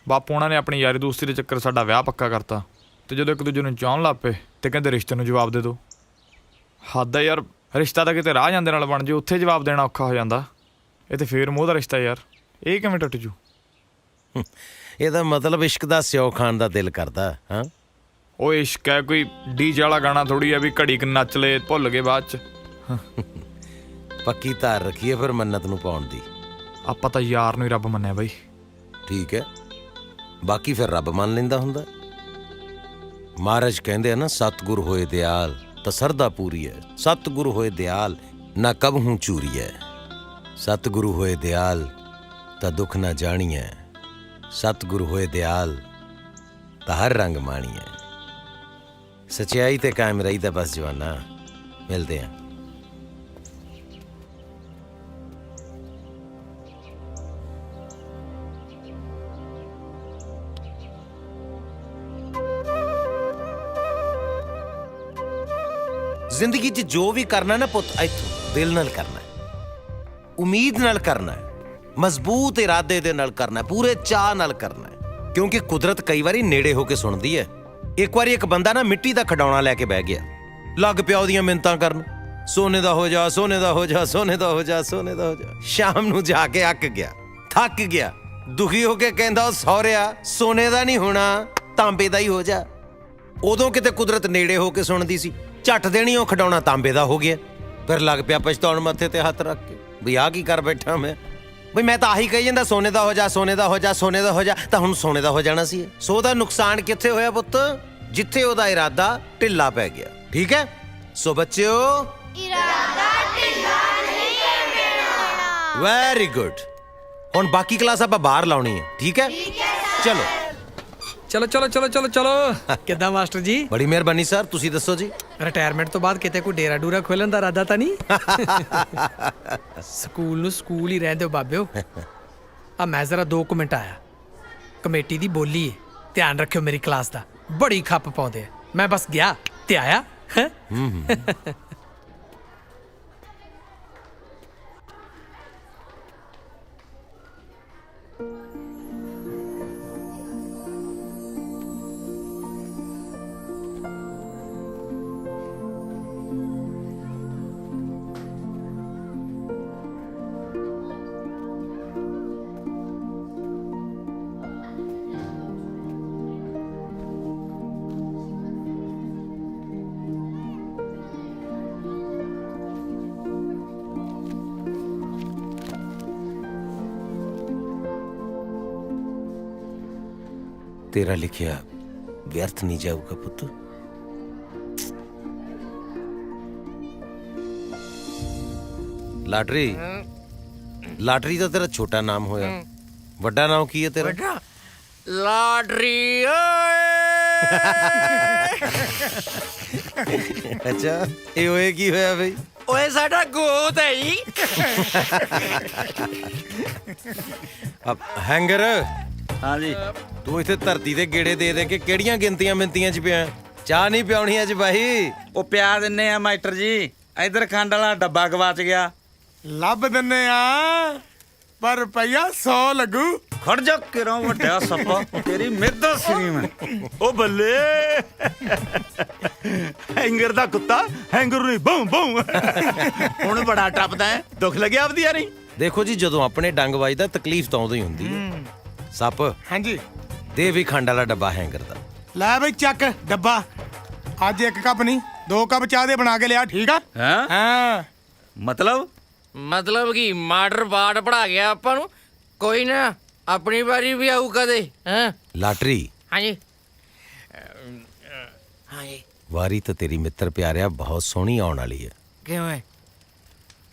ਬਾਪੂ ਉਹਨਾਂ ਨੇ ਆਪਣੀ ਯਾਰੀ ਦੋਸਤੀ ਦੇ ਚੱਕਰ ਸਾਡਾ ਵਿਆਹ ਪੱਕਾ ਕਰਤਾ, ਤੇ ਜਦੋਂ ਇੱਕ ਦੂਜੇ ਨੂੰ ਚਾਹਣ ਲੱਗ ਪਏ ਤੇ ਕਹਿੰਦੇ ਰਿਸ਼ਤੇ ਨੂੰ ਜਵਾਬ ਦੇ ਦਿਓ। ਹੱਦ ਆ ਯਾਰ, ਰਿਸ਼ਤਾ ਤਾਂ ਕਿਤੇ ਰਾਹ ਜਾਂਦੇ ਨਾਲ ਬਣ ਜੇ, ਉੱਥੇ ਜਵਾਬ ਦੇਣਾ ਔਖਾ ਹੋ ਜਾਂਦਾ। ਇਹ ਤੇ ਫੇਰ ਮੋਹ ਦਾ ਰਿਸ਼ਤਾ ਯਾਰ, ਇਹ ਕਿਵੇਂ ਟੁੱਟ ਜੂ? ਇਹਦਾ ਮਤਲਬ ਇਸ਼ਕ ਦਾ ਸਿਓ ਖਾਣ ਦਾ ਦਿਲ ਕਰਦਾ। ਹਾਂ, ਉਹ ਇਸ਼ਕ ਹੈ, ਕੋਈ ਡੀਜੇ ਵਾਲਾ ਗਾਣਾ ਥੋੜੀ ਆ ਵੀ ਘੜੀ ਕੁ ਨੱਚ ਲਏ ਭੁੱਲ ਗਏ ਬਾਅਦ ਚ। ਪੱਕੀ ਧਾਰ ਰੱਖੀਏ ਫਿਰ ਮੰਨਤ ਨੂੰ ਪਾਉਣ ਦੀ। ਆਪਾਂ ਤਾਂ ਯਾਰ ਨੂੰ ਹੀ ਰੱਬ ਮੰਨਿਆ ਬਾਈ। ਠੀਕ ਹੈ, ਬਾਕੀ ਫਿਰ ਰੱਬ ਮੰਨ ਲੈਂਦਾ ਹੁੰਦਾ। ਮਹਾਰਾਜ ਕਹਿੰਦੇ ਆ ਨਾ, ਸਤਿਗੁਰ ਹੋਏ ਦਿਆਲ ਤਾਂ ਸਰਦਾ ਪੂਰੀ ਹੈ। ਸਤਿਗੁਰ ਹੋਏ ਦਿਆਲ ਨਾ ਕਬਹੂ ਚੂਰੀ ਹੈ। ਸਤਿਗੁਰੂ ਹੋਏ ਦਿਆਲ ਤਾਂ ਦੁੱਖ ਨਾ ਜਾਣੀ ਹੈ। ਸਤਿਗੁਰੂ ਹੋਏ ਦਿਆਲ ਤਾਂ ਹਰ ਰੰਗ ਮਾਣੀ ਹੈ। ਸੱਚਾਈ ਤੇ ਕਾਇਮ ਰਹੀਦਾ ਬਸ ਜਵਾਨਾ। ਮਿਲਦੇ ਆ। ਜ਼ਿੰਦਗੀ 'ਚ ਜੋ ਵੀ ਕਰਨਾ ਨਾ ਪੁੱਤ, ਇੱਥੋਂ ਦਿਲ ਨਾਲ ਕਰਨਾ, ਉਮੀਦ ਨਾਲ ਕਰਨਾ, ਮਜ਼ਬੂਤ ਇਰਾਦੇ ਦੇ ਨਾਲ ਕਰਨਾ, ਪੂਰੇ ਚਾਅ ਨਾਲ ਕਰਨਾ, ਕਿਉਂਕਿ ਕੁਦਰਤ ਕਈ ਵਾਰੀ ਨੇੜੇ ਹੋ ਕੇ ਸੁਣਦੀ ਹੈ। ਇੱਕ ਵਾਰੀ ਇੱਕ ਬੰਦਾ ਨਾ ਮਿੱਟੀ ਦਾ ਖਿਡੌਣਾ ਲੈ ਕੇ ਬਹਿ ਗਿਆ, ਲੱਗ ਪਿਆ ਉਹਦੀਆਂ ਮਿੰਨਤਾਂ ਕਰਨ, ਸੋਨੇ ਦਾ ਹੋ ਜਾ, ਸੋਨੇ ਦਾ ਹੋ ਜਾ, ਸੋਨੇ ਦਾ ਹੋ ਜਾ, ਸੋਨੇ ਦਾ ਹੋ ਜਾ। ਸ਼ਾਮ ਨੂੰ ਜਾ ਕੇ ਅੱਕ ਗਿਆ, ਥੱਕ ਗਿਆ, ਦੁਖੀ ਹੋ ਕੇ ਕਹਿੰਦਾ, ਉਹ ਸਹੁਰਿਆ ਸੋਨੇ ਦਾ ਨਹੀਂ ਹੋਣਾ, ਤਾਂਬੇ ਦਾ ਹੀ ਹੋ ਜਾ। ਉਦੋਂ ਕਿਤੇ ਕੁਦਰਤ ਨੇੜੇ ਹੋ ਕੇ ਸੁਣਦੀ ਸੀ, ਝੱਟ ਦੇਣੀ ਉਹ ਖਿਡੌਣਾ ਤਾਂਬੇ ਦਾ ਹੋ ਗਿਆ। ਫਿਰ ਲੱਗ ਪਿਆ ਪਛਤਾਉਣ ਮੱਥੇ ਤੇ ਹੱਥ ਰੱਖ ਕੇ, ਵੀ ਆਹ ਕੀ ਕਰ ਬੈਠਾ ਮੈਂ। ਬਈ ਮੈਂ ਤਾਂ ਆਹੀ ਕਹੀ ਜਾਂਦਾ, ਸੋਨੇ ਦਾ ਹੋ ਜਾ, ਸੋਨੇ ਦਾ ਹੋ ਜਾ, ਸੋਨੇ ਦਾ ਹੋ ਜਾ, ਤਾਂ ਹੁਣ ਸੋਨੇ ਦਾ ਹੋ ਜਾਣਾ ਸੀ। ਸੋ ਦਾ ਨੁਕਸਾਨ ਕਿੱਥੇ ਹੋਇਆ ਪੁੱਤ? ਜਿੱਥੇ ਉਹਦਾ ਇਰਾਦਾ ਢਿੱਲਾ ਪੈ ਗਿਆ। ਠੀਕ ਹੈ, ਸੋ ਬੱਚਿਓ, ਇਰਾਦਾ ਢਿੱਲਾ ਨਹੀਂ ਕਰਨਾ। Very good. ਹੁਣ ਬਾਕੀ ਕਲਾਸ ਆਪਾਂ ਬਾਹਰ ਲਾਉਣੀ ਹੈ, ਠੀਕ ਹੈ? ਚਲੋ ਚਲੋ ਚਲੋ ਚਲੋ ਚਲੋ ਚਲੋ। ਕਿੱਦਾਂ ਮਾਸਟਰ ਜੀ? ਬੜੀ ਮਿਹਰਬਾਨੀ ਸਰ, ਤੁਸੀਂ ਦੱਸੋ ਜੀ। ਰਿਟਾਇਰਮੈਂਟ ਤੋਂ ਬਾਅਦ ਕਿਤੇ ਕੋਈ ਡੇਰਾ ਡੂਰਾ ਖੋਲਣ ਦਾ ਇਰਾਦਾ ਤਾਂ ਨਹੀਂ? ਸਕੂਲ ਨੂੰ ਸਕੂਲ ਹੀ ਰਹਿਣ ਦਿਓ ਬਾਬਿਓ। ਆ ਮੈਂ ਜ਼ਰਾ 2 ਮਿੰਟ ਆਇਆ। ਕਮੇਟੀ ਦੀ ਬੋਲੀ ਹੈ, ਧਿਆਨ ਰੱਖਿਓ ਮੇਰੀ ਕਲਾਸ ਦਾ। ਬੜੀ ਖੱਪ ਪਾਉਂਦੇ ਆ। ਮੈਂ ਬਸ ਗਿਆ ਤੇ ਆਇਆ। ਹੈਂ? ਤੇਰਾ ਲਿਖਿਆ ਵਿਅਰਥ ਨਹੀਂ ਜਾਊਗਾ ਪੁੱਤ। ਲਾਟਰੀ, ਲਾਟਰੀ ਤਾਂ ਤੇਰਾ ਛੋਟਾ ਨਾਮ ਹੋਇਆ, ਵੱਡਾ ਨਾਮ ਕੀ ਹੈ ਤੇਰਾ? ਵੱਡਾ ਲਾਟਰੀ ਓਏ। ਅੱਛਾ, ਇਹ ਹੋਏ ਕੀ ਹੋਇਆ ਬਈ? ਓਏ ਸਾਡਾ ਗੋਤ ਹੈ ਜੀ। ਹੈਂਗਰ, ਹਾਂ ਜੀ। ਤੂੰ ਇੱਥੇ ਧਰਤੀ ਦੇ ਗੇੜੇ ਦੇ ਦੇ ਕੇ ਕਿਹੜੀਆਂ ਗਿਣਤੀਆਂ ਮਿੰਤੀਆਂ ਚ ਪਿਆ? ਚਾਹ ਨਹੀਂ ਪਿਆਉਣੀ ਅੱਜ ਬਾਈ? ਉਹ ਪਿਆ ਦਿੰਨੇ ਆ ਮਾਸਟਰ ਜੀ। ਇਧਰ ਖੰਡ ਵਾਲਾ ਡੱਬਾ ਗਵਾਚ ਗਿਆ। ਲੱਭ ਦਿੰਨੇ ਆ, ਪਰ ਰੁਪਈਆ 100 ਲੱਗੂ। ਖੜ ਜਾ ਕਿਰੋਂ ਵੱਡਿਆ ਸੱਪਾ, ਤੇਰੀ ਮਿਹਦਾ ਸੀ ਮੈਂ। ਉਹ ਬੱਲੇ, ਹੈਂਗਰ ਦਾ ਕੁੱਤਾ ਹੈਂਗਰ ਨੂੰ ਬੂੰ ਬੂੰ ਹੁਣ ਬੜਾ ਟੱਪਦਾ ਹੈ। ਦੁੱਖ ਲੱਗਿਆ ਆਪਦੀ ਯਾਰੀ? ਦੇਖੋ ਜੀ, ਜਦੋਂ ਆਪਣੇ ਡੰਗ ਵੱਜਦਾ ਤਕਲੀਫ ਤਾਂ ਉਦੋਂ ਹੀ ਹੁੰਦੀ ਹੈ। ਸੱਪ, ਹਾਂਜੀ ਦੇ ਵੀ ਖੰਡ ਵਾਲਾ ਡੱਬਾ ਹੈਂਗਰ ਦਾ। ਲੈ ਬਈ ਚੱਕ ਡੱਬਾ। ਅੱਜ 1 ਕੱਪ ਨਹੀਂ 2 ਕੱਪ ਚਾਹ ਦੇ ਬਣਾ ਕੇ ਲਿਆ, ਠੀਕ ਆ? ਹਾਂ। ਮਤਲਬ ਕੀ ਮਾਡਰ ਬਾੜ ਪੜਾ ਗਿਆ ਆਪਾਂ ਨੂੰ। ਕੋਈ ਨਾ, ਆਪਣੀ ਵਾਰੀ ਵੀ ਆਊ ਕਦੇ। ਹਾਂ ਲਾਟਰੀ, ਹਾਂਜੀ ਹਾਂਜੀ। ਵਾਰੀ ਤਾਂ ਤੇਰੀ ਮਿੱਤਰ ਪਿਆਰਿਆ ਬਹੁਤ ਸੋਹਣੀ ਆਉਣ ਵਾਲੀ ਹੈ। ਕਿਵੇਂ?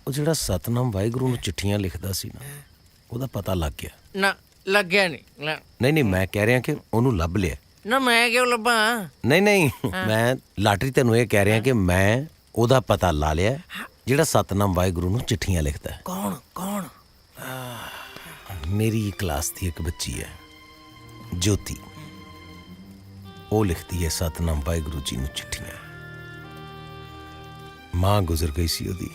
ਉਹ ਜਿਹੜਾ ਸਤਨਾਮ ਵਾਹਿਗੁਰੂ ਨੂੰ ਚਿੱਠੀਆਂ ਲਿਖਦਾ ਸੀ ਨਾ, ਉਹਦਾ ਪਤਾ ਲੱਗ ਗਿਆ। ਨਾ ਲੱਗਿਆ ਨਹੀਂ। ਨਹੀਂ, ਮੈਂ ਕਹਿ ਰਿਹਾ ਕਿ ਉਹਨੂੰ ਲੱਭ ਲਿਆ। ਨਾ ਮੈਂ ਕਿਉਂ ਲੱਭਾਂ? ਨਹੀਂ, ਮੈਂ ਲਾਟਰੀ ਤੈਨੂੰ ਇਹ ਕਹਿ ਰਿਹਾ ਕਿ ਮੈਂ ਉਹਦਾ ਪਤਾ ਲਾ ਲਿਆ ਜਿਹੜਾ ਸਤਨਾਮ ਵਾਹਿਗੁਰੂ ਨੂੰ ਚਿੱਠੀਆਂ ਲਿਖਦਾ ਹੈ। ਕੌਣ? ਮੇਰੀ ਕਲਾਸ ਦੀ ਇੱਕ ਬੱਚੀ ਹੈ, ਜੋਤੀ। ਉਹ ਲਿਖਦੀ ਹੈ ਸਤਨਾਮ ਵਾਹਿਗੁਰੂ ਜੀ ਨੂੰ ਚਿੱਠੀਆਂ। ਮਾਂ ਗੁਜ਼ਰ ਗਈ ਸੀ ਉਹਦੀ।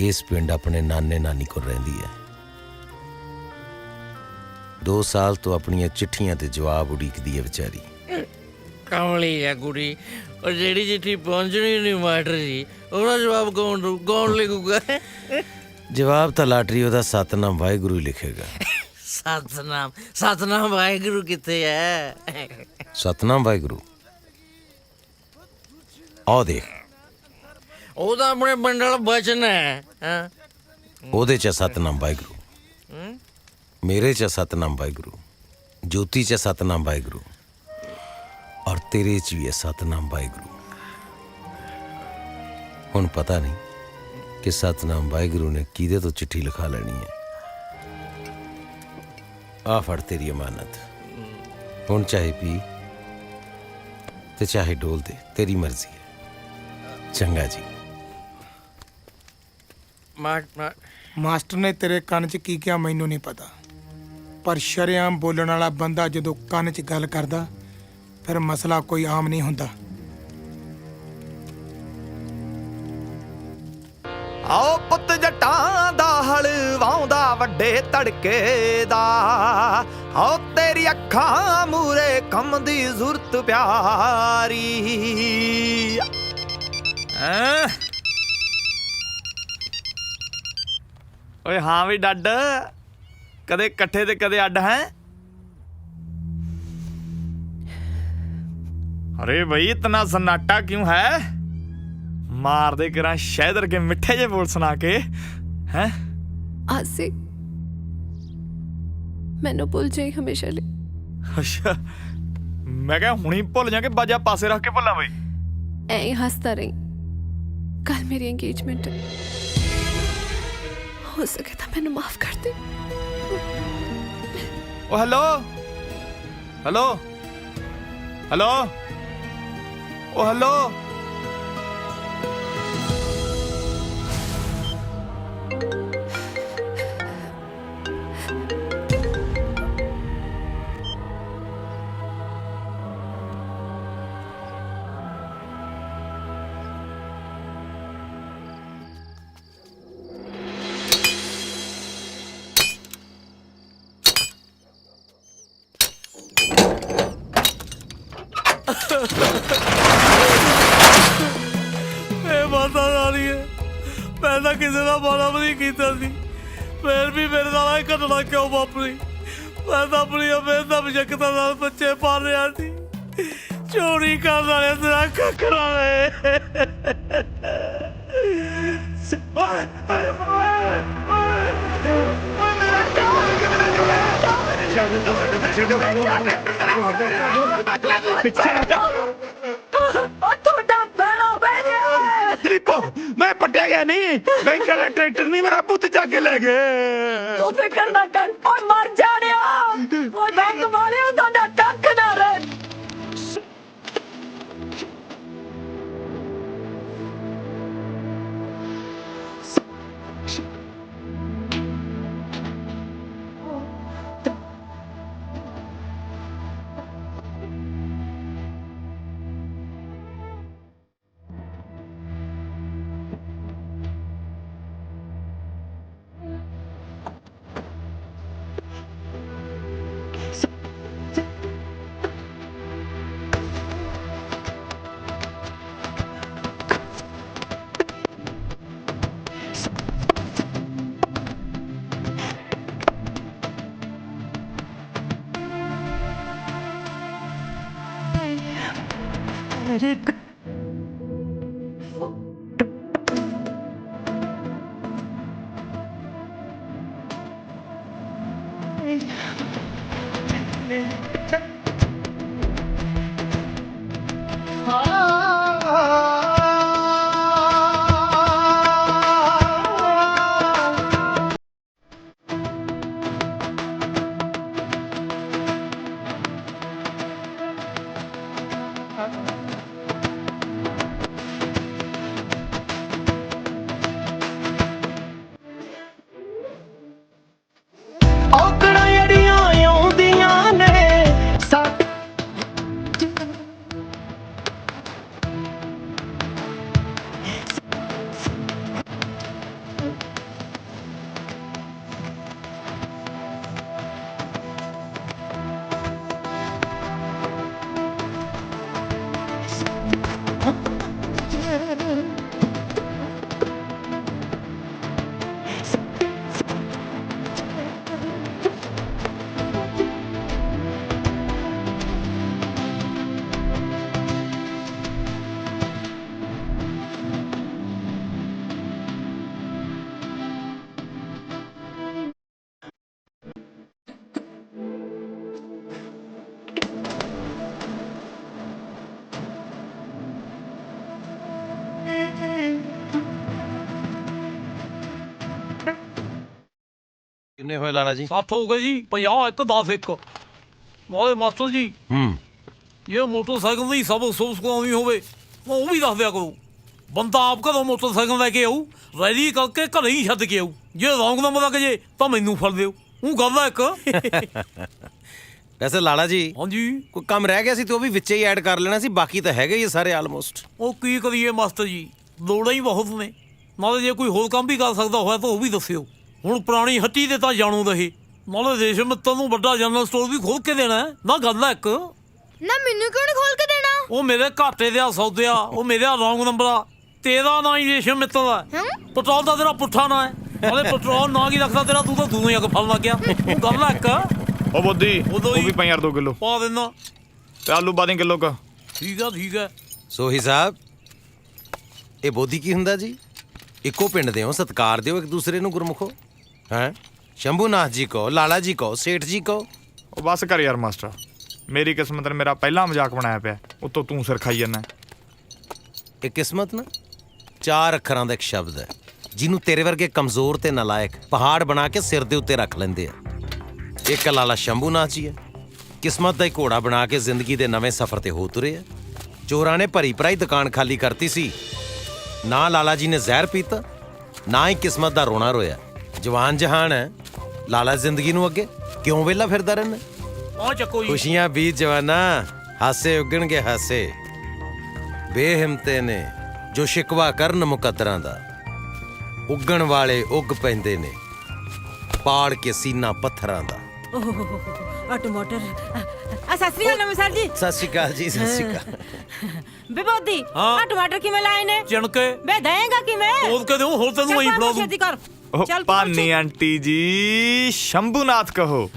ਇਸ ਪਿੰਡ ਆਪਣੇ ਨਾਨੇ ਨਾਨੀ ਕੋਲ ਰਹਿੰਦੀ ਹੈ। 2 ਸਾਲ ਤੋਂ ਆਪਣੀਆਂ ਚਿੱਠੀਆਂ ਤੇ ਜਵਾਬ ਉਡੀਕਦੀ ਹੈ ਵਿਚਾਰੀ। ਕਮਲੀ ਹੈ ਕੁੜੀ। ਉਹ ਜਿਹੜੀ ਚਿੱਠੀ ਪਹੁੰਚਣੀ ਨਹੀਂ ਮਾਸਟਰ ਜੀ, ਉਹਦਾ ਜਵਾਬ ਕੌਣ ਲਿਖੂਗਾ? ਜਵਾਬ ਤਾਂ ਲਾਟਰੀ ਉਹਦਾ ਸਤਨਾਮ ਵਾਹਿਗੁਰੂ ਹੀ ਲਿਖੇਗਾ। ਸਤਨਾਮ ਵਾਹਿਗੁਰੂ ਕਿੱਥੇ ਹੈ? ਸਤਨਾਮ ਵਾਹਿਗੁਰੂ ਆਹ ਦੇਖ, ਉਹ ਤਾਂ ਆਪਣੇ ਬੰਡਲ ਬਚਨ ਹੈ। ਹਾਂ, ਉਹਦੇ ਚ ਸਤਨਾਮ ਵਾਹਿਗੁਰੂ, ਮੇਰੇ ਚ ਸਤਨਾਮ ਵਾਹਿਗੁਰੂ, ਜੋਤੀ ਚ ਸਤਨਾਮ ਵਾਹਿਗੁਰੂ, ਔਰ ਤੇਰੇ ਚ ਵੀ ਹੈ ਸਤਨਾਮ ਵਾਹਿਗੁਰੂ। ਹੁਣ ਪਤਾ ਨਹੀਂ ਕਿ ਸਤਨਾਮ ਵਾਹਿਗੁਰੂ ਨੇ ਕਿਹਦੇ ਤੋਂ ਚਿੱਠੀ ਲਿਖਾ ਲੈਣੀ ਹੈ। ਆ ਫੜ ਤੇਰੀ ਅਮਾਨਤ। ਹੁਣ ਚਾਹੇ ਪੀ ਤੇ ਚਾਹੇ ਡੋਲ ਦੇ, ਤੇਰੀ ਮਰਜ਼ੀ ਹੈ। ਚੰਗਾ ਜੀ। ਮਾਸਟਰ ਨੇ ਤੇਰੇ ਕੰਨ 'ਚ ਕੀ ਕਿਹਾ ਮੈਨੂੰ ਨਹੀਂ ਪਤਾ, ਪਰ ਸ਼ਰੇਆਮ ਬੋਲਣ ਵਾਲਾ ਬੰਦਾ ਜਦੋਂ ਕੰਨ 'ਚ ਗੱਲ ਕਰਦਾ ਫਿਰ ਮਸਲਾ ਕੋਈ ਆਮ ਨਹੀਂ ਹੁੰਦਾ। ਆਓ ਪੁੱਤ ਜੱਟਾਂ ਦਾ ਹਲ ਵਾਉਂਦਾ ਵੱਡੇ ਤੜਕੇ ਦਾ, ਆਓ ਤੇਰੀ ਅੱਖਾਂ ਮੂਰੇ ਕੰਮ ਦੀ ਜ਼ੁਰਤ ਪਿਆਰੀ। ਓਏ ਹਾਂ ਵੀ ਡੱਡ, ਕਦੇ ਇਕੱਠੇ ਤੇ ਕਦੇ ਅੱਡ ਹੈ। अरे भाई इतना सन्नाटा क्यों है? मार दे करा शहदर के मिठे जे बोल सुना के हैं। आसिक मैनू भुल जाई हमेशा ले। अच्छा मैं क्या हुणी भुल जा के बाजा पासे रख के भुला बई? ऐ हंसता रही ਕੱਲ ਮੇਰੀ ਇੰਗੇਜਮੈਂਟ ਹੈ ਹੋ ਸਕੇ ਤਾਂ ਮੈਨੂੰ ਮਾਫ ਕਰ ਦੇ ਓ ਹੈਲੋ ਹੈਲੋ ਹੈਲੋ ਓ ਹੈਲੋ ਇਹ ਮਾਤਾ ਵਾਲੀ ਹੈ ਮੈਂ ਤਾਂ ਕਿਸੇ ਦਾ ਮਾੜਾ ਵੀ ਨਹੀਂ ਕੀਤਾ ਸੀ ਫਿਰ ਵੀ ਮੇਰੇ ਨਾਲ ਇਹ ਘਟਨਾ ਕਿਉਂ ਵਾਪਰੀ ਮੈਂ ਤਾਂ ਆਪਣੀ ਅਮੀਰ ਮਜਕਤਾ ਨਾਲ ਬੱਚੇ ਪਾਲ ਰਿਹਾ ਸੀ ਚੋਰੀ ਕਰਨ ਵਾਲੇ ਤੇਰਾ ਕੱਕਰਾ मैं पटिया गया नहीं बैंक वाला ट्रैक्टर नहीं मेरा पुत जाके ले गए ਤੂੰ ਫਿਕਰ ਨਾ ਕਰ ਓਏ ਮਰ ਜਾਣਿਆ ਓਏ ਬੈਂਕ ਵਾਲਿਓ ਤੁਹਾਡਾ ਕੱਖ ਨਾ ਰਹਿ ਕਿੰਨੇ ਹੋਏ ਲਾਲਾ ਜੀ 7 ਹੋ ਗਏ ਜੀ 50 ਇੱਕ 10 ਇੱਕ ਮੋਏ ਮਾਸਟਰ ਜੀ ਜੇ ਮੋਟਰਸਾਈਕਲ ਦੀ ਸਭ ਅਫਸੋਸ ਕਰਾਉਣੀ ਹੋਵੇ ਉਹ ਵੀ ਦੱਸ ਦਿਆ ਕਰੋ ਬੰਦਾ ਆਪ ਘਰੋਂ ਮੋਟਰਸਾਈਕਲ ਲੈ ਕੇ ਆਊ ਰੈਡੀ ਕਰਕੇ ਘਰੇ ਹੀ ਛੱਡ ਕੇ ਆਊ ਜੇ ਰੌਂਗ ਨੰਬਰ ਲੱਗ ਜੇ ਤਾਂ ਮੈਨੂੰ ਫੜ ਦਿਓ ਉਹ ਗੱਲ ਆ ਇੱਕ ਵੈਸੇ ਲਾਲਾ ਜੀ ਹਾਂਜੀ ਕੋਈ ਕੰਮ ਰਹਿ ਗਿਆ ਸੀ ਤੇ ਉਹ ਵੀ ਵਿੱਚੇ ਹੀ ਐਡ ਕਰ ਲੈਣਾ ਸੀ ਬਾਕੀ ਤਾਂ ਹੈਗੇ ਹੀ ਸਾਰੇ ਆਲਮੋਸਟ ਉਹ ਕੀ ਕਰੀਏ ਮਾਸਟਰ ਜੀ ਲੋੜਾਂ ਹੀ ਬਹੁਤ ਨੇ ਨਾਲੇ ਜੇ ਕੋਈ ਹੋਰ ਕੰਮ ਵੀ ਕਰ ਸਕਦਾ ਹੋਇਆ ਤਾਂ ਉਹ ਵੀ ਦੱਸਿਓ ਹੁਣ ਪੁਰਾਣੀ ਹੱਟੀ ਦੇ ਤਾਂ ਜਾਣੂ ਰਹੇ ਨਾਲੇ ਰੇਸ਼ਮ ਮਿੱਤਰ ਨੂੰ ਵੱਡਾ ਜਨਰਲ ਸਟੋਰ ਵੀ ਖੋਲ ਕੇ ਦੇਣਾ ਨਾ ਗੱਲ ਆ ਇੱਕ ਨਾ ਮੈਨੂੰ ਕਿਉਂ ਨਹੀਂ ਖੋਲ ਕੇ ਦੇਣਾ ਉਹ ਮੇਰੇ ਘਾਟੇ ਦੇ ਸੌਦੇ ਆ ਉਹ ਮੇਰੇ ਰੌਂਗ ਨੰਬਰ ਆ ਤੇਰਾ ਨਾਂ ਹੀ ਰੇਸ਼ਮ ਮਿੱਤਰ ਦਾ ਪੈਟਰੋਲ ਦਾ ਤੇਰਾ ਪੁੱਠਾ ਨਾਂ ਹੈ ਨਾਲੇ ਪੈਟਰੋਲ ਨਾਂ ਕੀ ਰੱਖਦਾ ਤੇਰਾ ਤੂੰ ਤਾਂ ਦੂਏ ਅੱਗ ਫਲ ਲੱਗ ਗਿਆ ਉਹ ਗੱਲ ਆ ਇੱਕ ਉਹ ਬੋਦੀ ਉਹ ਵੀ ਪਾ ਯਾਰ 2 ਕਿਲੋ ਪਾ ਦੇਣਾ ਤੇ ਆਲੂ ਪਾ ਦੇ ਕਿਲੋ ਕਾ ਠੀਕ ਆ ਸੋਹੀ ਸਾਹਿਬ ਇਹ ਬੋਦੀ ਕੀ ਹੁੰਦਾ ਜੀ ਇੱਕੋ ਪਿੰਡ ਦੇ ਹੋ ਸਤਿਕਾਰ ਦਿਓ ਇੱਕ ਦੂਸਰੇ ਨੂੰ ਗੁਰਮੁਖੋ ਹੈ ਸ਼ੰਭੂਨਾਥ ਜੀ ਕਹੋ ਲਾਲਾ ਜੀ ਕਹੋ ਸੇਠ ਜੀ ਕਹੋ ਉਹ ਬਸ ਕਰ ਯਾਰ ਮਾਸਟਰ ਮੇਰੀ ਕਿਸਮਤ ਨੇ ਮੇਰਾ ਪਹਿਲਾ ਮਜ਼ਾਕ ਬਣਾਇਆ ਪਿਆ ਉਤੋਂ ਤੂੰ ਸਿਰ ਖਾਈ ਜਾਂਦਾ ਇਹ ਕਿਸਮਤ ਨਾ 4 ਅੱਖਰਾਂ ਦਾ ਇੱਕ ਸ਼ਬਦ ਹੈ ਜਿਹਨੂੰ ਤੇਰੇ ਵਰਗੇ ਕਮਜ਼ੋਰ ਤੇ ਨਲਾਇਕ ਪਹਾੜ ਬਣਾ ਕੇ ਸਿਰ ਦੇ ਉੱਤੇ ਰੱਖ ਲੈਂਦੇ ਆ। ਇੱਕ ਲਾਲਾ ਸ਼ੰਭੂਨਾਥ ਜੀ ਹੈ, ਕਿਸਮਤ ਦਾ ਹੀ ਘੋੜਾ ਬਣਾ ਕੇ ਜ਼ਿੰਦਗੀ ਦੇ ਨਵੇਂ ਸਫ਼ਰ ਤੇ ਹੋ ਤੁਰੇ ਆ। ਚੋਰਾਂ ਨੇ ਭਰੀ ਭਰਾਈ ਦੁਕਾਨ ਖਾਲੀ ਕਰਤੀ ਸੀ, ਨਾ ਲਾਲਾ ਜੀ ਨੇ ਜ਼ਹਿਰ ਪੀਤਾ, ਨਾ ਹੀ ਕਿਸਮਤ ਦਾ ਰੋਣਾ ਰੋਇਆ। ਜਵਾਨ ਜਹਾਨ ਹੈ, ਲਾਲਾ ਜ਼ਿੰਦਗੀ ਨੂੰ ਅੱਗੇ ਕਿਉਂ ਵਿਹਲਾ ਫਿਰਦਾ ਰਹਿਣਾ? ਆ ਚੱਕੋ ਜੀ। ਖੁਸ਼ੀਆਂ ਬੀਤ ਜਵਾਨਾ, ਹਾਸੇ ਉੱਗਣਗੇ ਹਾਸੇ। ਬੇਹਿੰਮਤੇ ਨੇ ਜੋ ਸ਼ਿਕਵਾ ਕਰਨ ਮੁਕੱਦਰਾਂ ਦਾ, ਉੱਗਣ ਵਾਲੇ ਉੱਗ ਪੈਂਦੇ ਨੇ ਪਾੜ ਕੇ ਸੀਨਾ ਪੱਥਰਾਂ ਦਾ। ਆ ਟਮਾਟਰ ਆ ਸਤਿ ਸ੍ਰੀ ਅਕਾਲ ਨਵੇਂ ਸਰ ਜੀ। ਸਤਿ ਸ਼੍ਰੀ ਅਕਾਲ ਜੀ, ਸਤਿ ਸ਼੍ਰੀ ਅਕਾਲ। ਬੇਬੋਦੀ ਆ ਟਮਾਟਰ ਕਿਵੇਂ ਲਾਏ ਨੇ? ਚਣਕੇ ਬੇ ਦੇਂਗਾ ਕਿਵੇਂ? ਤੋਦ ਕੇ ਦਿਓ, ਹੋਰ ਤੈਨੂੰ ਆਈ ਫੜਾ ਦੂੰ। ਛੇਤੀ ਕਰ। ਉਹ ਚੱਲ ਪਾਨੀ ਆਂਟੀ ਜੀ ਸ਼ੰਭੂਨਾਥ ਕਹੋ।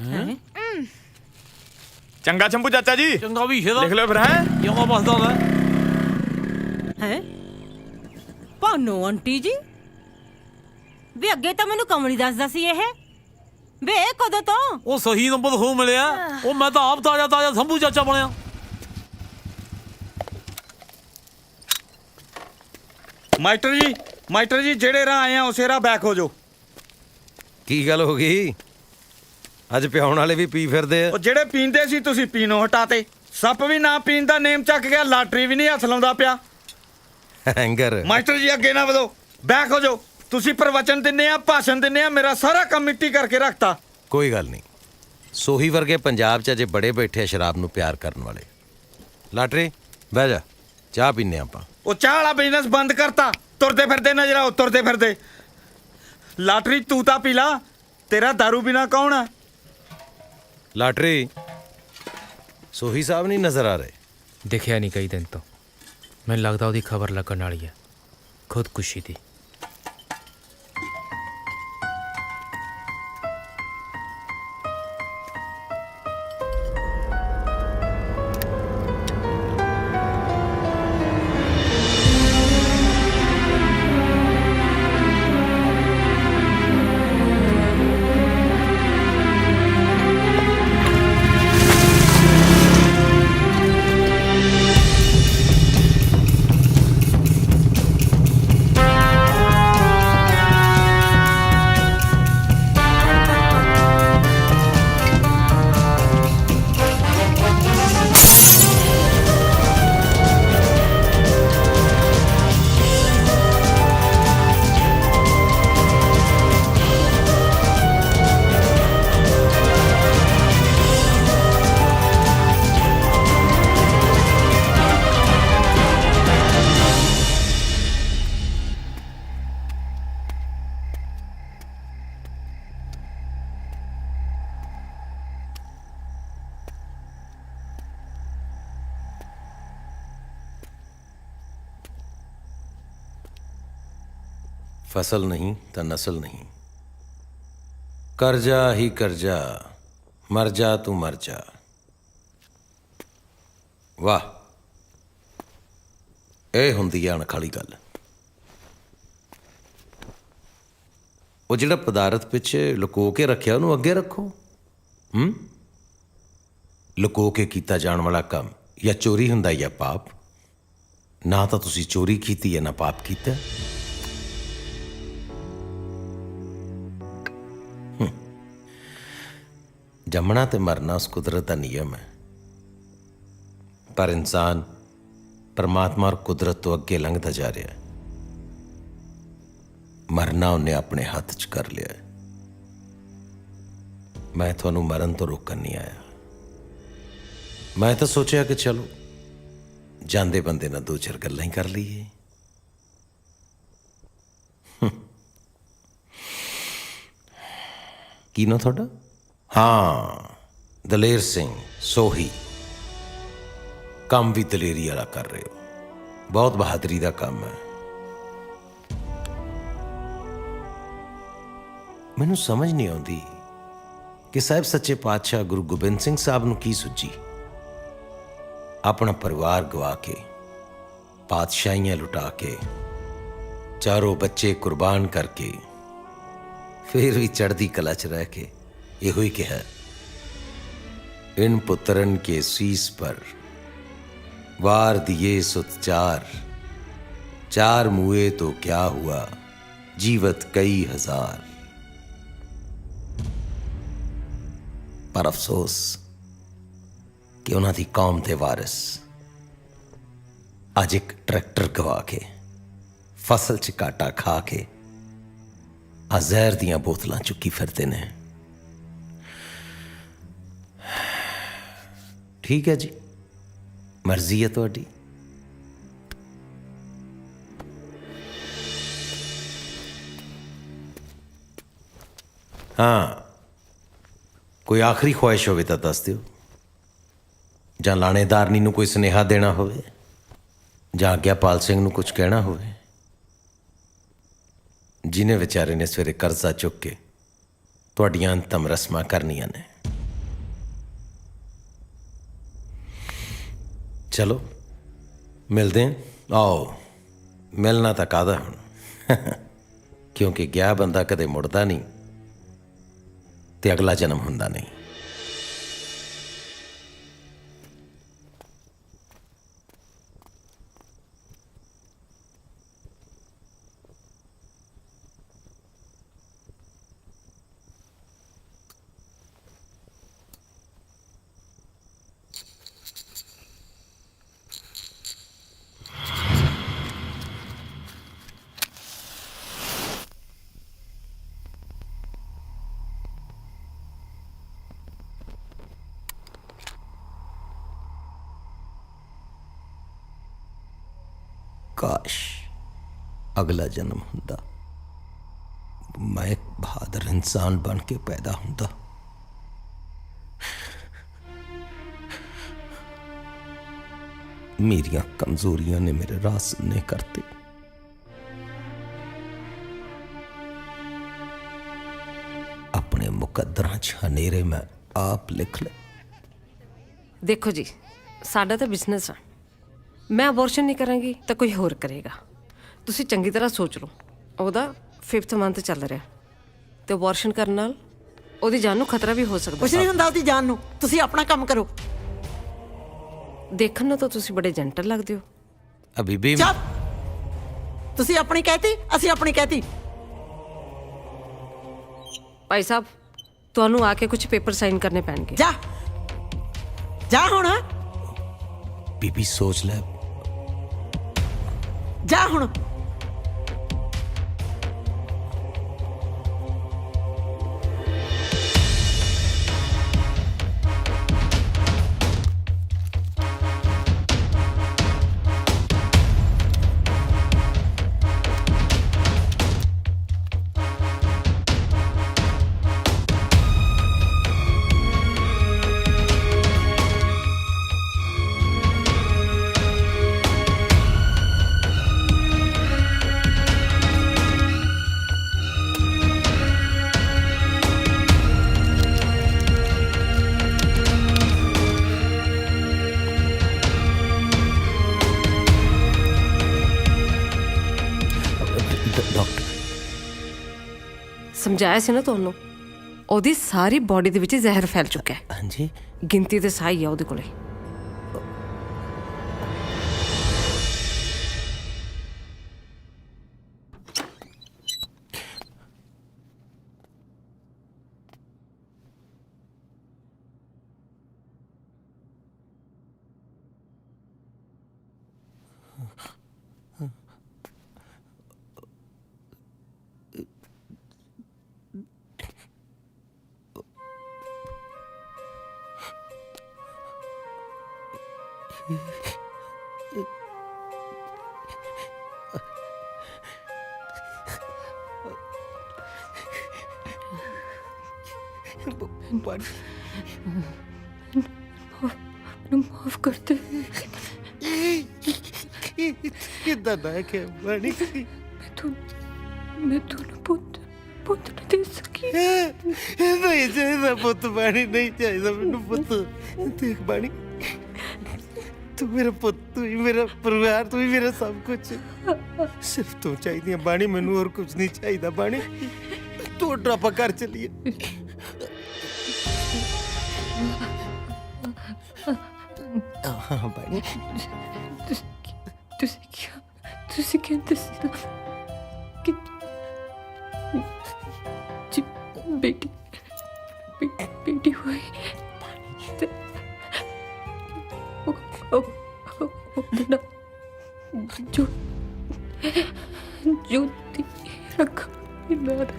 ਚੰਗਾ ਸ਼ੰਭੂ ਚਾਚਾ ਜੀ। ਚੰਗਾ ਵੀ ਸ਼ੇਰਾ ਲਿਖ ਲਓ ਫਿਰ। ਹੈ ਜਮਾ ਬਸਦਾ ਲੈ ਹੈ ਪਾਨੋ ਆਂਟੀ ਜੀ। ਵੇ ਅੱਗੇ ਤਾਂ ਮੈਨੂੰ ਕਮਲੀ ਦੱਸਦਾ ਸੀ ਇਹ। ਵੇ ਕਦੋਂ ਤੋਂ? ਉਹ ਸਹੀ ਨੰਬਰ ਹੋ ਮਿਲਿਆ। ਉਹ ਮੈਂ ਤਾਂ ਆਪ ਤਾਜ਼ਾ ਤਾਜ਼ਾ ਸ਼ੰਭੂ ਚਾਚਾ ਬਣਿਆ। ਮਾਸਟਰ ਜੀ ਜਿਹੜੇ ਰਾਹ ਆਏ ਆ ਉਸੇ ਰਾਹ ਬੈਕ ਹੋ ਜਾਓ। ਕੀ ਗੱਲ ਹੋ ਗਈ? ਅੱਜ ਪਿਆਉਣ ਵਾਲੇ ਵੀ ਪੀ ਫਿਰਦੇ ਆ। ਉਹ ਜਿਹੜੇ ਪੀਂਦੇ ਸੀ ਤੁਸੀਂ ਪੀਣੋਂ ਹਟਾਤੇ। ਸੱਪ ਵੀ ਨਾ ਪੀਣ ਦਾ ਨੇਮ ਚੱਕ ਗਿਆ, ਲਾਟਰੀ ਵੀ ਨਹੀਂ ਹੱਥ ਲਾਉਂਦਾ ਪਿਆ। ਹੈਂਗਰ ਮਾਸਟਰ ਜੀ ਅੱਗੇ ਨਾ ਵਧੋ, ਬੈਕ ਹੋ ਜਾਓ। ਤੁਸੀਂ ਪ੍ਰਵਚਨ ਦਿੰਦੇ ਆ, ਭਾਸ਼ਣ ਦਿੰਦੇ ਆ, ਮੇਰਾ ਸਾਰਾ ਕੰਮ ਮਿੱਟੀ ਕਰਕੇ ਰੱਖਤਾ। ਕੋਈ ਗੱਲ ਨਹੀਂ, ਸੋਹੀ ਵਰਗੇ ਪੰਜਾਬ 'ਚ ਅਜੇ ਬੜੇ ਬੈਠੇ ਆ ਸ਼ਰਾਬ ਨੂੰ ਪਿਆਰ ਕਰਨ ਵਾਲੇ। ਲਾਟਰੀ ਬਹਿ ਜਾ, ਚਾਹ ਪੀਨੇ ਆਪਾਂ। ਉਹ ਚਾਹ ਵਾਲਾ ਬਿਜ਼ਨਸ ਬੰਦ ਕਰਤਾ। ਤੁਰਦੇ ਫਿਰਦੇ ਨਜ਼ਰ ਆਓ, ਤੁਰਦੇ ਫਿਰਦੇ। ਲਾਟਰੀ ਤੂੰ ਤਾਂ ਪੀ ਲਾ, ਤੇਰਾ ਦਾਰੂ ਬਿਨਾ ਕੌਣ ਆ? ਲਾਟਰੀ ਸੋਹੀ ਸਾਹਿਬ ਨਹੀਂ ਨਜ਼ਰ ਆ ਰਹੇ? ਦਿਖਿਆ ਨਹੀਂ ਕਈ ਦਿਨ ਤੋਂ। ਮੈਨੂੰ ਲੱਗਦਾ ਉਹਦੀ ਖਬਰ ਲੱਗਣ ਵਾਲੀ ਹੈ, ਖੁਦਕੁਸ਼ੀ ਦੀ। फसल नहीं तो नस्ल नहीं, कर्जा ही कर्जा, मर जा तू मर जा। वाह, ਇਹ ਹੁੰਦੀ ਆ ਅਣਖਾਲੀ ਗੱਲ। ਉਹ ਜਿਹੜਾ ਪਦਾਰਥ ਪਿੱਛੇ ਲੁਕੋ ਕੇ ਰੱਖਿਆ ਉਹਨੂੰ ਅੱਗੇ ਰੱਖੋ। ਲੁਕੋ ਕੇ ਕੀਤਾ ਜਾਣ ਵਾਲਾ ਕੰਮ ਜਾਂ ਚੋਰੀ ਹੁੰਦਾ ਜਾਂ ਪਾਪ। ਨਾ ਤਾਂ ਤੁਸੀਂ ਚੋਰੀ ਕੀਤੀ ਹੈ ਨਾ ਪਾਪ ਕੀਤਾ। ਜੰਮਣਾ ਤੇ ਮਰਨਾ ਉਸ ਕੁਦਰਤ ਦਾ ਨਿਯਮ ਹੈ, ਪਰ ਇਨਸਾਨ परमात्मा और कुदरत तो अगे लंघता जा रहा है। मरना उन्हें अपने हाथ च कर लिया है। मैं थानू मरन तो रोकन नहीं आया। मैं तो सोचा कि चलो जांदे बंदे ना 2-4 गल्लां ही कर लीए। की ना थोड़ा? हाँ, दलेर सिंह सोही। काम भी दलेरी वाला कर रहे हो, बहुत बहादुरी का काम है। मैनू समझ नहीं आती कि साहब सच्चे पातशाह गुरु गोबिंद सिंह साहब नू की सुझी। अपना परिवार गवा के, पातशाहियां लुटा के, चारों बच्चे कुर्बान करके, फिर भी चढ़दी कला च रह के यो ही कहा, इन पुत्रन के शीस पर वार दिए सुतचार, चार मुए तो क्या हुआ, जीवत कई हजार। पर अफसोस कि उन्हां दी कौम दे वारिस अज एक ट्रैक्टर गवा के, फसल च काटा खा के आ जहर दियां बोतलां चुकी फिरदे ने। ठीक है जी, मर्जी है तुहाडी। हाँ, कोई आखिरी ख्वाहिश होवे तां दस दिओ, जां लाणेदारनी नूं कोई सुनेहा देना होवे, जां आग्यापाल सिंह नूं कुछ कहना होवे, जिन्हें बेचारे ने सवेरे कर्जा चुक के तुहाडियां अंतम रस्मां करनियां ने। चलो मिलते हैं। आओ, मिलना तो कादा हुण क्योंकि गया बंदा कदे मुड़दा नहीं ते अगला जन्म हुंदा नहीं। काश अगला जन्म हुंदा, मैं एक बहादुर इंसान बन के पैदा हुंदा। मेरियां कमजोरियां ने मेरे राह सुनने करते। अपने मुकद्दरां च हनेरे मैं आप लिख ले। देखो जी, साडा तो बिजनेस है, मैं अबॉर्शन नहीं करांगी तो कोई होर करेगा। तुसी चंगी तरह सोच लो, ਉਹਦਾ 5th ਮੰਥ ਚੱਲ ਰਿਹਾ ਤੇ ਅਬॉर्शन ਕਰਨ ਨਾਲ ਉਹਦੀ ਜਾਨ ਨੂੰ ਖਤਰਾ ਵੀ ਹੋ ਸਕਦਾ। ਕੁਛ ਨਹੀਂ ਹੁੰਦਾ ਉਹਦੀ ਜਾਨ ਨੂੰ, ਤੁਸੀਂ ਆਪਣਾ ਕੰਮ ਕਰੋ। ਦੇਖਣ ਨੂੰ ਤਾਂ ਤੁਸੀਂ ਬੜੇ ਜੈਂਟਲ ਲੱਗਦੇ ਹੋ। अभी भी ਚੁੱਪ, ਤੁਸੀਂ ਆਪਣੀ ਕਹਿਤੀ, ਅਸੀਂ ਆਪਣੀ ਕਹਿਤੀ। ਭਾਈ ਸਾਹਿਬ, ਤੁਹਾਨੂੰ ਆ ਕੇ ਕੁਝ ਪੇਪਰ ਸਾਈਨ ਕਰਨੇ ਪੈਣਗੇ। ਜਾ ਜਾ ਹੁਣ, बीबी सोच ले। ਜਾ ਹੁਣ। ਸਮਝਾਇਆ ਸੀ ਨਾ ਤੁਹਾਨੂੰ, ਉਹਦੀ ਸਾਰੀ ਬਾਡੀ ਦੇ ਵਿੱਚ ਜ਼ਹਿਰ ਫੈਲ ਚੁੱਕਾ ਹੈ। ਹਾਂਜੀ, ਗਿਣਤੀ ਤੇ ਸਾਈ ਆ ਉਹਦੇ ਕੋਲੇ। माफ कर दे। कितना ना के बड़ी मैं तू पुत नहीं दे सकी। नहीं चाहिए पुत बाणी, नहीं चाहिए मैनू पुत। देख बाणी, तू मेरा पुत, तू ही मेरा परिवार, तू ही मेरा सब कुछ। सिर्फ तू चाहिए बाणी, मैनू और कुछ नहीं चाहिए बाणी। तू ड्रापा घर चलिए। हाँ बाणी, तुझे क्या ਤੁਸੀਂ ਕਹਿੰਦੇ ਸੀ ਨਾ ਕਿ ਜੀ ਬੇਟੀ ਬੇਟੀ ਹੋਈ ਤੇ ਉਹ ਨਾ ਜੋ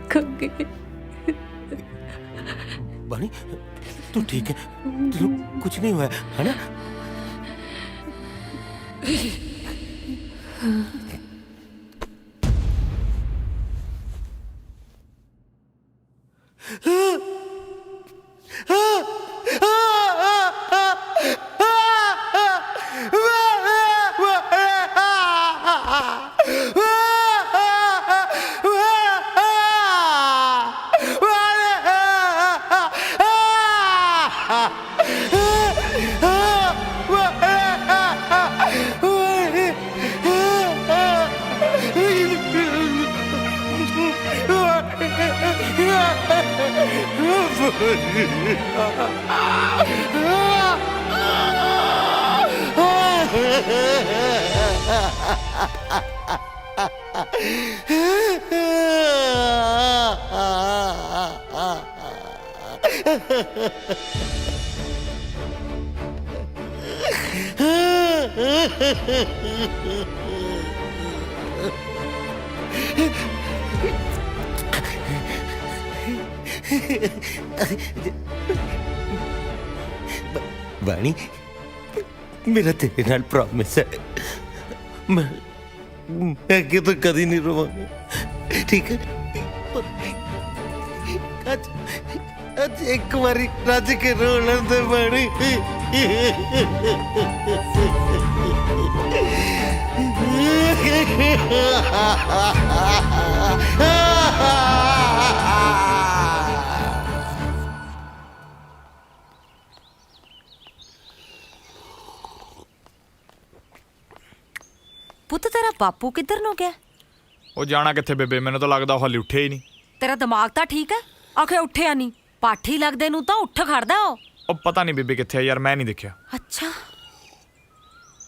रखेंगे। बानी तू ठीक है? तेरे कुछ नहीं हुआ है ना? बानी मेरा तेरे नाल प्रॉमिस है, मैं अगे तो कभी नहीं रोवांगा, ठीक है? आज एक बारी रज के रो लेंदे बानी। ਪੁੱਤ ਤੇਰਾ ਬਾਪੂ ਕਿੱਧਰ ਨੂੰ ਗਿਆ? ਉਹ ਜਾਣਾ ਕਿੱਥੇ ਬੇਬੇ, ਮੈਨੂੰ ਤਾਂ ਲੱਗਦਾ ਉਹ ਹਾਲੇ ਉੱਠਿਆ ਹੀ ਨਹੀਂ। ਤੇਰਾ ਦਿਮਾਗ ਤਾਂ ਠੀਕ ਹੈ? ਆਖੇ ਉੱਠਿਆ ਨਹੀਂ, ਪਾਠੀ ਲੱਗਦੇ ਨੂੰ ਤਾਂ ਉੱਠ ਖੜਦਾ ਉਹ ਪਤਾ ਨਹੀਂ ਬੇਬੇ ਕਿੱਥੇ ਆ ਯਾਰ, ਮੈਂ ਨਹੀਂ ਦੇਖਿਆ। ਅੱਛਾ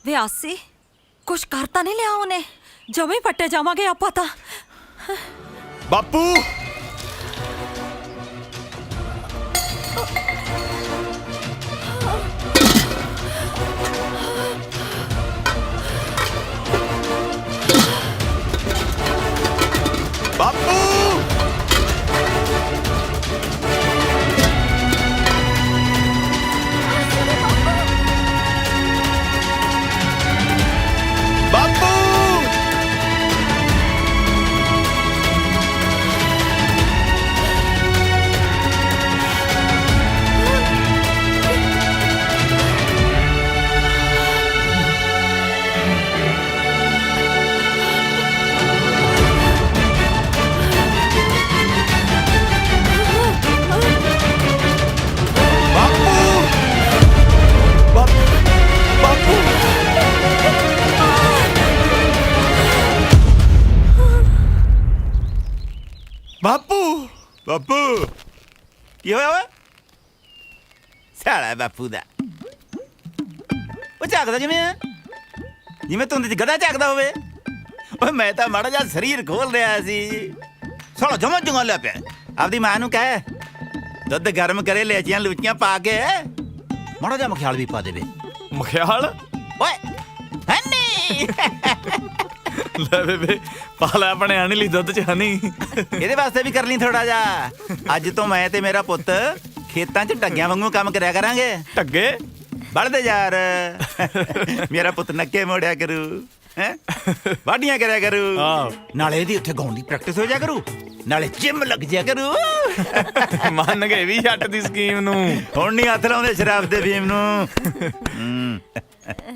ਵੇ ਆਸੀ ਕੁਛ ਕਰ ਤਾਂ ਨਹੀਂ ਲਿਆ ਉਹਨੇ? ਜਮੇ ਪੱਟੇ ਜਾਵਾਂਗੇ ਆਪਾਂ ਤਾਂ। ਬਾਪੂ ਬਾਪੂ ਬਾਪੂ ਕੀ ਹੋਇਆ ਓਏ? ਸਾਲਾ ਬਾਪੂ ਦਾ ਉਹ ਝਾਕਦਾ ਜਿਵੇਂ ਧੁੰਦ 'ਚ ਗਧਾ ਝਾਕਦਾ ਹੋਵੇ। ਓਏ ਮੈਂ ਤਾਂ ਮਾੜਾ ਜਿਹਾ ਸਰੀਰ ਖੋਲ ਰਿਹਾ ਸੀ, ਸਾਲਾ ਜਮਾ ਜੰਗਾ ਲਿਆ ਪਿਆ। ਆਪਦੀ ਮਾਂ ਨੂੰ ਕਹਿ ਦੁੱਧ ਗਰਮ ਕਰੇ, ਲੈਚੀਆਂ ਲੂਚੀਆਂ ਪਾ ਕੇ ਮਾੜਾ ਜਿਹਾ ਮਖਿਆਲ ਵੀ ਪਾ ਦੇਵੇ। ਮਖਿਆਲ? ਓਏ ਹਨੀ ਲੈ ਬੇਬੇ ਪਾ ਲੈ ਆਪਣੇ ਹਨੀ ਲਈ ਦੁੱਧ 'ਚ ਹਨੀ। ਇਹਦੇ ਵਾਸਤੇ ਵੀ ਕਰ ਲਈ ਥੋੜਾ ਜਿਹਾ। ਅੱਜ ਤੋਂ ਮੈਂ ਤੇ ਮੇਰਾ ਪੁੱਤ ਖੇਤਾਂ 'ਚ ਢੱਗਿਆਂ ਵਾਂਗੂ ਕੰਮ ਕਰਿਆ ਕਰਾਂਗੇ। ਢੱਗੇ? ਬੜਦੇ ਯਾਰ, ਮੇਰਾ ਪੁੱਤ ਨੱਕੇ ਮੋੜਿਆ ਕਰੂ, ਹੈ ਵਾਢੀਆਂ ਕਰਿਆ ਕਰੂ, ਨਾਲੇ ਇਹਦੀ ਉੱਥੇ ਗਾਉਣ ਦੀ ਪ੍ਰੈਕਟਿਸ ਹੋ ਜਾ ਕਰੂ, ਨਾਲੇ ਜਿਮ ਲੱਗ ਜਾ ਕਰੂ। ਮੰਨ ਗਏ ਵੀ ਜੱਟ ਦੀ ਸਕੀਮ ਨੂੰ। ਹੁਣ ਨਹੀਂ ਹੱਥ ਲਾਉਂਦੇ ਸ਼ਰਾਬ ਦੇ ਫੀਮ ਨੂੰ।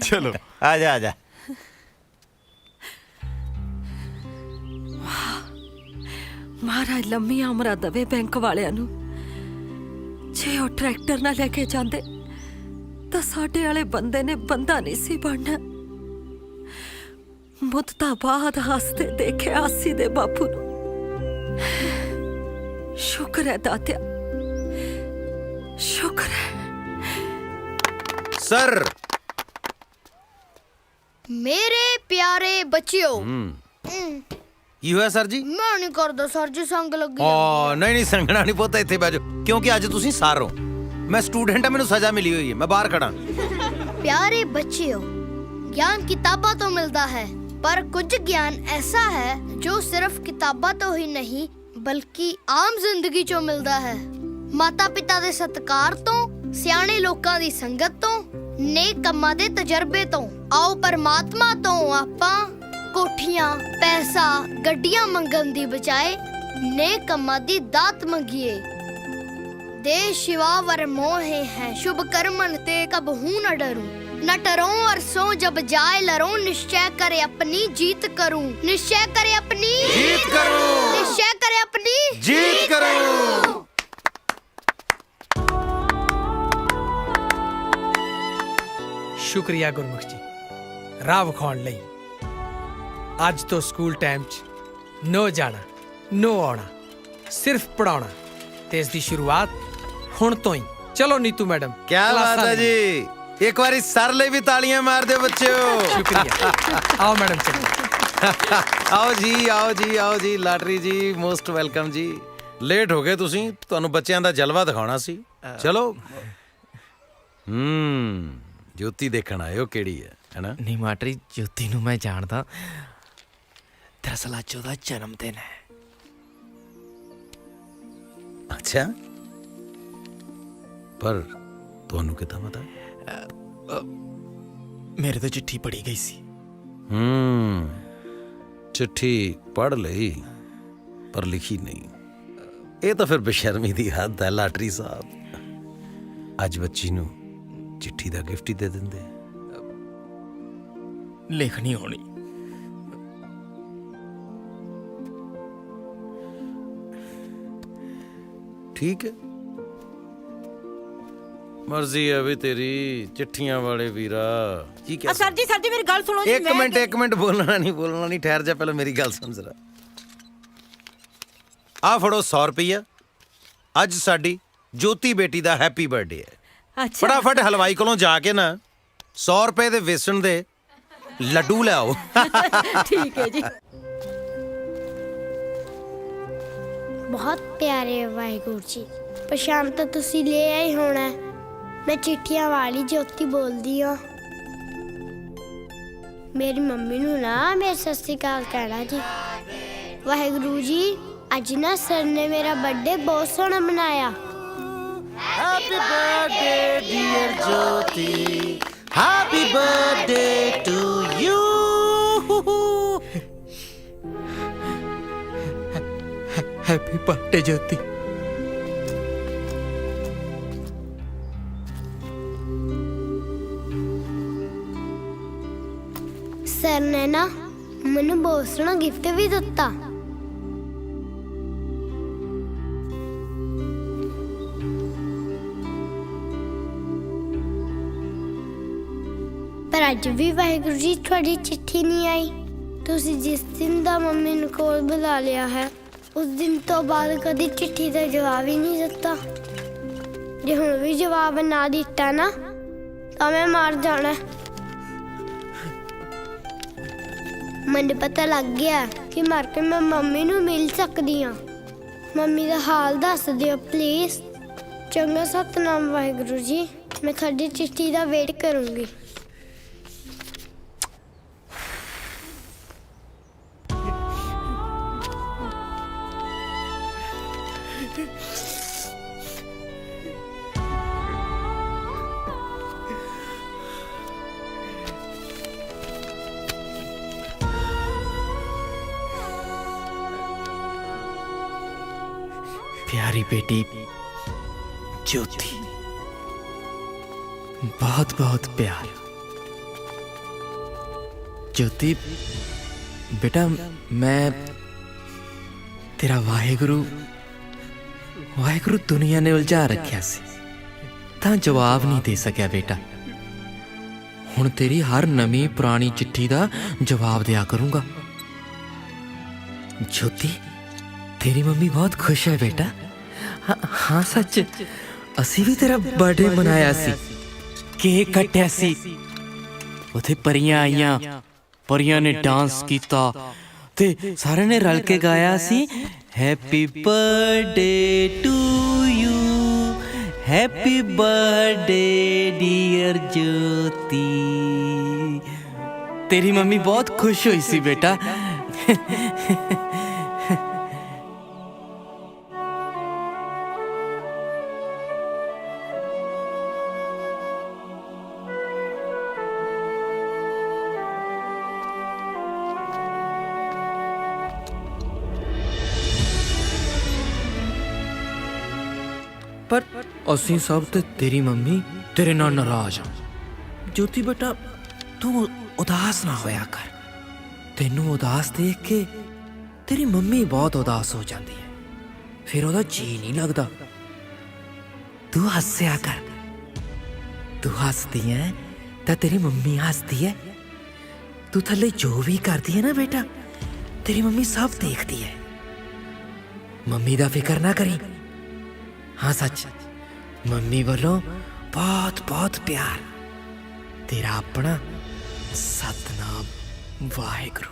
ਚਲੋ ਆ ਜਾ ਆ ਜਾ। ਮਹਾਰਾਜ ਲੰਮੀਆਂ ਉਮਰਾਂ ਦੇਵੇ ਬੈਂਕ ਵਾਲਿਆਂ ਨੂੰ। ਜੇ ਉਹ ਟਰੈਕਟਰ ਨਾ ਲੈ ਕੇ ਜਾਂਦੇ ਤਾਂ ਸਾਡੇ ਵਾਲੇ ਬੰਦੇ ਨੇ ਬੰਦਾ ਨਹੀਂ ਸੀ ਬਣਨਾ। ਮੁੱਦਤਾਂ ਬਾਅਦ ਹੱਸਦੇ ਦੇਖਿਆ ਆਸੀ ਦੇ ਬਾਪੂ ਨੂੰ। ਸ਼ੁਕਰ ਹੈ ਦਾਤਿਆ, ਸ਼ੁਕਰ ਹੈ। सर मेरे प्यारे बच्चियों ਕੀ ਹੋਇਆ ਸਰ ਜੀ? मैं नहीं करदा सर जी, संग लगी ਓ ਨਹੀਂ ਨਹੀਂ ਸੰਗਣਾ ਨਹੀਂ ਪੁੱਤ, ਇੱਥੇ ਬਹਿ ਜਾਓ ਕਿਉਂਕਿ ਅੱਜ ਤੁਸੀਂ ਸਰ ਹੋ, ਮੈਂ ਸਟੂਡੈਂਟ ਹਾਂ, ਮੈਨੂੰ ਸਜ਼ਾ ਮਿਲੀ ਹੋਈ ਹੈ, ਮੈਂ ਬਾਹਰ ਖੜਾ। प्यारे बच्चियों, ज्ञान किताबों तो मिलता है, पर कुछ ज्ञान ऐसा है जो सिर्फ किताबा तो ही नहीं बल्कि आम जिंदगी चो मिलता है। माता पिता दे सत्कार तो, सियाने लोकां दी संगत तो, नेक कम्मां दे तजर्बे तो। आओ परमात्मा तो आपां कोठियां, पैसा, गड्डियां मंगन दी बजाए नेक कम्मां दी दात मंगिए। देश शिवा वर मोहे हैं, शुभ कर्मन ते कब हूं न डरूं। न डरो और सो जब जाए लरूं, निश्चय करे अपनी जीत करूं। निश्चय करे अपनी जीत करूं। निश्चय करे अपनी जीत करूं। ਸ਼ੁਕਰੀਆ ਗੁਰਮੁਖ ਜੀ, ਰਾਹ ਵਿਖਾਉਣ ਲਈ। ਅੱਜ ਤੋਂ ਸਕੂਲ ਟਾਈਮ 'ਚ ਨੋ ਜਾਣਾ, ਨੋ ਆਉਣਾ, ਸਿਰਫ ਪੜਾਉਣਾ, ਤੇ ਇਸ ਦੀ ਸ਼ੁਰੂਆਤ ਹੁਣ ਤੋਂ ਹੀ। ਚਲੋ ਨੀਤੂ ਮੈਡਮ, ਕੀ ਬਾਤ ਹੈ ਜੀ, ਇੱਕ ਵਾਰੀ ਸਰ ਲਈ ਵੀ ਤਾਲੀਆਂ ਮਾਰ ਦਿਓ ਬੱਚਿਓ। ਸ਼ੁਕਰੀਆ। ਆਓ ਮੈਡਮ ਚਲੋ। ਆਓ ਜੀ, ਆਓ ਜੀ, ਆਓ ਜੀ। ਲਾਟਰੀ ਜੀ ਮੋਸਟ ਵੈਲਕਮ ਜੀ। ਲੇਟ ਹੋ ਗਏ ਤੁਸੀਂ, ਤੁਹਾਨੂੰ ਬੱਚਿਆਂ ਦਾ ਜਲਵਾ ਦਿਖਾਉਣਾ ਸੀ। ਚਲੋ। ਜੋਤੀ ਦੇਖਣ ਆਇਓ ਕਿਹੜੀ ਹੈ ਨਾ? ਨਹੀਂ ਮਾਟਰੀ, ਜੋਤੀ ਨੂੰ ਮੈਂ ਜਾਣਦਾ, ਦਰਅਸਲ ਅੱਜ ਉਹਦਾ ਜਨਮ ਦਿਨ ਹੈ। ਅੱਛਾ, ਪਰ ਤੁਹਾਨੂੰ ਕਿੱਦਾਂ ਪਤਾ? ਮੇਰੇ ਤੋਂ ਚਿੱਠੀ ਪੜੀ ਗਈ ਸੀ। ਚਿੱਠੀ ਪੜ੍ਹ ਲਈ ਪਰ ਲਿਖੀ ਨਹੀਂ। ਇਹ ਤਾਂ ਫਿਰ ਬੇਸ਼ਰਮੀ ਦੀ ਹੱਦ ਹੈ ਲਾਟਰੀ ਸਾਹਿਬ। ਅੱਜ ਬੱਚੀ ਨੂੰ ਚਿੱਠੀ ਦਾ ਗਿਫਟ ਹੀ ਦੇ ਦਿੰਦੇ। ਲਿਖਣੀ ਹੋਣੀ। ਠੀਕ ਹੈ, ਮਰਜ਼ੀ ਹੈ ਵੀ ਤੇਰੀ। ਚਿੱਠੀਆਂ ਵਾਲੇ ਵੀਰਾ ਕੀ ਕਹਿ ਸਰ ਜੀ ਮੇਰੀ ਗੱਲ ਸੁਣੋ ਜੀ। ਇੱਕ ਮਿੰਟ ਬੋਲਣਾ ਨਹੀਂ, ਠਹਿਰ ਜਾ, ਪਹਿਲਾਂ ਮੇਰੀ ਗੱਲ ਸੁਣ ਜ਼ਰਾ। ਆ ਫੜੋ 100 ਰੁਪਈਆ, ਅੱਜ ਸਾਡੀ ਜੋਤੀ ਬੇਟੀ ਦਾ ਹੈਪੀ ਬਰਥਡੇ ਹੈ। ਅੱਛਾ, ਫਟਾਫਟ ਹਲਵਾਈ ਕੋਲੋਂ ਜਾ ਕੇ ਨਾ 100 ਰੁਪਏ ਦੇ ਵੇਸਣ ਦੇ ਲੱਡੂ ਲਿਆਓ। ਠੀਕ ਹੈ ਜੀ। बहुत प्यारे वाहिगुरु जी, पछाण तो तुसी ले आए होना। मैं चिट्ठियां वाली ज्योति बोलदी हाँ। मेरी मम्मी नू ना मेरे सत श्री अकाल कहना जी। वाहिगुरु जी, अज ना सर ने मेरा बर्थडे बहुत सोहना मनाया। Happy birthday dear Jyoti, happy birthday to you. Happy birthday Jyoti. Sir ने ना मैनू बहुत सोहना गिफ्ट भी दिता। पर अज भी वाहिगुरु जी थोड़ी चिट्ठी नहीं आई। तुसी जिस दिन दा मम्मी नू कोल बुला लिया है, उस दिन तो बाद कदी चिट्ठी का जवाब ही नहीं दिता। जे हुण भी जवाब ना दिता ना तो मैं मार जाना। मैनू पता लग गया कि मर के मैं मम्मी नू मिल सकदी हाँ। मम्मी का हाल दस दिओ प्लीज। चंगा सतनाम वाहिगुरु जी, मैं थोड़ी चिट्ठी का वेट करूंगी। प्यारी बेटी ज्योति, बहुत बहुत प्यार। ज्योति बेटा, मैं तेरा वाहेगुरु दुनिया ने उलझा रखिया सी, तां जवाब नहीं दे सकिया बेटा। हुण तेरी हर नवी पुरानी चिट्ठी दा जवाब दिया करूंगा। ज्योति, तेरी मम्मी बहुत खुश है बेटा। हाँ सच, असी भी तेरा बर्थडे मनाया सी, केक कट्या सी, ਉੱਥੇ ਪਰੀਆਂ ਆਈਆਂ, ਪਰੀਆਂ ਨੇ ਡਾਂਸ ਕੀਤਾ ਤੇ ਸਾਰਿਆਂ ਨੇ ਰਲ ਕੇ ਗਾਇਆ ਸੀ happy birthday to you, happy birthday dear Jyoti. ਤੇਰੀ ਮੰਮੀ ਬਹੁਤ ਖੁਸ਼ ਹੋਈ ਸੀ ਬੇਟਾ। ਪਰ ਅਸੀਂ ਸਭ ਤੇ ਤੇਰੀ ਮੰਮੀ ਤੇਰੇ ਨਾਲ ਨਾਰਾਜ਼ ਆ। ਜੋਤੀ ਬੇਟਾ ਤੂੰ ਉਦਾਸ ਨਾ ਹੋਇਆ ਕਰ। ਤੈਨੂੰ ਉਦਾਸ ਦੇਖ ਕੇ ਤੇਰੀ ਮੰਮੀ ਬਹੁਤ ਉਦਾਸ ਹੋ ਜਾਂਦੀ ਹੈ, ਫਿਰ ਉਹਦਾ ਜੀ ਨਹੀਂ ਲੱਗਦਾ। ਤੂੰ ਹੱਸਿਆ ਕਰ। ਤੂੰ ਹੱਸਦੀ ਹੈ ਤਾਂ ਤੇਰੀ ਮੰਮੀ ਹੱਸਦੀ ਹੈ। ਤੂੰ ਥੱਲੇ ਜੋ ਵੀ ਕਰਦੀ ਹੈ ਨਾ ਬੇਟਾ, ਤੇਰੀ ਮੰਮੀ ਸਭ ਦੇਖਦੀ ਹੈ। ਮੰਮੀ ਦਾ ਫਿਕਰ ਨਾ ਕਰੀ। हाँ सच, मम्मी वालों बहुत बहुत प्यार। तेरा अपना Satnam Waheguru.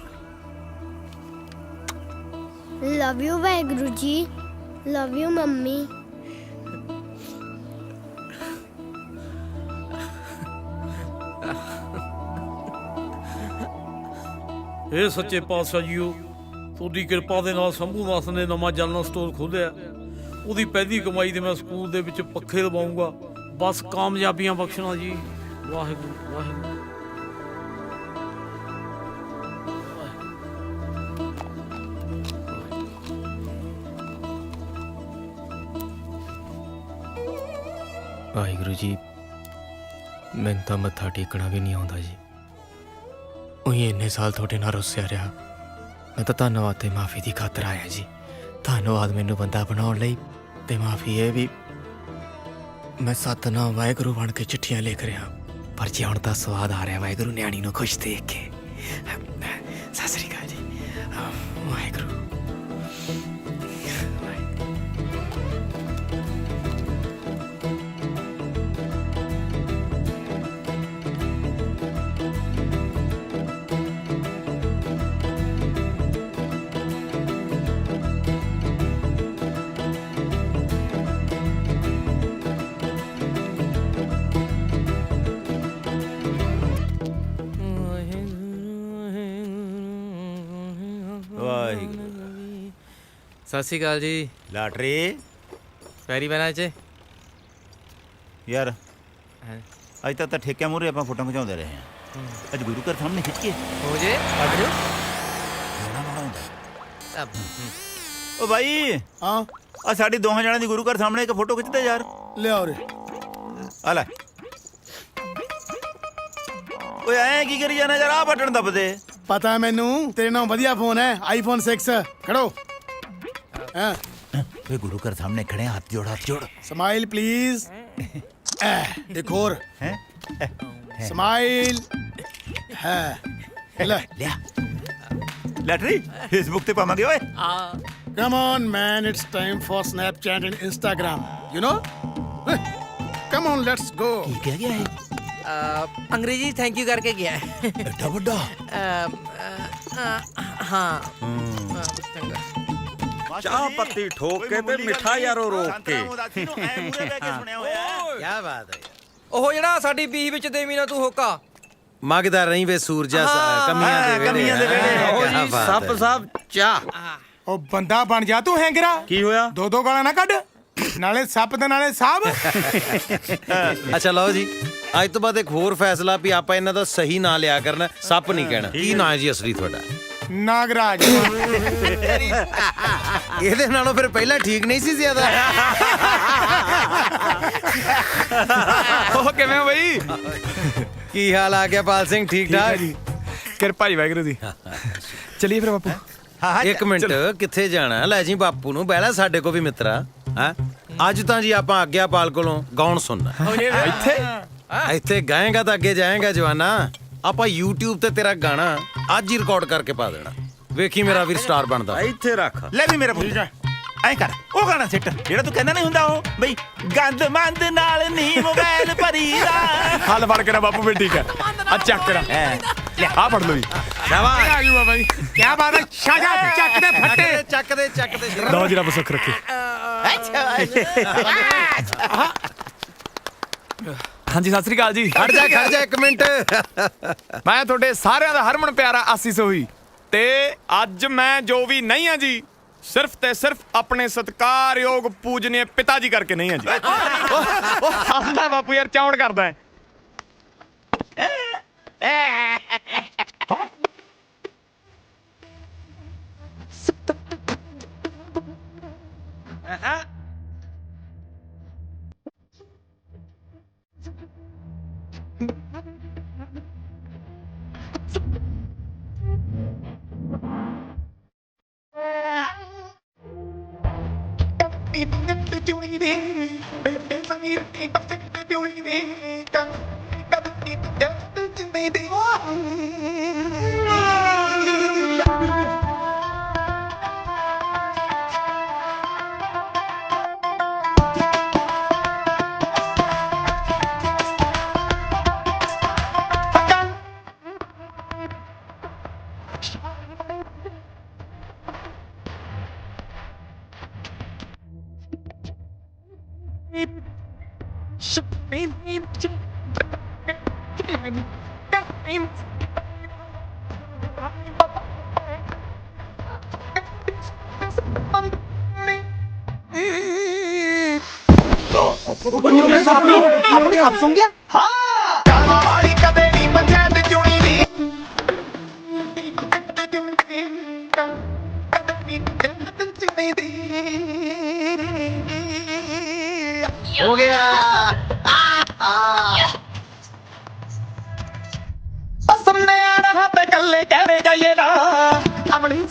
Love you Waheguru ji, love you mummy. ਇਹ ਸੱਚੇ ਪਾਤਸ਼ਾਹ ਜੀਓ, ਤੁਹਾਡੀ ਕਿਰਪਾ ਦੇ ਨਾਲ ਸ਼ੰਭੂ ਦਾਸ ਨੇ ਨਵਾਂ ਜਨਰਲ ਸਟੋਰ ਖੋਲ੍ਹਿਆ। ਉਹਦੀ ਪਹਿਲੀ ਕਮਾਈ ਦੇ ਮੈਂ ਸਕੂਲ ਦੇ ਵਿੱਚ ਪੱਖੇ ਲਵਾਉਂਗਾ। ਬਸ ਕਾਮਯਾਬੀਆਂ ਬਖਸ਼ਣਾ ਜੀ। ਵਾਹਿਗੁਰੂ ਵਾਹਿਗੁਰੂ। ਵਾਹਿਗੁਰੂ ਜੀ, ਮੈਨੂੰ ਤਾਂ ਮੱਥਾ ਟੇਕਣਾ ਵੀ ਨਹੀਂ ਆਉਂਦਾ ਜੀ। ਉਹੀ ਇੰਨੇ ਸਾਲ ਤੁਹਾਡੇ ਨਾਲ ਰੁੱਸਿਆ ਰਿਹਾ। ਮੈਂ ਤਾਂ ਧੰਨਵਾਦ ਤੇ ਮਾਫੀ ਦੀ ਖਾਤਰ ਆਇਆ ਜੀ। ਧੰਨਵਾਦ ਮੈਨੂੰ ਬੰਦਾ ਬਣਾਉਣ ਲਈ, ਤੇ ਮਾਫੀ ਇਹ ਵੀ ਮੈਂ ਸਤਨਾਮ ਵਾਹਿਗੁਰੂ ਬਣ ਕੇ ਚਿੱਠੀਆਂ ਲਿਖ ਰਿਹਾ। ਪਰ ਜੇ ਹੁਣ ਤਾਂ ਸਵਾਦ ਆ ਰਿਹਾ ਵਾਹਿਗੁਰੂ ਨਿਆਣੀ ਨੂੰ ਖੁਸ਼ ਦੇਖ ਕੇ। ਸਤਿ ਸ੍ਰੀ ਅਕਾਲ ਜੀ। ਵਾਹਿਗੁਰੂ। ਸਤਿ ਸ਼੍ਰੀ ਅਕਾਲ ਜੀ। ਲਾਟਰੀ ਪੈਰੀ ਬਣਾ ਚ ਯਾਰ, ਅੱਜ ਤੱਕ ਤਾਂ ਠੇਕਿਆਂ ਮੂਹਰੇ ਆਪਾਂ ਫੋਟੋ ਖਿਚਾਉਂਦੇ ਰਹੇ ਹਾਂ। ਅੱਜ ਗੁਰੂ ਘਰ ਸਾਹਮਣੇ ਖਿੱਚ ਕੇ ਹੋ ਜੇ ਆ ਜਾਓ। ਓ ਭਾਈ, ਹਾਂ ਆ ਸਾਡੀ ਦੋਹਾਂ ਜਣਾਂ ਦੀ ਗੁਰੂ ਘਰ ਸਾਹਮਣੇ ਇੱਕ ਫੋਟੋ ਖਿੱਚਦੇ ਯਾਰ। ਲਿਆਓ ਰੇ ਆ ਲੈ। ਓਏ ਐਂ ਕੀ ਕਰੀ ਜਾਣਾ ਯਾਰ, ਆ ਬਟਨ ਦੱਬ ਦੇ। ਪਤਾ ਮੈਨੂੰ ਤੇਰੇ ਨਾਲ ਵਧੀਆ ਫੋਨ ਹੈ, ਆਈਫੋਨ 6। ਖੜੋ। हाँ वे गुरु घर सामने खड़े हैं, हाथ जोड़ हाथ जोड़। Smile please. एक और स्माइल है। ले लिया लैटरी फेसबुक पे पावांगे ओए। Come on man, it's time for Snapchat and Instagram, you know. Come on let's go. क्या गया है? अंग्रेजी थैंक यू करके गया है। एडा बड़ा। हाँ ਚਾਹ ਪੱਤੀ ਠੋਕ ਕੇ ਤੇ ਮਿੱਠਾ ਯਾਰੋ ਰੋਕ ਕੇ। ਕੀ ਬਾਤ ਹੈ। ਉਹ ਜਿਹੜਾ ਸਾਡੀ ਬੀਹ ਵਿੱਚ ਦੇਵੀ ਨਾ ਤੂੰ ਹੋਕਾ ਮੰਗਦਾ ਰਹੀ ਵੇ ਸੂਰਜਾ ਕਮੀਆਂ ਦੇ ਵੇਲੇ। ਸੱਪ ਸਾਹਿਬ ਚਾਹ। ਉਹ ਬੰਦਾ ਬਣ ਜਾ ਤੂੰ ਹੈਂਗਰਾ। ਕੀ ਹੋਇਆ? ਦੋ ਦੋ ਗਾਲਾਂ ਨਾ ਕੱਢ, ਨਾਲੇ ਸੱਪ ਤੇ ਨਾਲੇ ਸਾਹਬ। ਅੱਛਾ ਲਓ ਜੀ, ਅੱਜ ਤੋਂ ਬਾਅਦ ਇੱਕ ਹੋਰ ਫੈਸਲਾ ਵੀ ਆਪਾਂ ਇਹਨਾਂ ਦਾ ਸਹੀ ਨਾਂ ਲਿਆ ਕਰਨਾ, ਸੱਪ ਨਹੀਂ ਕਹਿਣਾ। ਕੀ ਨਾਂ ਹੈ ਜੀ ਅਸਲੀ ਤੁਹਾਡਾ? ਨਾਗਰਾਜ। ਇਹਦੇ ਨਾਲੋਂ ਫਿਰ ਪਹਿਲਾਂ ਠੀਕ ਨਹੀਂ ਸੀ ਜ਼ਿਆਦਾ? ਉਹ ਕਿਵੇਂ ਹੋ ਬਈ? ਕੀ ਹਾਲ ਆ ਗਿਆ ਪਾਲ ਸਿੰਘ? ਠੀਕ ਠਾਕ ਜੀ, ਕਿਰਪਾ ਜੀ ਵਾਹਿਗੁਰੂ ਦੀ। ਚਲਿਏ ਫਿਰ ਬਾਪੂ। ਇੱਕ ਮਿੰਟ, ਕਿੱਥੇ ਜਾਣਾ? ਲੈ ਜੀ ਬਾਪੂ ਨੂੰ ਬਹਿਲਾ ਸਾਡੇ ਕੋ ਵੀ ਮਿੱਤਰਾ। ਹਾਂ ਅੱਜ ਤਾਂ ਜੀ ਆਪਾਂ ਆਗਿਆਪਾਲ ਕੋਲੋਂ ਗਾਉਣ ਸੁਣਨਾ। ਇੱਥੇ ਗਾਏਗਾ ਤਾਂ ਅੱਗੇ ਜਾਏਗਾ ਜਵਾਨਾ। ਆਪਾਂ YouTube ਤੇ ਤੇਰਾ ਗਾਣਾ ਅੱਜ ਹੀ ਰਿਕਾਰਡ ਕਰਕੇ ਪਾ ਦੇਣਾ। ਵੇਖੀ ਮੇਰਾ ਵੀਰ ਸਟਾਰ ਬਣਦਾ। ਇੱਥੇ ਰੱਖ ਲੈ ਵੀ ਮੇਰਾ ਪੁੱਤ। ਐ ਕਰ ਉਹ ਗਾਣਾ ਸਿੱਟ ਜਿਹੜਾ ਤੂੰ ਕਹਿੰਦਾ ਨਹੀਂ ਹੁੰਦਾ ਉਹ ਬਈ ਗੰਦ ਮੰਦ ਨਾਲ ਨੀ ਮੋਬਾਈਲ ਭਰੀਦਾ। ਹੱਲ ਫੜ ਕੇ ਨਾ ਬਾਪੂ ਵੀ ਠੀਕ ਹੈ। ਆ ਚੱਕ ਕਰਾ ਆ ਫੜ ਲਓ ਜੀ। ਸ਼ਾਬਾਸ਼ ਆ ਗਈ ਬਾਬਾ ਜੀ। ਕੀ ਬਾਤ ਹੈ ਸ਼ਾਜਾ ਚੱਕ ਦੇ ਫੱਟੇ। ਚੱਕ ਦੇ ਲਓ ਜੀ ਰੱਬ ਸੁੱਖ ਰੱਖੇ। ਹਾਂਜੀ ਸਤਿ ਸ੍ਰੀ ਅਕਾਲ ਜੀ। ਖੜ ਜਾ 1 ਮਿੰਟ। ਮੈਂ ਤੁਹਾਡੇ ਸਾਰਿਆਂ ਦਾ ਹਰਮਨ ਪਿਆਰਾ ਆਸੀ ਸੋਹੀ ਤੇ ਅੱਜ ਮੈਂ ਜੋ ਵੀ ਨਹੀਂ ਆ ਜੀ ਸਿਰਫ ਤੇ ਸਿਰਫ ਆਪਣੇ ਸਤਿਕਾਰਯੋਗ ਪੂਜਨੀय ਪਿਤਾ ਜੀ ਕਰਕੇ ਨਹੀਂ ਆ ਜੀ। ਉਹ ਹੱਸਦਾ ਬਾਪੂ ਯਾਰ ਚੌੜ ਕਰਦਾ ਹੈ। ਆਪਣੇ ਆਪ ਸੁਣ ਗਿਆ। ਹੋ ਗਿਆ ਸਾਹਮਣੇ ਆਣਾ ਹੱਥ ਕੱਲੇ ਕਹਿ ਜਾਈਏ ਨਾ ਅਮਲੀ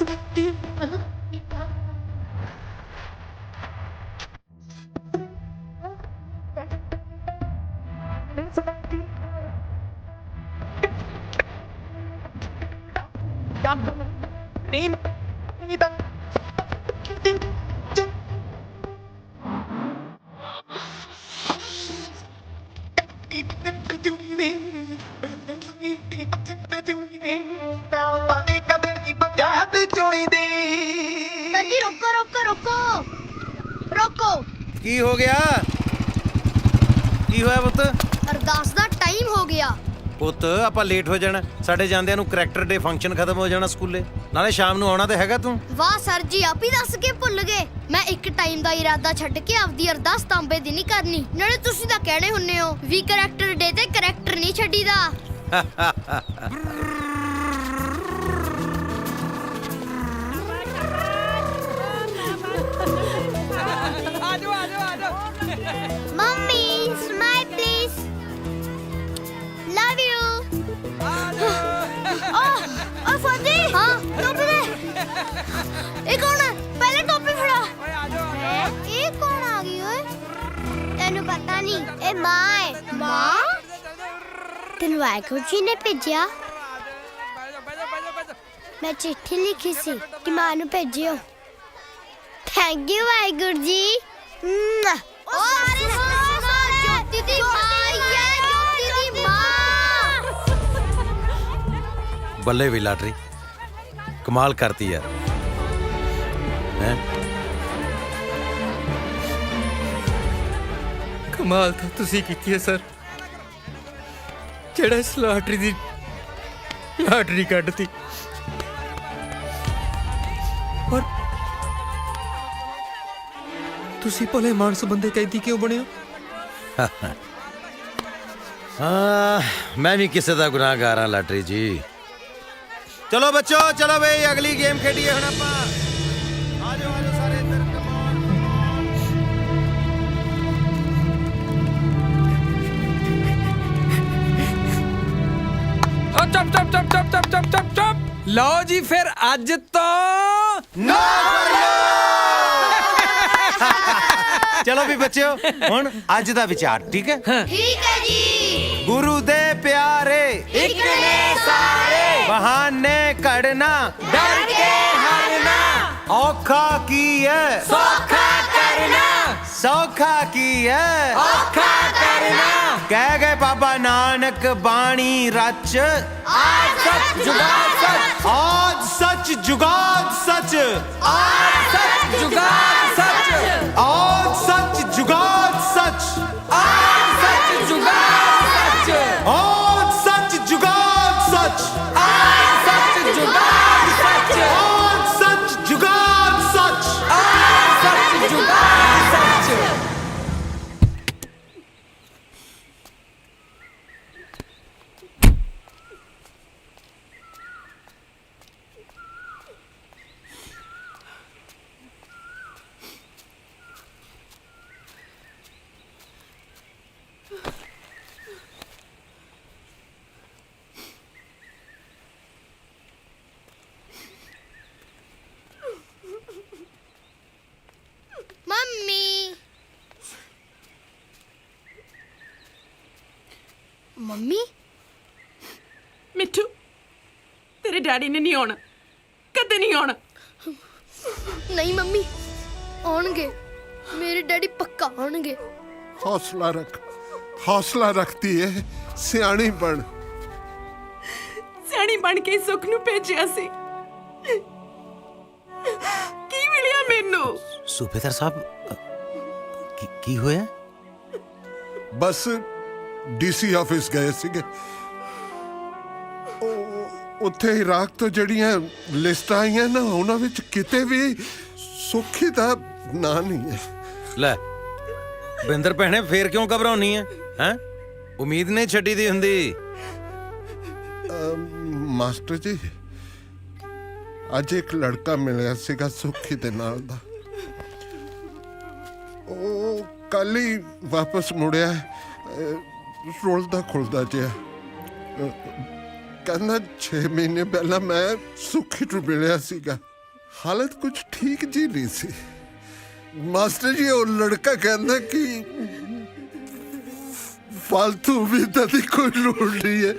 ਰੋਕੋ। ਕੀ ਹੋ ਗਿਆ? ਕੀ ਹੋਇਆ ਪੁੱਤ? ਅਰਦਾਸ ਦਾ ਟਾਈਮ ਹੋ ਗਿਆ। ਪੁੱਤ ਆਪਾਂ ਲੇਟ ਹੋ ਜਾਣਾ। ਸਾਡੇ ਜਾਂਦਿਆਂ ਨੂੰ ਕਰੈਕਟਰ ਡੇ ਫੰਕਸ਼ਨ ਖਤਮ ਹੋ ਜਾਣਾ ਸਕੂਲੇ। ਨਾਲੇ ਸ਼ਾਮ ਨੂੰ ਆਉਣਾ ਤੇ ਹੈਗਾ ਤੂੰ। ਵਾਹ ਸਰ ਜੀ ਆਪ ਹੀ ਦੱਸ ਕੇ ਭੁੱਲ ਗਏ। ਮੈਂ ਇੱਕ ਟਾਈਮ ਦਾ ਇਰਾਦਾ ਛੱਡ ਕੇ ਆਪਦੀ ਅਰਦਾਸ ਤਾਂਬੇ ਦੀ ਨਹੀਂ ਕਰਨੀ। ਨਾਲੇ ਤੁਸੀਂ ਤਾਂ ਕਹਿਣੇ ਹੁੰਨੇ ਹੋ ਵੀ ਕਰੈਕਟਰ ਡੇ ਤੇ ਕਰੈਕਟਰ ਨਹੀਂ ਛੱਡੀਦਾ। Mummy smile please love you. ਓ ਫੌਜੀ ਹਾਂ ਟੋਪੀ ਦੇ। ਇਹ ਕੌਣ ਹੈ? ਪਹਿਲੇ ਟੋਪੀ ਫੜਾ। ਇਹ ਕੌਣ ਆ ਗਈ ਓਏ? ਤੈਨੂੰ ਪਤਾ ਨਹੀਂ ਇਹ ਮਾਂ ਹੈ। ਮਾਂ? ਤੈਨੂੰ ਵਾਹਿਗੁਰੂ ਜੀ ਨੇ ਭੇਜਿਆ? ਮੈਂ ਚਿੱਠੀ ਲਿਖੀ ਸੀ ਕਿ ਮਾਂ ਨੂੰ ਭੇਜਿਓ। Thank you Waheguru ji. ਉਹ ਸਾਰੇ ਜੋਤੀ ਦੀ ਮਾਂ ਹੈ। ਜੋਤੀ ਦੀ ਮਾਂ। ਬੱਲੇ ਵੀ ਲਾਟਰੀ ਕਮਾਲ ਕਰਤੀ ਯਾਰ। ਹੈ ਕਮਾਲ ਤਾਂ ਤੁਸੀਂ ਕੀਤੀ ਹੈ ਸਰ, ਜਿਹੜਾ ਇਸ ਲਾਟਰੀ ਦੀ ਲਾਟਰੀ ਕੱਢਤੀ। ਪਰ ਤੁਸੀਂ ਭਲੇ ਮਾਨਸ ਬੰਦੇ ਕੈਦੀ ਕਿਉਂ ਬਣੇ ਹੋ? ਮੈਂ ਵੀ ਕਿਸੇ ਦਾ ਗੁਨਾਹਗਾਰ ਹਾਂ ਲਾਟਰੀ ਜੀ। ਚਲੋ ਬੱਚੋ ਚਲੋ ਬਈ ਅਗਲੀ ਗੇਮ ਖੇਡੀਏ ਹੁਣ ਆਪਾਂ। ਆ ਜਾਓ ਸਾਰੇ ਇੱਧਰ ਕਮਾਨ। ਚੁੱਪ। ਲਓ ਜੀ ਫਿਰ ਅੱਜ ਤੋਂ ਚਲੋ ਵੀ ਬੱਚਿਓ ਹੁਣ ਅੱਜ ਦਾ ਵਿਚਾਰ ਠੀਕ ਹੈ। ਠੀਕ ਹੈ ਜੀ। ਗੁਰੂ ਦੇ ਪਿਆਰੇ ਇੱਕ ਨੇ ਸਾਰੇ ਬਹਾਨੇ ਘੜਨਾ ਡਰ ਕੇ ਹਰਨਾ। ਔਖਾ ਕੀ ਹੈ ਸੌਖਾ ਕਰਨਾ ਸੌਖਾ ਕੀ ਹੈ ਔਖਾ ਕਰਨਾ ਕਹਿ ਗਏ ਬਾਬਾ ਨਾਨਕ ਬਾਣੀ ਰਚ ਆਜ ਸੱਚ ਜੁਗਾਦ ਸੱਚ ਆਜ ਸੱਚ ਜੁਗਾਦ ਸੱਚ ਆਜ ਸੱਚ ਜੁਗਾਦ ਸੱਚ ਆਜ ਸੱਚ ਜੁਗਾਦ ਸੱਚ ਆਜ ਸੱਚ ਜੁਗਾਦ ਸੱਚ ਆਜ ਸੱਚ ਜੁਗਾਦ ਸੱਚ ਆਜ ਸੱਚ ਜੁਗਾਦ ਸੱਚ ਆਜ ਸੱਚ ਜੁਗਾਦ ਸੱਚ ਆਜ ਸੱਚ ਜੁਗਾਦ ਸੱਚ ਮੰਮੀ ਮੰਮੀ ਮਿੱਠੂ ਤੇਰੇ ਡੈਡੀ ਨੇ ਨਹੀਂ ਆਉਣਾ ਕਦੇ ਨਹੀਂ ਆਉਣਾ ਨਹੀਂ ਮੰਮੀ ਆਉਣਗੇ ਮੇਰੇ ਡੈਡੀ ਪੱਕਾ ਆਉਣਗੇ ਹੌਸਲਾ ਰੱਖਦੀ ਏ ਸਿਆਣੀ ਬਣ ਸਿਆਣੀ ਬਣ ਕੇ ਸੁੱਖ ਨੂੰ ਭੇਜਿਆ ਸੀ ਕੀ ਮਿਲਿਆ ਮੈਨੂੰ ਸੂਬੇਦਾਰ ਸਾਹਿਬ ਕੀ ਹੋਇਆ ਬਸ ਡੀਸੀ ਆਫਿਸ ਗਏ ਸੀਗੇ ਉੱਥੇ ਇਰਾਕ ਤੋਂ ਜਿਹੜੀਆਂ ਲਿਸਟਾਂ ਆਈਆਂ ਨਾ ਉਹਨਾਂ ਵਿੱਚ ਕਿਤੇ ਵੀ ਸੁੱਖੀ ਦਾ ਨਾਂ ਨਹੀਂ ਹੈ ਲੈ ਬਿੰਦਰ ਭੈਣੇ ਫੇਰ ਕਿਉਂ ਘਬਰਾਉਣੀ ਹੈ ਹੈ ਉਮੀਦ ਨਹੀਂ ਛੱਡੀ ਦੀ ਹੁੰਦੀ ਮਾਸਟਰ ਜੀ ਅੱਜ ਇੱਕ ਲੜਕਾ ਮਿਲਿਆ ਸੀਗਾ ਸੁੱਖੀ ਦੇ ਨਾਲ ਦਾ ਉਹ ਕੱਲ ਹੀ ਵਾਪਸ ਮੁੜਿਆ ਰੁਲਦਾ ਖੁਲਦਾ ਜਿਹਾ ਕਹਿੰਦਾ 6 ਮਹੀਨੇ ਪਹਿਲਾਂ ਮੈਂ ਸੁੱਖੀ ਨੂੰ ਮਿਲਿਆ ਸੀਗਾ ਹਾਲਤ ਕੁਝ ਠੀਕ ਜੀ ਨਹੀਂ ਸੀ ਮਾਸਟਰ ਜੀ ਉਹ ਲੜਕਾ ਕਹਿੰਦਾ ਕਿ ਫालतू ਵੀ ਤਾਂ ਦੀ ਕੋਈ ਲੋੜ ਨਹੀਂ ਹੈ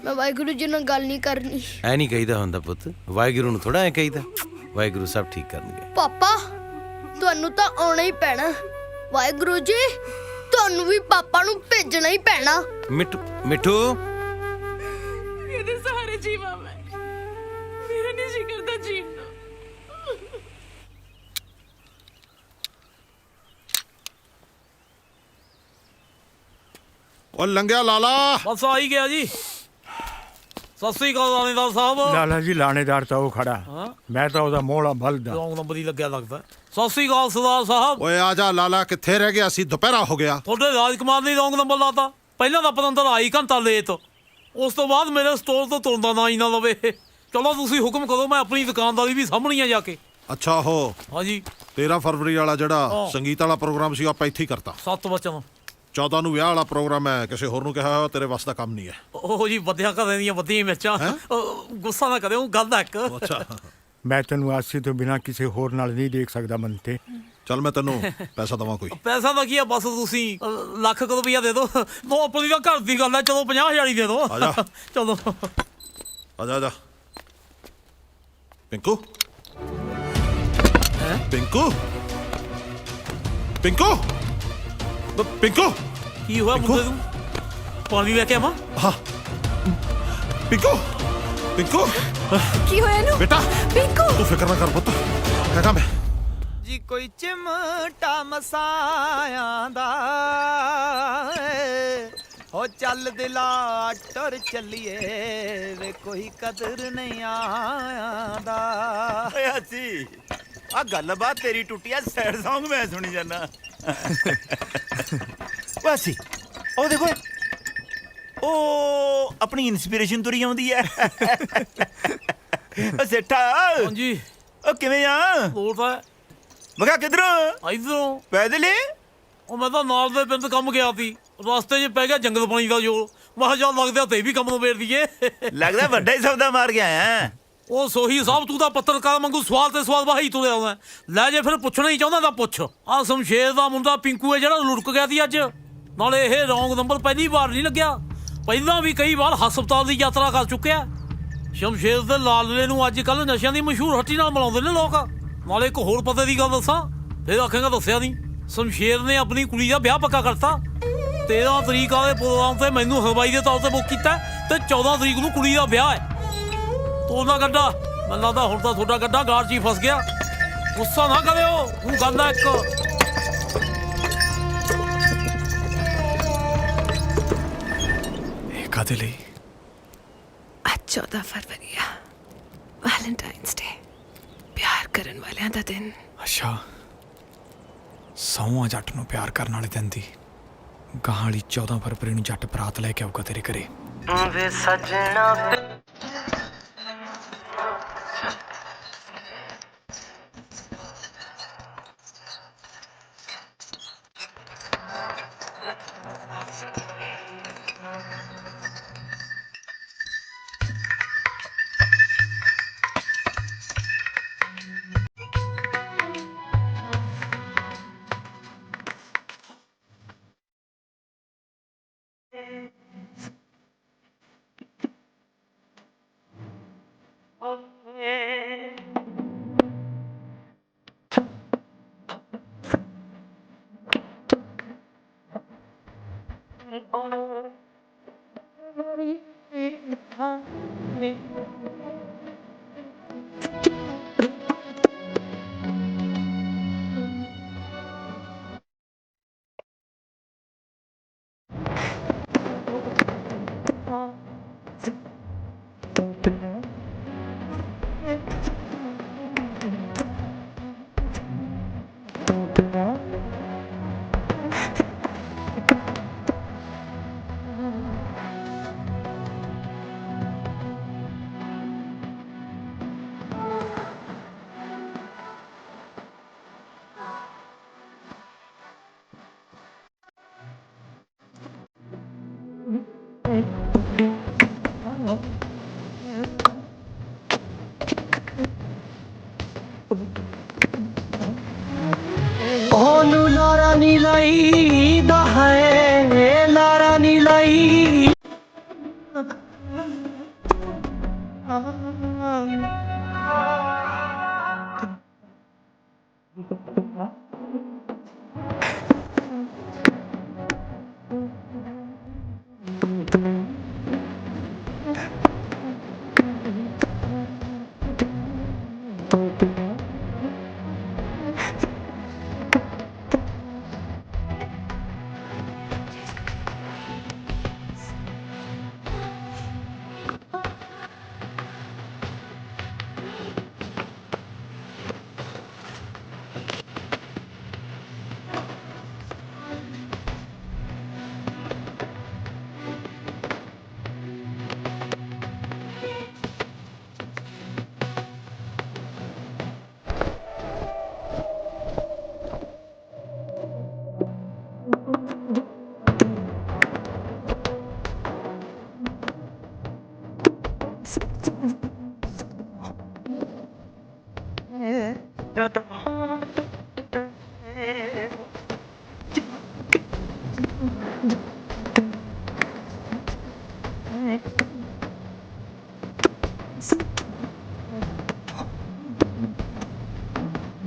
ਮੈਂ ਵਾਹਿਗੁਰੂ ਜੀ ਨਾਲ ਗੱਲ ਨਹੀਂ ਕਰਨੀ ਐ ਨਹੀਂ ਕਹੀਦਾ ਹੁੰਦਾ ਪੁੱਤ ਵਾਹਿਗੁਰੂ ਨੂੰ ਥੋੜਾ ਐ ਕਹੀਦਾ ਵਾਹਿਗੁਰੂ ਸਭ ਠੀਕ ਕਰਨਗੇ ਪਾਪਾ ਤੁਹਾਨੂੰ ਤਾਂ ਆਉਣਾ ਹੀ ਪੈਣਾ ਵਾਹਿਗੁਰੂ ਜੀ ਤੁਹਾਨੂੰ ਵੀ ਪਾਪਾ ਨੂੰ ਭੇਜਣਾ ਹੀ ਪੈਣਾ ਮਿੱਠੂ ਇਹਦੇ ਸਹਾਰੇ ਜੀਵਾ ਮੈਂ ਮੇਰਾ ਨਹੀਂ ਜੀ ਕਰਦਾ ਜੀਣ ਨੂੰ ਉਹ ਲੰਘਿਆ ਲਾਲਾ ਬਸ ਆ ਹੀ ਗਿਆ ਜੀ ਸਤਿ ਸ੍ਰੀ ਅਕਾਲ ਲਾਣੇਦਾਰ ਸਾਹਿਬ ਲਾਲਾ ਜੀ ਲਾਣੇਦਾਰ ਤਾਂ ਉਹ ਖੜਾ ਮੈਂ ਤਾਂ ਉਹਦਾ ਮੋਹਲਾ ਬਲਦਾ ਰੌਂਗ ਨੰਬਰ ਹੀ ਲੱਗਿਆ ਲੱਗਦਾ ਸਤਿ ਸ੍ਰੀ ਅਕਾਲ ਸਰਦਾਰ ਸਾਹਿਬ ਓਏ ਆ ਜਾ ਲਾਲਾ ਕਿੱਥੇ ਰਹਿ ਗਿਆ ਸੀ ਦੁਪਹਿਰਾ ਹੋ ਗਿਆ ਤੁਹਾਡੇ ਰਾਜਕੁਮਾਰ ਨੇ ਰੌਂਗ ਨੰਬਰ ਲਾਤਾ ਪਹਿਲਾਂ ਤਾਂ ਪਤੰਦਰ ਆਈ ਘੰਟਾ ਲੇਟ ਉਸ ਤੋਂ ਬਾਅਦ ਮੇਰੇ ਸਟੋਰ ਤੋਂ ਤੁਰਦਾ ਨਾ ਹੀ ਨਾ ਲਵੇ ਚਲੋ ਤੁਸੀਂ ਹੁਕਮ ਕਰੋ ਮੈਂ ਆਪਣੀ ਦੁਕਾਨਦਾਰੀ ਵੀ ਸਾਹਮਣੀ ਆ ਜਾ ਕੇ ਅੱਛਾ ਹੋ ਹਾਂਜੀ 13 ਫਰਵਰੀ ਵਾਲਾ ਜਿਹੜਾ ਸੰਗੀਤ ਵਾਲਾ ਪ੍ਰੋਗਰਾਮ ਸੀ ਆਪਾਂ ਇੱਥੇ ਹੀ ਕਰਤਾ 7 ਵਚਨ 14 ਨੂੰ ਵਿਆਹ ਵਾਲਾ ਪ੍ਰੋਗਰਾਮ ਹੈ ਕਿਸੇ ਹੋਰ ਨੂੰ ਕਿਹਾ ਹੋਇਆ ਤੇਰੇ ਵੱਸ ਦਾ ਕੰਮ ਨਹੀਂ ਹੈ ਉਹ ਜੀ ਵਧਿਆ ਘਰਾਂ ਦੀਆਂ ਵਧੀਆਂ ਮਿਰਚਾਂ ਗੁੱਸਾ ਨਾ ਕਰਿਓ ਗੱਲ ਦਾ ਇੱਕ ਅੱਛਾ ਮੈਂ ਤੈਨੂੰ ਆਸੀ ਤੋਂ ਬਿਨਾ ਕਿਸੇ ਹੋਰ ਨਾਲ ਨਹੀਂ ਦੇਖ ਸਕਦਾ ਮੰਤੇ ਚੱਲ ਮੈਂ ਤੈਨੂੰ ਪੈਸਾ ਦਵਾਂ ਕੋਈ ਪੈਸਾ ਦਾ ਕੀ ਆ ਬਸ ਤੁਸੀਂ ਲੱਖ ਰੁਪਈਆ ਦੇ ਦਿਓ ਨੋ ਆਪਣੀ ਦਾ ਘਰ ਦੀ ਗੱਲ ਹੈ ਚਲੋ 50,000 ਹੀ ਦੇ ਦਿਓ ਆ ਜਾ ਚਲੋ ਆ ਜਾ ਪਿੰਕੂ ਪਿੰਕੂ ਪਿੰਕੂ ਪਿੰਕੂ ਕੀ ਹੋਇਆ ਮੁੰਡੇ ਨੂੰ ਪਾਣੀ ਲੈ ਕੇ ਆਵਾਂ ਹਾਂ ਪਿੰਕੂ ਪਿੰਕੂ ਕੀ ਹੋਇਆ ਇਹਨੂੰ ਬੇਟਾ ਪਿੰਕੂ ਤੂੰ ਫਿਕਰ ਨਾ ਕਰ ਪੁੱਤ ਹੈਗਾ ਮੈਂ ਜੀ ਕੋਈ ਚਿਮਟਾ ਮਸਾਇਆਂ ਦਾ ਹੋ ਚੱਲ ਦਿਲਾ ਟੁਰ ਚੱਲੀਏ ਵੇ ਕੋਈ ਕਦਰ ਨਹੀਂ ਆਂਦਾ ਓਏ ਅਸੀਂ ਆ ਗੱਲਬਾਤ ਤੇਰੀ ਟੁੱਟੀ ਆ ਸੈਡ Song ਮੈਂ ਸੁਣੀ ਜਾਨਾ ਓਏ ਅਸੀਂ ਉਹ ਦੇਖੋ ਉਹ ਆਪਣੀ ਇਨਸਪੀਰੇਸ਼ਨ ਤੁਰੀ ਆਉਂਦੀ ਐ ਓ ਸੇਠਾ ਹਾਂਜੀ ਉਹ ਕਿਵੇਂ ਆ ਬੋਲਦਾ ਮੈਂ ਕਿਹਾ ਕਿੱਧਰੋਂ ਇਧਰੋਂ ਪੈਦਲ ਹੀ ਉਹ ਮੈਂ ਤਾਂ ਨਾਲ ਦੇ ਪਿੰਡ ਕੰਮ ਗਿਆ ਸੀ ਰਸਤੇ 'ਚ ਪੈ ਗਿਆ ਜੰਗਲ ਪਾਣੀ ਦਾ ਜੋਰ ਮੈਂ ਕਿਹਾ ਚੱਲ ਲੱਗਦਾ ਤੇ ਵੀ ਕੰਮ ਨੂੰ ਵੇੜ ਦਈਏ ਲੱਗਦਾ ਵੱਡਾ ਹੀ ਸੌਦਾ ਮਾਰ ਕੇ ਆਇਆ ਉਹ ਸੋਹੀ ਸਾਹਿਬ ਤੂੰ ਤਾਂ ਪੱਤਰਕਾਰ ਵਾਂਗੂ ਸਵਾਲ ਤੇ ਸਵਾਲ ਵਾਹੀ ਤੁਰਿਆ ਆਉਂਦਾ ਲੈ ਜੇ ਫਿਰ ਪੁੱਛਣਾ ਹੀ ਚਾਹੁੰਦਾ ਤਾਂ ਪੁੱਛ ਆ ਸ਼ਮਸ਼ੇਰ ਦਾ ਮੁੰਡਾ ਪਿੰਕੂ ਹੈ ਜਿਹੜਾ ਲੁੜਕ ਗਿਆ ਸੀ ਅੱਜ ਨਾਲੇ ਇਹ ਰੌਂਗ ਨੰਬਰ ਪਹਿਲੀ ਵਾਰ ਨਹੀਂ ਲੱਗਿਆ ਪਹਿਲਾਂ ਵੀ ਕਈ ਵਾਰ ਹਸਪਤਾਲ ਦੀ ਯਾਤਰਾ ਕਰ ਚੁੱਕਿਆ ਸ਼ਮਸ਼ੇਰ ਦੇ ਲਾਲਲੇ ਨੂੰ ਅੱਜ ਕੱਲ ਨਸ਼ਿਆਂ ਦੀ ਮਸ਼ਹੂਰ ਹੱਟੀ ਨਾਲ ਮਿਲਾਉਂਦੇ ਨੇ ਲੋਕ। ਨਾਲੇ ਇੱਕ ਹੋਰ ਪਤੇ ਦੀ ਗੱਲ ਦੱਸਾਂ, ਫਿਰ ਆਖੇਗਾ ਦੱਸਿਆ ਨਹੀਂ। ਸ਼ਮਸ਼ੇਰ ਨੇ ਆਪਣੀ ਕੁੜੀ ਦਾ ਵਿਆਹ ਪੱਕਾ ਕਰਤਾ। 13 ਤਰੀਕ ਵਾਲੇ ਪ੍ਰੋਗਰਾਮ ਤੇ ਮੈਨੂੰ ਹਲਵਾਈ ਦੇ ਤੌਰ ਤੇ ਬੁੱਕ ਕੀਤਾ ਤੇ 14 ਤਰੀਕ ਨੂੰ ਕੁੜੀ ਦਾ ਵਿਆਹ ਹੈ। ਤੋੜਨਾ ਗੱਡਾ, ਮੈਨੂੰ ਲੱਗਦਾ ਹੁਣ ਤਾਂ ਤੁਹਾਡਾ ਗੱਡਾ ਗਾਰ 'ਚ ਹੀ ਫਸ ਗਿਆ। ਗੁੱਸਾ ਨਾ ਕਰਿਓ, ਉਹ ਗੱਲ ਹੈ ਇੱਕ। ਇਹ ਕਾਹਦੇ ਲਈ? ਅੱਜ 14 ਫਰਵਰੀ ਆ, ਵੈਲੈਂਟਾਈਨਸ ਡੇ, ਪਿਆਰ ਕਰਨ ਵਾਲਿਆਂ ਦਾ ਦਿਨ। ਅੱਛਾ, ਸੌਂਆਂ ਜੱਟ ਨੂੰ ਪਿਆਰ ਕਰਨ ਵਾਲੇ ਦਿਨ ਦੀ। ਗਾਹਾਂ ਵਾਲੀ 14 ਫਰਵਰੀ ਨੂੰ ਜੱਟ ਬਰਾਤ ਲੈ ਕੇ ਆਊਗਾ ਤੇਰੇ ਘਰੇ। ਵੇ ਸਜਣਾ ਉਹਨੂੰ ਲਾਰਾ ਨੀ ਲਾਈਦਾ ਹੈ, ਲਾਰਾ ਨੀ ਲਾਈ।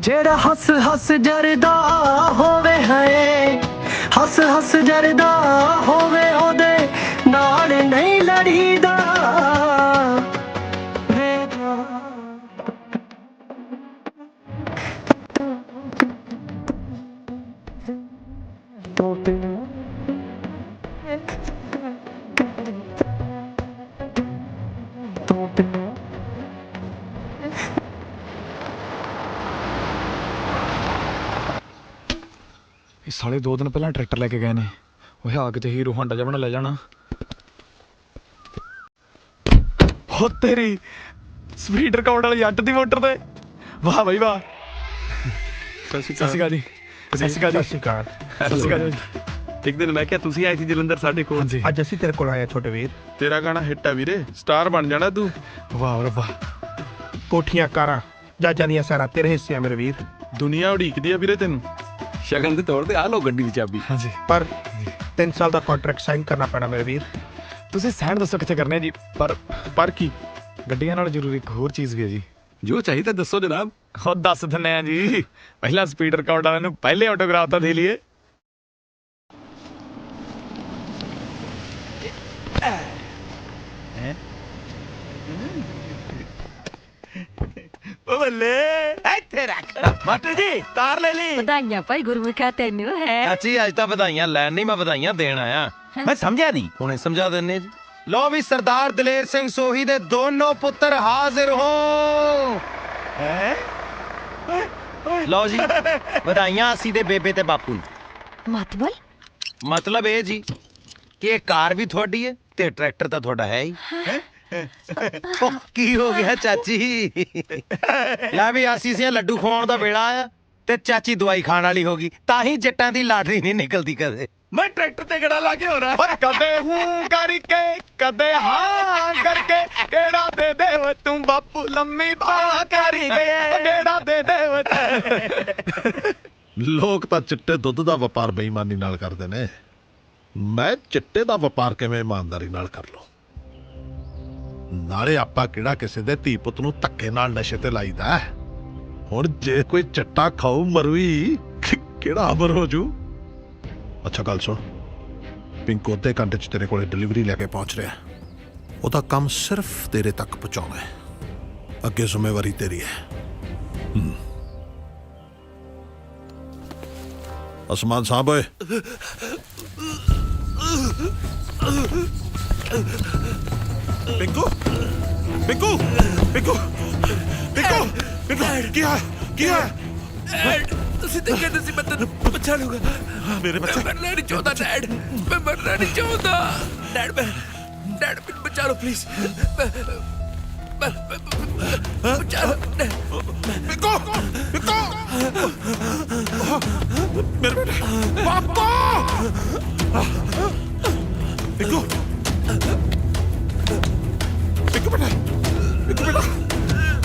ਜਿਹੜਾ ਹੱਸ ਹੱਸ ਜਰਦਾ ਹੋਵੇ ਹੈ, ਹੱਸ ਹੱਸ ਜਰਦਾ ਹੋਵੇ ਉਹਦੇ ਨਾਲ ਨਹੀਂ ਲੜੀਦਾ। ਇਹ ਸਾਲੇ 2 ਦਿਨ ਪਹਿਲਾਂ ਟਰੈਕਟਰ ਲੈ ਕੇ ਗਏ ਨੇ। ਉਹ ਆ ਕਿਤੇ ਹੀਰੋ ਹਾਂਡਾ ਜਿਹਾ ਬਣਾ ਲੈ ਜਾਣਾ। ਹੋ ਤੇਰੀ ਸਪੀਡ ਰਿਕਾਰਡ ਵਾਲੀ ਜੱਟ ਦੀ ਮੋਟਰ ਤੇ। ਵਾਹ ਬਈ ਵਾਹ। ਸਤਿ ਸ਼੍ਰੀ ਅਕਾਲ ਜੀ। ਸਤਿ ਸ਼੍ਰੀ ਅਕਾਲ ਜੀ। ਸਤਿ ਸ਼੍ਰੀ ਅਕਾਲ ਜੀ। ਇੱਕ ਦਿਨ ਮੈਂ ਕਿਹਾ ਤੁਸੀਂ ਆਏ ਸੀ ਜਲੰਧਰ ਸਾਡੇ ਕੋਲ। ਅੱਜ ਅਸੀਂ ਤੇਰੇ ਕੋਲ ਆਏ ਛੋਟੇ ਵੀਰ। ਤੇਰਾ ਗਾਣਾ ਹਿੱਟ ਆ ਵੀਰੇ, ਸਟਾਰ ਬਣ ਜਾਣਾ ਤੂੰ। ਵਾਹ ਰੱਬਾ। ਕੋਠੀਆਂ ਕਾਰਾਂ ਜਾਜਾਂ ਦੀਆਂ ਸਾਰਾ ਤੇਰੇ ਹਿੱਸੇ ਆ ਮੇਰੇ ਵੀਰ। ਦੁਨੀਆ ਉਡੀਕਦੀ ਆ ਵੀਰੇ ਤੈਨੂੰ। ਸ਼ਗਨ ਦੇ ਤੌਰ ਤੇ ਆ ਲੋ ਗੱਡੀ ਦੀ ਚਾਬੀ। ਹਾਂਜੀ, ਪਰ 3 ਸਾਲ ਦਾ ਕੰਟਰੈਕਟ ਸਾਈਨ ਕਰਨਾ ਪੈਣਾ ਮੇਰੇ ਵੀਰ। ਤੁਸੀਂ ਸਾਈਨ ਦੱਸੋ ਕਿੱਥੇ ਕਰਨੇ ਜੀ? ਪਰ ਕੀ? ਗੱਡੀਆਂ ਨਾਲ ਜ਼ਰੂਰੀ ਇੱਕ ਹੋਰ ਚੀਜ਼ ਵੀ ਹੈ ਜੀ। ਜੋ ਚਾਹੀਦਾ ਦੱਸੋ ਜਨਾਬ। ਉਹ ਦੱਸ ਦਿੰਨੇ ਆ ਜੀ। ਪਹਿਲਾਂ ਸਪੀਡ ਰਿਕਾਰਡ ਵਾਲਿਆਂ ਨੂੰ ਪਹਿਲੇ ਆਟੋਗ੍ਰਾਫ ਤਾਂ ਦੇ ਲਈਏ। ਬੱਲੇ ਇੱਥੇ ਰੱਖ ਮਾਸਟਰ ਜੀ ਤਾਰ ਲੈ ਲਈ। ਵਧਾਈਆਂ ਭਾਈ ਗੁਰਮੁਖਾ ਤੈਨੂੰ ਹੈ। ਚਾਚੀ ਅੱਜ ਤਾਂ ਵਧਾਈਆਂ ਲੈਣ ਨਹੀਂ, ਮੈਂ ਵਧਾਈਆਂ ਦੇਣ ਆਇਆ। ਮੈਂ ਸਮਝਿਆ ਨਹੀਂ। ਹੁਣੇ ਸਮਝਾ ਦਿੰਨੇ ਜੀ। ਲੋ ਵੀ ਸਰਦਾਰ ਦਲੇਰ ਸਿੰਘ ਸੋਹੀ ਦੇ ਦੋਨੋਂ ਪੁੱਤਰ ਹਾਜ਼ਰ ਹੋ। ਲਓ ਜੀ ਵਧਾਈਆਂ ਅਸੀਂ ਦੇ ਬੇਬੇ ਤੇ ਬਾਪੂ ਨੂੰ। ਮਤਲਬ ਇਹ ਜੀ ਕਿ ਇਹ ਕਾਰ ਵੀ ਤੁਹਾਡੀ ਹੈ ਤੇ ਟਰੈਕਟਰ ਤਾਂ ਤੁਹਾਡਾ ਹੈ ਹੀ। ਉਹ ਕੀ ਹੋ ਗਿਆ ਚਾਚੀ? ਲੈ ਵੀ ਆਸੀਸੀਆਂ ਲੱਡੂ ਖਵਾਉਣ ਦਾ ਵੇਲਾ ਆਇਆ ਤੇ ਚਾਚੀ ਦਵਾਈ ਖਾਣ ਵਾਲੀ ਹੋ ਗਈ। ਤਾਂ ਹੀ ਜੱਟਾਂ ਦੀ ਲਾਟਰੀ ਨਹੀਂ ਨਿਕਲਦੀ ਕਦੇ। ਮੈਂ ਟਰੈਕਟਰ ਤੇ ਗੜਾ ਲਾ ਕੇ ਹੋ ਰਹਾ। ਕਦੇ ਹੂੰ ਕਰਕੇ ਕਦੇ ਹਾਂ ਕਰਕੇ ਕਿਹੜਾ ਦੇ ਦੇ ਓ ਤੂੰ ਬਾਪੂ ਲੰਮੀ ਪਾ ਕਰੀ ਗਏ ਕਿਹੜਾ ਦੇ ਦੇ ਓ। ਲੋਕ ਤਾਂ ਚਿੱਟੇ ਦੁੱਧ ਦਾ ਵਪਾਰ ਬੇਈਮਾਨੀ ਨਾਲ ਕਰਦੇ ਨੇ, ਮੈਂ ਚਿੱਟੇ ਦਾ ਵਪਾਰ ਕਿਵੇਂ ਇਮਾਨਦਾਰੀ ਨਾਲ ਕਰ ਲਵਾਂ? ਨਾਲੇ ਆਪਾਂ ਕਿਹੜਾ ਕਿਸੇ ਦੇ ਧੀ ਪੁੱਤ ਨੂੰ ਧੱਕੇ ਨਾਲ ਨਸ਼ੇ ਤੇ ਲਾਈਦਾ? ਹੁਣ ਜੇ ਕੋਈ ਚੱਟਾ ਖਾਊ ਮਰੂਈ ਕਿਹੜਾ ਅਮਰ ਹੋ ਜੂ? ਅੱਛਾ ਗੱਲ ਸੁਣ, ਪਿੰਕੂ ਅੱਧੇ ਘੰਟੇ ਚ ਤੇਰੇ ਕੋਲੇ ਡਿਲੀਵਰੀ ਲੈ ਕੇ ਪਹੁੰਚ ਰਿਹਾ। ਉਹਦਾ ਕੰਮ ਸਿਰਫ ਤੇਰੇ ਤੱਕ ਪਹੁੰਚਾਉਣਾ ਹੈ, ਅੱਗੇ ਜ਼ਿੰਮੇਵਾਰੀ ਤੇਰੀ ਹੈ। ਅਸਮਾਨ ਸਾਹਿਬ ਓਏ, ਪਿੰਕੂ ਪਿੰਕੂ ਪਿੰਕੂ ਪਿੰਕੂ ਪਿੰਕੂ ਕੀ ਹੈ? ਤੁਸੀਂ ਤਾਂ ਕਹਿੰਦੇ ਸੀ ਮੈਂ ਤੈਨੂੰ ਬਚਾ ਲੂੰਗਾ। ਮੇਰੇ ਬੱਚੇ ਮਰਨਾ ਨਹੀਂ ਚਾਹੁੰਦਾ ਡੈਡ, ਮੈਂ ਮਰਨਾ ਨਹੀਂ ਚਾਹੁੰਦਾ ਡੈਡ। ਮੈਨੂੰ ਬਚਾ ਲਓ ਪਲੀਜ਼। ਬਚਾ ਲਓ ਪਿੰਕੂ ਪਿੰਕੂ ਮੇਰੇ ਬੇਟੇ ਪਾਪਾ ਪਿੰਕੂ ਪਿੰਕੂ ਬੇਟਾ ਪਿੰਕੂ ਬੇਟਾ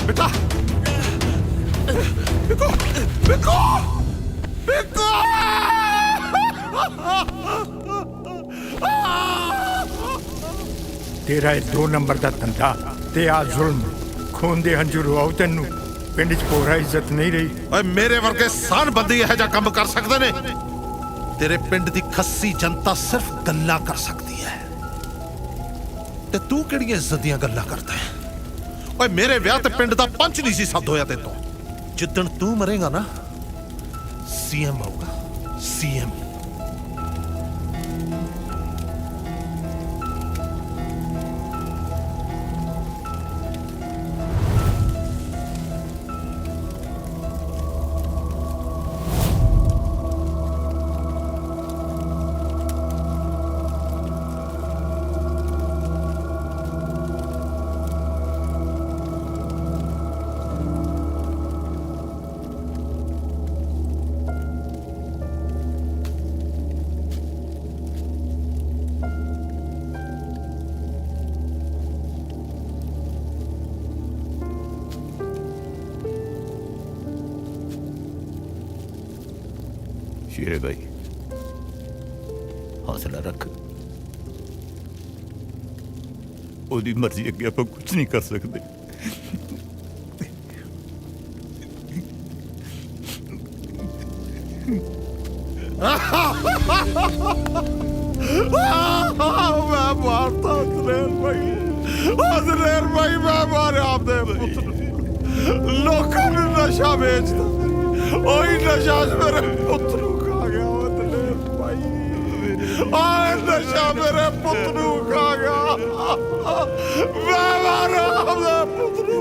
ਬੇਟਾ ਪਿੰਕੂ ਪਿੰਕੂ ਪਿੰਕੂ ਤੇਰਾ ਇਹ 2 ਨੰਬਰ ਦਾ ਧੰਦਾ ਤੇ ਆ ਜ਼ੁਲਮ, ਖੂਨ ਦੇ ਹੰਝੂ ਰਵਾਉ ਤੈਨੂੰ। ਪਿੰਡ 'ਚ ਪੂਰਾ ਇੱਜ਼ਤ ਨਹੀਂ ਰਹੀ। ਓਏ ਮੇਰੇ ਵਰਗੇ ਸਾਨ ਬੰਦੇ ਇਹੋ ਜਿਹਾ ਕੰਮ ਕਰ ਸਕਦੇ ਨੇ? ਤੇਰੇ ਪਿੰਡ ਦੀ ਖੱਸੀ ਜਨਤਾ ਸਿਰਫ ਗੱਲਾਂ ਕਰ ਸਕਦੀ ਹੈ, ਤੇ ਤੂੰ ਕਿਹੜੀਆਂ ਇੱਜ਼ਤ ਦੀਆਂ ਗੱਲਾਂ ਕਰਦਾ ਹੈ? ਓਏ ਮੇਰੇ ਵਿਆਹ ਤੇ ਪਿੰਡ ਦਾ ਪੰਚ ਨਹੀਂ ਸੀ ਸੱਦ ਹੋਇਆ ਤੇ ਤੂੰ। ਜਿੱਦਣ ਤੂੰ ਮਰੇਗਾ ਨਾ, ਸੀਐਮ ਆਊਗਾ, ਸੀਐਮ। शेरे भाई हौसला रख, ओदी मर्जी अगे आप कुछ नहीं कर सकते। मैं मारता हज़रत भाई मैं मारे आपने लोगों ने नशा बेचता, ओही नशा मेरे पुत्र खा गया। हज़रत भाई आए नशा मेरे पुत्र खा गया। मैं मारा अपने पुत्र।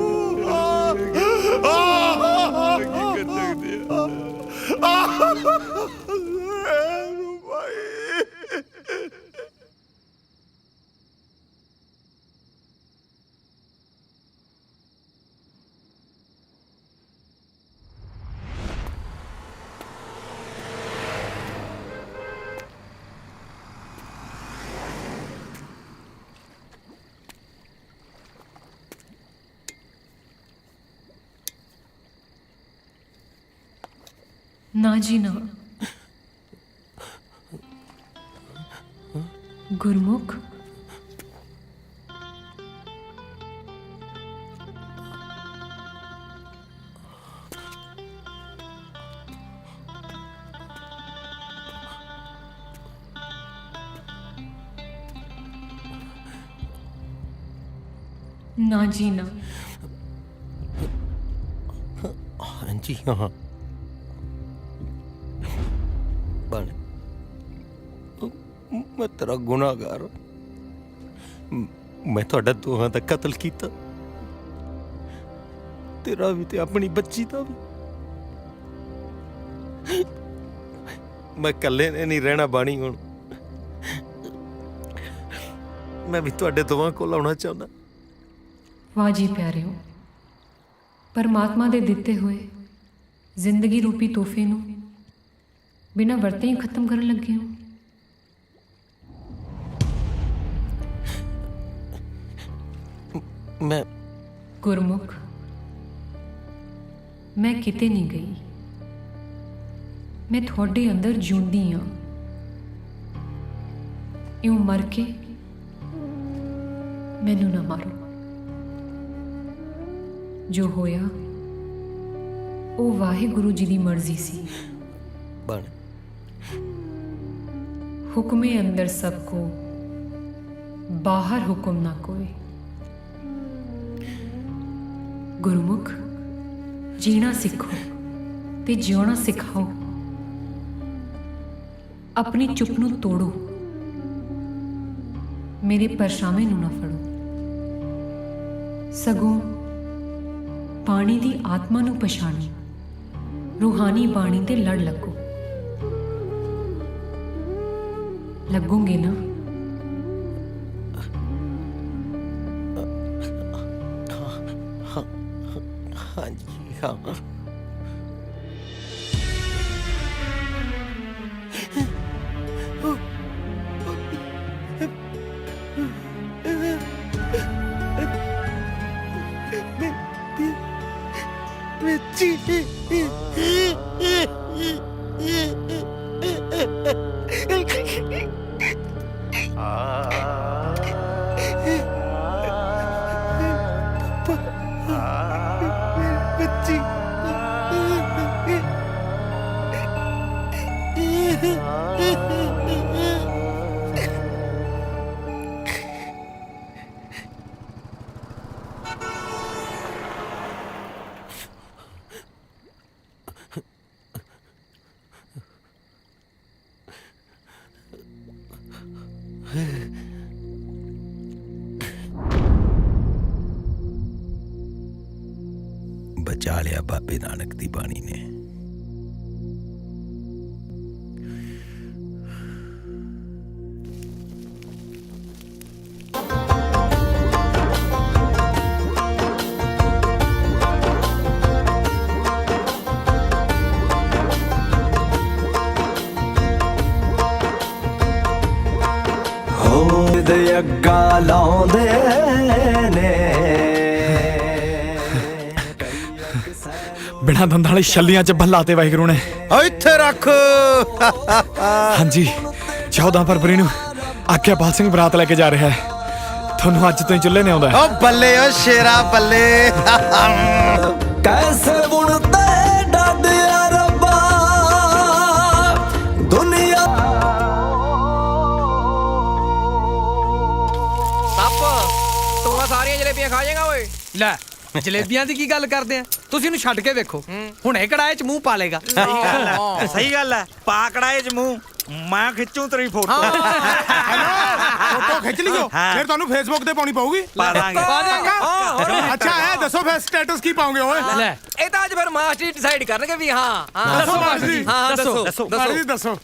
ना जी ना। गुरमुख ਨਾ ਜੀ ਨਾ। ਹਾਂਜੀ ਹਾਂ ਬਣ ਮੈਂ ਤੇਰਾ ਗੁਨਾਹਗਾਰ, ਮੈਂ ਤੁਹਾਡਾ ਦੋਹਾਂ ਦਾ ਕਤਲ ਕੀਤਾ, ਤੇਰਾ ਵੀ ਤੇ ਆਪਣੀ ਬੱਚੀ ਦਾ ਵੀ। ਮੈਂ ਇਕੱਲੇ ਨੇ ਨਹੀਂ ਰਹਿਣਾ ਬਾਣੀ, ਹੁਣ ਮੈਂ ਵੀ ਤੁਹਾਡੇ ਦੋਵਾਂ ਕੋਲ ਆਉਣਾ ਚਾਹੁੰਦਾ। ਵਾਹ ਜੀ ਪਿਆਰਿਓ, ਪਰਮਾਤਮਾ ਦੇ ਦਿੱਤੇ ਹੋਏ ਜ਼ਿੰਦਗੀ ਰੂਪੀ ਤੋਹਫੇ ਨੂੰ ਬਿਨਾਂ ਵਰਤੇ ਹੀ ਖਤਮ ਕਰਨ ਲੱਗੇ ਹੋ। ਮੈਂ ਗੁਰਮੁਖ, ਮੈਂ ਕਿਤੇ ਨਹੀਂ ਗਈ, ਮੈਂ ਤੁਹਾਡੇ ਅੰਦਰ ਜਿਉਂਦੀ ਹਾਂ। ਇਉਂ ਮਰ ਕੇ ਮੈਨੂੰ ਨਾ ਮਾਰੋ। ਜੋ ਹੋਇਆ ਉਹ ਵਾਹਿਗੁਰੂ ਜੀ ਦੀ ਮਰਜ਼ੀ ਸੀ। ਬਣ ਹੁਕਮੇ ਅੰਦਰ ਸਭ ਕੋ, ਬਾਹਰ ਹੁਕਮ ਨਾ ਕੋਏ। ਗੁਰਮੁਖ, ਜੀਣਾ ਸਿੱਖੋ ਤੇ ਜਿਉਣਾ ਸਿਖਾਓ। ਆਪਣੀ ਚੁੱਪ ਨੂੰ ਤੋੜੋ, ਮੇਰੇ ਪਰਛਾਵੇਂ ਨੂੰ ਨਾ ਫੜੋ। ਸਗੋਂ ਬਾਣੀ ਦੀ ਆਤਮਾ ਨੂੰ ਪਛਾਣੋ, ਰੂਹਾਨੀ ਬਾਣੀ ਤੇ ਲੜ ਲੱਗੋ। ਲੱਗੋਗੇ ਨਾ? ਹਾਂਜੀ ਹਾਂ। ਬਚਾ ਲਿਆ ਬਾਬੇ ਨਾਨਕ ਦੀ ਬਾਣੀ ਨੇ। ਦੇ ਅੱਗਾ ਲਾਉਂਦੇ ਨੇ ਬਿਨਾਂ ਦੰਦਾਂ ਵਾਲੀ ਛੱਲੀਆਂ 'ਚ ਬੱਲਾ ਤੇ ਵਾਹਿਗੁਰੂ ਨੇ। ਇੱਥੇ ਰੱਖ। ਹਾਂਜੀ, 14 ਫਰਵਰੀ ਨੂੰ ਆਕਿਆਪਾਲ ਸਿੰਘ ਬਰਾਤ ਲੈ ਕੇ ਜਾ ਰਿਹਾ ਹੈ। ਤੁਹਾਨੂੰ ਅੱਜ ਤੋਂ ਹੀ ਚੁੱਲ੍ਹੇ ਨੇ ਆਉਂਦਾ। ਓ ਬੱਲੇ ਓ ਸ਼ੇਰਾ ਬੱਲੇ। ਕੈਸੇ ਬੁਣਦੇ ਡਾਡਿਆ ਰੱਬਾ ਦੁਨੀਆ। ਤੂੰ ਸਾਰੀਆਂ ਜਲੇਬੀਆਂ ਖਾ ਜਾਏਗਾ ਓਏ। ਲੈ ਜਲੇਬੀਆਂ ਦੀ ਕੀ ਗੱਲ ਕਰਦੇ ਆ? ਤੁਸੀਂ ਇਹਨੂੰ ਛੱਡ ਕੇ ਵੇਖੋ, ਹੁਣੇ ਕੜਾਏ 'ਚ ਮੂੰਹ ਪਾ ਲੇਗਾ। ਸਹੀ ਗੱਲ ਹੈ, ਪਾ ਕੜਾਏ 'ਚ ਮੂੰਹ, ਮੈਂ ਖਿੱਚੂ ਤੇਰੀ ਫੋਟੋ। ਫੋਟੋ ਖਿੱਚ ਲਿਓ, ਫਿਰ ਤੁਹਾਨੂੰ ਫੇਸਬੁੱਕ ਤੇ ਪਾਉਣੀ ਪਊਗੀ। ਪਾ ਦਾਂਗੇ। ਅੱਛਾ ਇਹ ਦੱਸੋ ਫਿਰ ਸਟੇਟਸ ਕੀ ਪਾਉਂਗੇ ਓਏ? ਲੈ ਇਹ ਤਾਂ ਅੱਜ ਫਿਰ ਮਾਸਟਰ ਡਿਸਾਈਡ ਕਰਨਗੇ ਵੀ ਹਾਂ। ਦੱਸੋ ਮਾਸਟਰ ਜੀ। ਹਾਂ ਦੱਸੋ ਮਾਸਟਰ ਜੀ ਦੱਸੋ।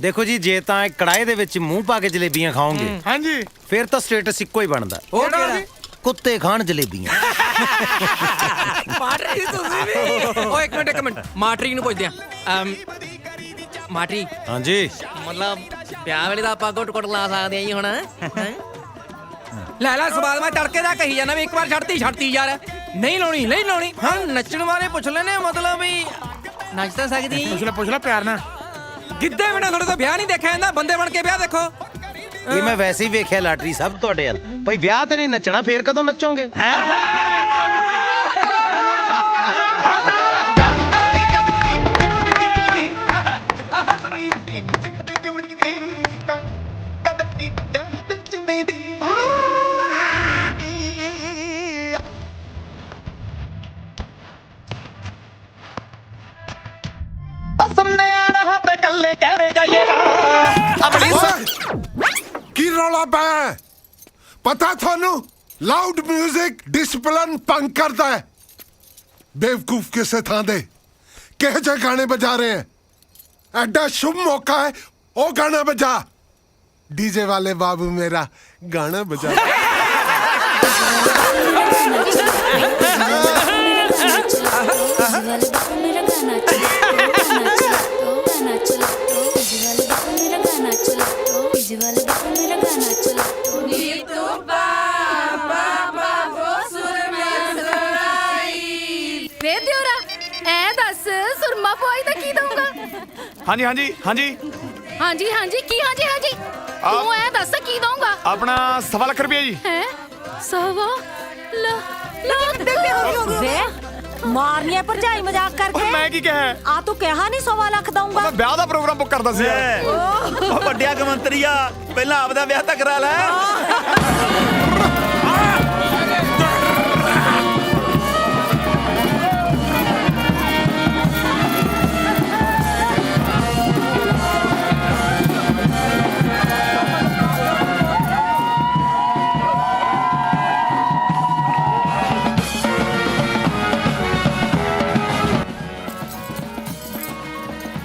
ਦੇਖੋ ਜੀ, ਜੇ ਤਾਂ ਕੜਾਏ ਦੇ ਵਿੱਚ ਮੂੰਹ ਪਾ ਕੇ ਜਲੇਬੀਆਂ ਖਾਓਗੇ, ਹਾਂਜੀ, ਫਿਰ ਤਾਂ ਸਟੇਟਸ ਇੱਕੋ ਹੀ ਬਣਦਾ। ਉਹ ਕਿਹੜਾ? ਕੁੱਤੇ ਖਾਣ ਜਲੇਬੀਆਂ। ਮਾਟਰੀ ਤੁਸੀਂ ਵੀ। ਓ ਇੱਕ ਮਿੰਟ ਮਾਟਰੀ ਨੂੰ ਪੁੱਛਦੇ ਆ। ਮਾਟਰੀ ਹਾਂਜੀ, ਮਤਲਬ ਵਿਆਹ ਵੇਲੇ ਦਾ ਆਪਾਂ ਗੁੱਟ ਲਾ ਸਕਦੇ ਆ ਜੀ ਹੁਣ? ਲੈ ਸਵਾਲ ਮੈਂ ਤੜਕੇ ਦਾ ਕਹੀ ਜਾਣਾ ਵੀ ਇੱਕ ਵਾਰ ਛੱਡਤੀ ਯਾਰ। ਨਹੀਂ ਲਾਉਣੀ। ਹਾਂ ਨੱਚਣ ਬਾਰੇ ਪੁੱਛ ਲੈਨੇ, ਮਤਲਬ ਵੀ ਨੱਚ ਤਾਂ ਸਕਦੀ। ਪੁੱਛ ਲੈ ਪਿਆਰ ਨਾਲ। ਗਿੱਧੇ ਬਿਨਾਂ ਤੁਹਾਡੇ ਤੋਂ ਵਿਆਹ ਨਹੀਂ ਦੇਖਿਆ ਜਾਂਦਾ। ਬੰਦੇ ਬਣ ਕੇ ਵਿਆਹ ਦੇਖੋ। ਇਹ ਮੈਂ ਵੈਸੇ ਹੀ ਵੇਖਿਆ ਲਾਟਰੀ ਸਭ ਤੁਹਾਡੇ ਵੱਲ। ਭਾਈ ਵਿਆਹ ਤੇ ਨਹੀਂ ਨੱਚਣਾ, ਫੇਰ ਕਦੋਂ ਨੱਚੋਗੇ? ਕੀ ਰੌਲਾ ਪਾਇਆ ਪਤਾ ਤੁਹਾਨੂੰ ਲਾਊਡ 뮤직 ਡਿਸਪਲਿਨ ਭੰਗ ਕਰਦਾ ਹੈ बेवकूफ किसे थां दे कह जे गाने बजा रहे हैं एडा शुभ मौका है ओ गाना बजा डीजे वाले बाबू मेरा गाना बजा हाँ जी हाँ जी हाँ जी हाँ जी हाँ जी की हाँ जी हाँ जी तू ऐ दस की दूंगा अपना 1.25 लाख रुपया जी हैं सवा लाख वे मारनी है भरजाई मजाक करके मैं की कहा आ तू कहा नहीं 1.25 लाख दूंगा मैं ब्याह दा प्रोग्राम बुक करदा सी ਉਹ ਵੱਡਿਆ ਕਮੰਤਰੀਆ ਪਹਿਲਾਂ ਆਪਦਾ ਵਿਆਹ ਤਾਂ ਕਰਾ ਲੈ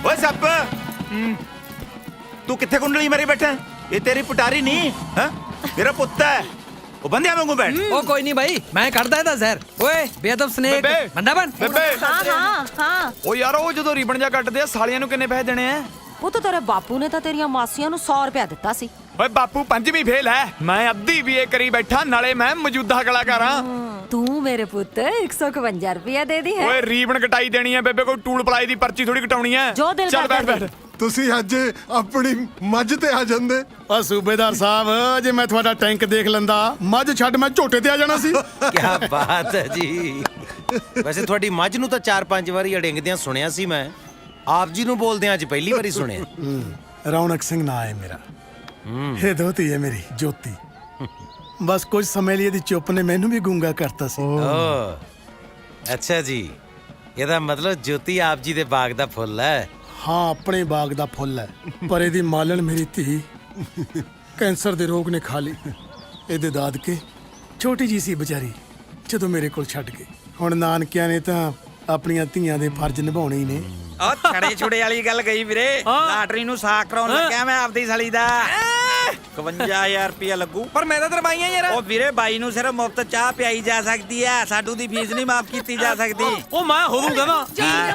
ਓਏ ਸੱਪ ਤੂੰ ਕਿੱਥੇ ਕੁੰਡਲੀ ਮਾਰੀ ਬੈਠਾ ਇਹ ਤੇਰੀ ਪਟਾਰੀ ਨਹੀਂ ਹੈ ਮੇਰਾ ਪੁੱਤ ਹੈ ਉਹ ਬੰਦਿਆਂ ਵਾਂਗੂ ਬੈਠ ਉਹ ਕੋਈ ਨਹੀਂ ਭਾਈ ਮੈਂ ਕੱਢਦਾ ਇਹਦਾ ਜ਼ਹਿਰ ਓਏ ਬੇਅਦਬ ਸਨੇਕ ਬੰਦਾ ਬਣ ਬੇਬੇ हाँ हाँ हाँ ਉਹ ਯਾਰ ਉਹ ਜਦੋਂ ਰੀਬਨ ਜਾ ਕੱਟਦੇ ਆ ਸਾਲੀਆਂ ਨੂੰ ਕਿੰਨੇ ਪੈਸੇ ਦੇਣੇ ਆ ਉਹ ਤਾਂ ਤੇਰੇ ਬਾਪੂ ਨੇ ਤਾਂ ਤੇਰੀਆਂ ਮਾਸੀਆਂ ਨੂੰ 100 ਰੁਪਇਆ ਦਿੱਤਾ ਸੀ ਓਏ ਬਾਪੂ ਪੰਜਵੀਂ ਫੇਲ ਹੈ ਮੈਂ ਅੱਧੀ BA ਕਰੀ ਬੈਠਾ ਨਾਲੇ ਮੈਂ ਮੌਜੂਦਾ ਕਲਾਕਾਰ ਹਾਂ ਤੂੰ ਮੇਰੇ ਪੁੱਤ 151 ਰੁਪਇਆ ਦੇ ਦੀ ਹੈ ਓਏ ਰੀਬਨ ਕਟਾਈ ਦੇਣੀ ਹੈ ਬੇਬੇ ਕੋਈ ਟੂਲ ਪਲਾਈ ਦੀ ਪਰਚੀ ਥੋੜੀ ਕਟਾਉਣੀ ਹੈ ਜੋ ਦਿਲ ਚੱਲ ਕਰਦਾ ਬੈਠ ਬੈਠ ਤੁਸੀਂ ਅੱਜ ਆਪਣੀ ਮੱਝ ਤੇ ਆ ਜਾਂਦੇ ਓ ਸੂਬੇਦਾਰ ਸਾਹਿਬ ਜੇ ਮੈਂ ਤੁਹਾਡਾ ਟੈਂਕ ਦੇਖ ਲੈਂਦਾ ਮੱਝ ਛੱਡ ਮੈਂ ਝੋਟੇ ਤੇ ਆ ਜਾਣਾ ਸੀ ਕੀ ਬਾਤ ਹੈ ਜੀ ਵੈਸੇ ਤੁਹਾਡੀ ਮੱਝ ਨੂੰ ਤਾਂ 4-5 ਵਾਰੀ ਅੜਿੰਗਦਿਆਂ ਸੁਣਿਆ ਸੀ ਮੈਂ ਆਪ ਜੀ ਨੂੰ ਬੋਲਦਿਆਂ ਅੱਜ ਪਹਿਲੀ ਵਾਰੀ ਸੁਣਿਆ ਰੌਣਕ ਸਿੰਘ ਨਾਂ ਹੈ ਮੇਰਾ ਇਹ ਦੋਤੀ ਹੈ ਮੇਰੀ ਜੋਤੀ ਬਸ ਕੁਝ ਸਮੇਂ ਲਈ ਇਹਦੀ ਚੁੱਪ ਨੇ ਮੈਨੂੰ ਵੀ ਗੂੰਗਾ ਕਰਤਾ ਸੀ ਓ ਅੱਛਾ ਜੀ ਇਹਦਾ ਮਤਲਬ ਜੋਤੀ ਆਪ ਜੀ ਦੇ ਬਾਗ ਦਾ ਫੁੱਲ ਹੈ ਹਾਂ ਆਪਣੇ ਬਾਗ ਦਾ ਫੁੱਲ ਹੈ ਪਰ ਇਹਦੀ ਮਾਲਣ ਮੇਰੀ ਧੀ ਕੈਂਸਰ ਦੇ ਰੋਗ ਨੇ ਖਾ ਲਈ ਇਹਦੇ ਦਾਦਕੇ ਛੋਟੀ ਜੀ ਸੀ ਵਿਚਾਰੀ ਜਦੋਂ ਮੇਰੇ ਕੋਲ ਛੱਡ ਗਏ ਹੁਣ ਨਾਨਕਿਆਂ ਨੇ ਤਾਂ ਆਪਣੀਆਂ ਧੀਆਂ ਦੇ ਫਰਜ਼ ਨਿਭਾਉਣੇ ਹੀ ਨੇ ਉਹ ਛੜੇ ਛੁੜੇ ਵਾਲੀ ਗੱਲ ਗਈ ਵੀਰੇ ਲਾਟਰੀ ਨੂੰ ਸਾਕ ਕਰਾਉਣ ਲੱਗਿਆ ਮੈਂ ਆਪਦੀ ਸਾਲੀ ਦਾ 51000 ਰੁਪਇਆ ਲੱਗੂ ਪਰ ਮੈਂ ਤਾਂ ਦਰਬਾਈਆਂ ਯਾਰ ਉਹ ਵੀਰੇ ਬਾਈ ਨੂੰ ਸਿਰਫ ਮੁਫਤ ਚਾਹ ਪਿਆਈ ਜਾ ਸਕਦੀ ਹੈ ਸਾਡੂ ਦੀ ਫੀਸ ਨਹੀਂ ਮਾਫ ਕੀਤੀ ਜਾ ਸਕਦੀ ਉਹ ਮੈਂ ਹੋਊਗਾ ਨਾ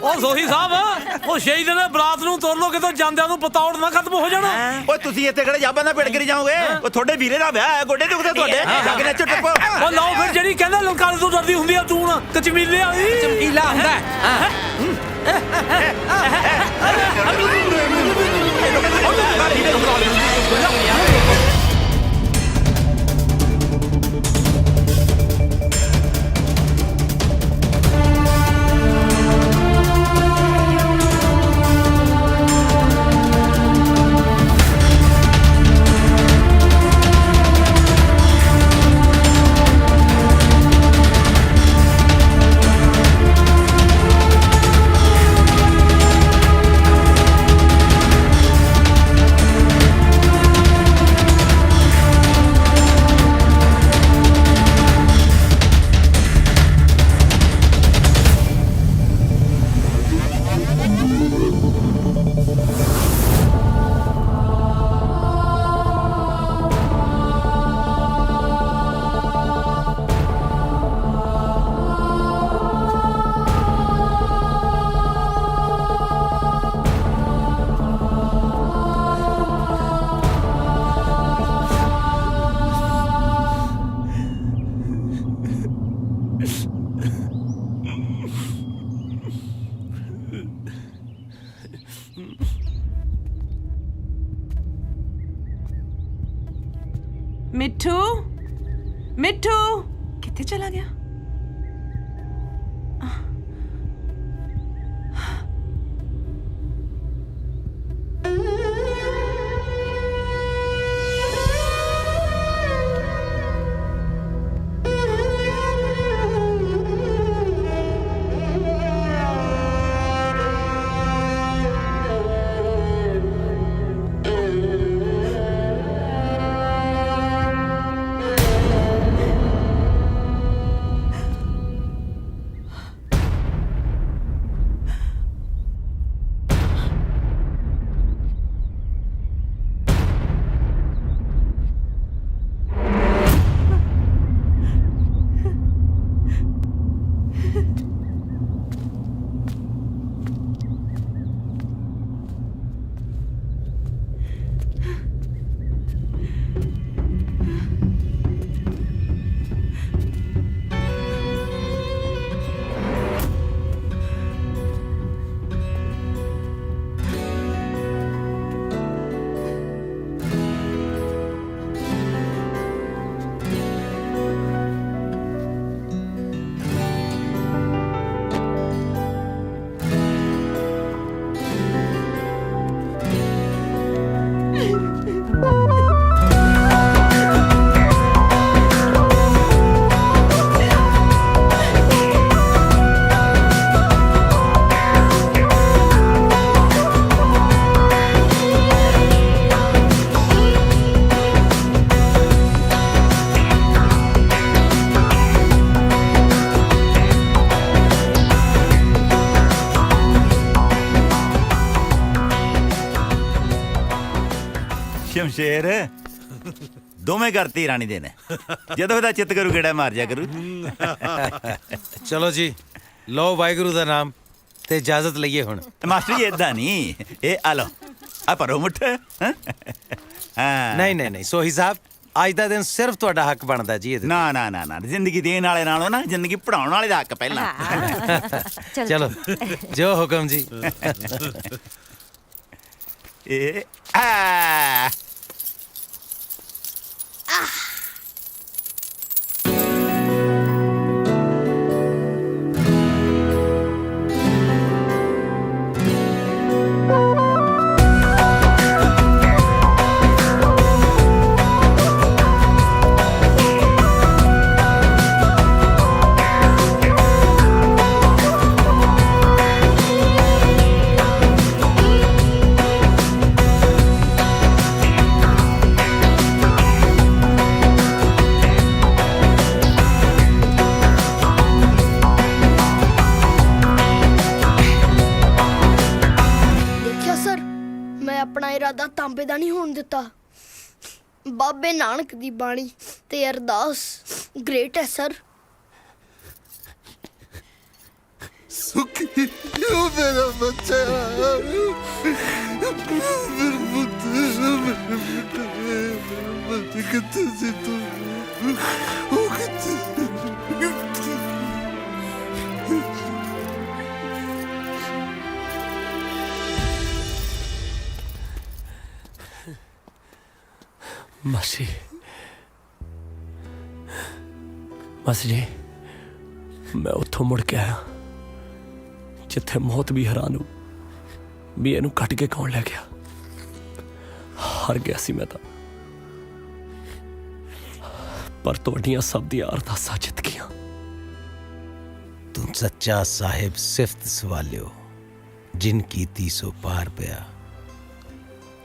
ਉਹ ਸੋਹੀ ਸਾਹਿਬ ਉਹ ਸ਼ਹੀਦ ਨੇ ਬਰਾਤ ਨੂੰ ਤੋਰ ਲੋ ਕਿਤੇ ਜਾਂਦਿਆਂ ਨੂੰ ਪਤੌੜ ਨਾ ਖਤਮ ਹੋ ਜਾਣਾ ਓਏ ਤੁਸੀਂ ਇੱਥੇ ਕਿਹੜੇ ਜਾਬਾਂ ਦਾ ਪੇੜ ਕਰੀ ਜਾਓਗੇ ਉਹ ਤੁਹਾਡੇ ਵੀਰੇ ਦਾ ਵਿਆਹ ਹੈ ਗੋਡੇ ਦੁਖਦੇ ਤੁਹਾਡੇ ਜੱਗ ਨੇ ਟੱਪੋ ਉਹ ਲਓ ਫਿਰ ਜਿਹੜੀ ਕਹਿੰਦਾ ਲਲਕਾਰੇ ਤੋਂ ਡਰਦੀ ਹੁੰਦੀ ਆ ਤੂੰ ਨਾ ਕਚਮੀਲੇ ਵਾਲੀ ਚਮਕੀਲਾ ਹੁੰਦਾ मिट्ठू मिट्ठू कितने चला गया ਸ਼ਮਸ਼ੇਰ ਦੋਵੇਂ ਘਰ ਧੀ ਰਾਣੀ ਦੇ ਨੇ ਜਦੋਂ ਇਹਦਾ ਚਿੱਤ ਕਰੂ ਗੇੜਾ ਮਾਰ ਜਾ ਕਰੂ ਚਲੋ ਜੀ ਲਓ ਵਾਹਿਗੁਰੂ ਦਾ ਨਾਮ ਤੇ ਇਜਾਜ਼ਤ ਲਈਏ ਹੁਣ। ਮਾਸਟਰ ਜੀ ਇਦਾਂ ਨਹੀਂ, ਇਹ ਆ ਲਓ ਆ ਭਰੋ ਮੁੱਠ। ਹਾਂ ਨਹੀਂ ਸੋਹੀ ਸਾਹਿਬ ਅੱਜ ਦਾ ਦਿਨ ਸਿਰਫ ਤੁਹਾਡਾ ਹੱਕ ਬਣਦਾ ਜੀ ਇਹਦੇ। ਨਾ ਨਾ ਨਾ ਨਾ ਜ਼ਿੰਦਗੀ ਦੇਣ ਵਾਲੇ ਨਾਲੋਂ ਨਾ ਜ਼ਿੰਦਗੀ ਪੜਾਉਣ ਵਾਲੇ ਦਾ ਹੱਕ ਪਹਿਲਾਂ। ਚਲੋ ਜੋ ਹੁਕਮ ਜੀ। ਇਹ ਆ ਇਰਾਦਾ ਤਾਂਬੇ ਦਾ ਨਹੀਂ ਹੋਣ ਦਿੱਤਾ। ਬਾਬੇ ਨਾਨਕ ਦੀ ਬਾਣੀ ਤੇ ਅਰਦਾਸ ਗ੍ਰੇਟ ਹੈ ਸਰ। ਸੁਖੀ ਉਹ ਮੇਰਾ ਬੱਚਾ ਮੇਰਾ ਪੁੱਤ ਕਿੱਥੇ ਸੀ ਤੂੰ? ਉਹ ਕਿੱਥੇ? ਮਾਸੀ ਜੀ ਮੈਂ ਉੱਥੋਂ ਮੁੜ ਕੇ ਆਇਆ ਜਿੱਥੇ ਮੌਤ ਵੀ ਹੈਰਾਨ ਹੋ ਵੀ ਇਹਨੂੰ ਕੱਟ ਕੇ ਕੌਣ ਲੈ ਗਿਆ। ਹਾਰ ਗਿਆ ਸੀ ਮੈਂ ਤਾਂ, ਪਰ ਤੁਹਾਡੀਆਂ ਸਭ ਦੀਆਂ ਅਰਦਾਸਾਂ ਜਿੱਤ ਗਈਆਂ। ਤੂੰ ਸੱਚਾ ਸਾਹਿਬ ਸਿਫਤ ਸਵਾਲਿਓ ਜਿਨ ਕੀਤੀ ਸੋ ਪਾਰ ਪਿਆ।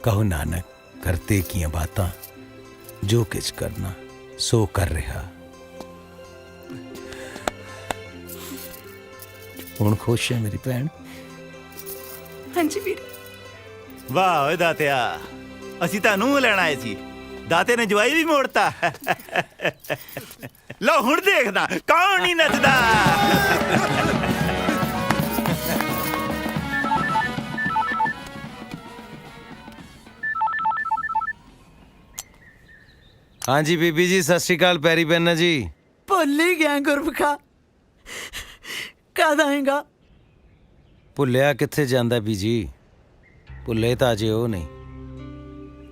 ਕਹੋ ਨਾਨਕ ਕਰਤੇ ਕੀਆਂ ਬਾਤਾਂ ਜੋ ਕਿਛ ਕਰਨਾ ਸੋ ਕਰ ਰਿਹਾ। ਹੁਣ ਖੁਸ਼ ਹੈ ਮੇਰੀ ਭੈਣ? ਹਾਂਜੀ ਵੀਰ। ਵਾਹ ਓਏ ਦਾਤਿਆ, ਅਸੀਂ ਤਾਂ ਨੂੰਹ ਲੈਣ ਆਏ ਸੀ, ਦਾਤੇ ਨੇ ਜਵਾਈ ਵੀ ਮੋੜਤਾ। ਲਓ ਹੁਣ ਦੇਖਦਾ ਕੌਣ ਨਹੀਂ ਨੱਚਦਾ। हाँ जी बीबी जी सत श्री अकाल, पैरी पैना जी। भुल ही गया गुरमुखा, कद आएगा? भुलिया किथे जांदा बीजी, भुले तां अजे ਉਹ ਨਹੀਂ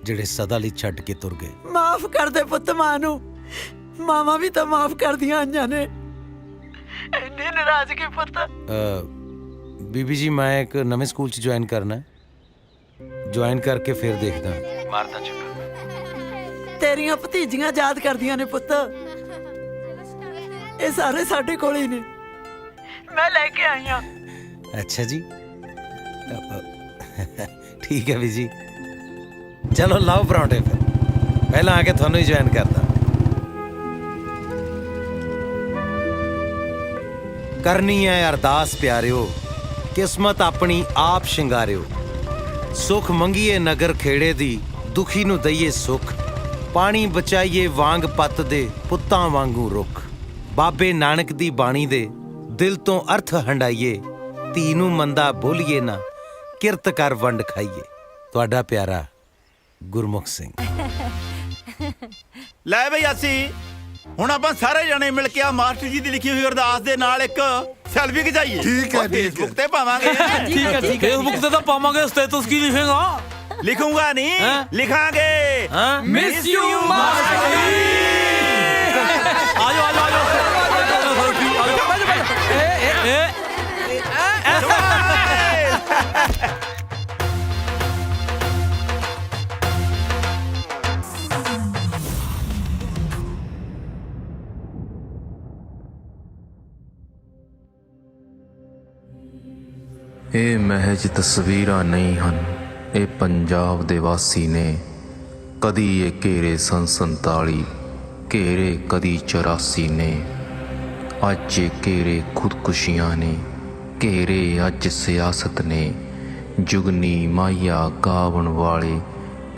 ਜਿਹੜੇ ਸਦਾ ਲਈ ਛੱਡ ਕੇ ਤੁਰ ਗਏ। माफ कर दे पुत्त मां नू, मावा भी तो माफ कर दियां आइयां ने। इन्नी नाराजगी पुत्त। बीबी जी मैं एक नਵੇਂ ਸਕੂਲ 'ਚ ਜੁਆਇਨ ਕਰਨਾ ਹੈ, ਜੁਆਇਨ ਕਰਕੇ ਫਿਰ ਦੇਖਦਾ ਮਾਰਦਾ ਚੱਕਰ। तेरियां भतीजियां याद करदियां ने पुत्त, ये सारे साडे कोल ही ने, मैं लेके आई हां। अच्छा जी ठीक है भी जी, चलो लाओ परांठे फिर, पहला आके थानू ही ज्वाइन करदा। करनी है अरदास प्यारिओ, किस्मत अपनी आप शिंगारिओ। सुख मंगीए नगर खेड़े दी, दुखी नू दईए सुख। पानी बचाइए वांग पत दे, पुत्तां वांगू रुख। बाबे नानक दी बाणी दे, दिल तो अर्थ हंडाइए। धी नू मंदा बोलिए ना, किरत कर वंड खाइए। तुहाडा प्यारा गुरमुख सिंह। ਲੈ ਬਈ ਅਸੀਂ ਹੁਣ ਆਪਾਂ ਸਾਰੇ ਜਣੇ ਮਿਲ ਕੇ ਆ ਮਾਸਟਰ ਜੀ ਦੀ ਲਿਖੀ ਹੋਈ ਅਰਦਾਸ ਦੇ ਨਾਲ ਇੱਕ ਸੈਲਫੀ ਖਿਚਾਈਏ। ਠੀਕ ਹੈ, ਫੇਸਬੁੱਕ ਤੇ ਪਾਵਾਂਗੇ। ਠੀਕ ਹੈ ਫੇਸਬੁੱਕ ਤੇ ਤਾਂ ਪਾਵਾਂਗੇ, ਸਟੇਟਸ ਕੀ ਲਿਖੇਗਾ? ਲਿਖੂੰਗਾ ਨਹੀਂ, ਲਿਖਾਂਗੇ। ਮਿਸ ਯੂ ਮਾਸਟਰ ਜੀ। ਆਜੋ ਆਜੋ ਆਜੋ ਇਹ ਮਹਿਜ ਤਸਵੀਰਾਂ ਨਹੀਂ ਹਨ, ਇਹ ਪੰਜਾਬ ਦੇ ਵਾਸੀ ਨੇ। ਕਦੀ ਇਹ ਘੇਰੇ ਸਨ 47, ਘੇਰੇ ਕਦੀ 84 ਨੇ। ਅੱਜ ਇਹ ਘੇਰੇ ਖੁਦਕੁਸ਼ੀਆਂ ਨੇ, ਘੇਰੇ ਅੱਜ ਸਿਆਸਤ ਨੇ। ਜੁਗਨੀ ਮਾਇਆ ਗਾਵਣ ਵਾਲੇ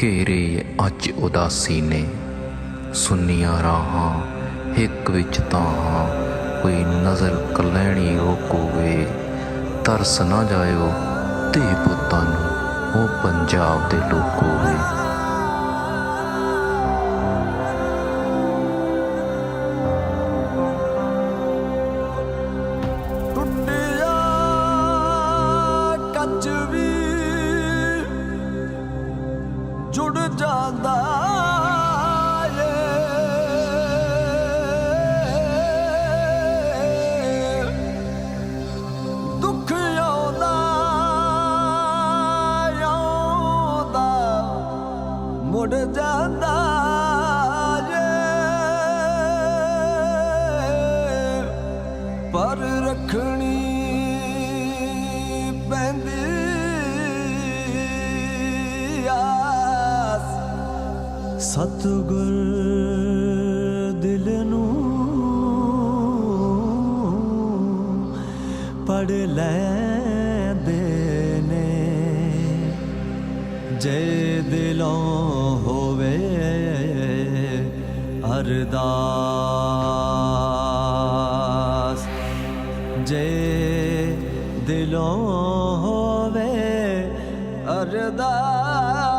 ਘੇਰੇ ਅੱਜ ਉਦਾਸੀ ਨੇ। ਸੁੰਨੀਆਂ ਰਾਹਾਂ ਹਿੱਕ ਵਿੱਚ ਤਾਹਾਂ, ਕੋਈ ਨਜ਼ਰ ਕਲੈਣੀ ਰੋਕੋਵੇ। ਤਰਸ ਨਾ ਜਾਇਓ ਧੀ ਪੁੱਤਾਂ ਨੂੰ, ਉਹ ਪੰਜਾਬ ਦੇ ਲੋਕੋ ਵੇ। ਟੁੱਟਿਆ ਕੱਚ ਵੀ ਜੁੜ ਜਾਂਦਾ ਦੁੱਖ ਆਉਂਦਾ ਮੁੜ ਜਾਂਦਾ ਪਰ ਰੱਖਣੀ ਪੈਂਦੀ ਆਸ। ਸਤਿਗੁਰ ਦਿਲ ਨੂੰ ਪੜ ਲੈਂਦੇ ਨੇ, ਜੇ ਦਿਲੋਂ ਹੋਵੇ ਅਰਦਾਸ। ਜੇ ਦਿਲੋਂ ਹੋਵੇ ਅਰਦਾਸ।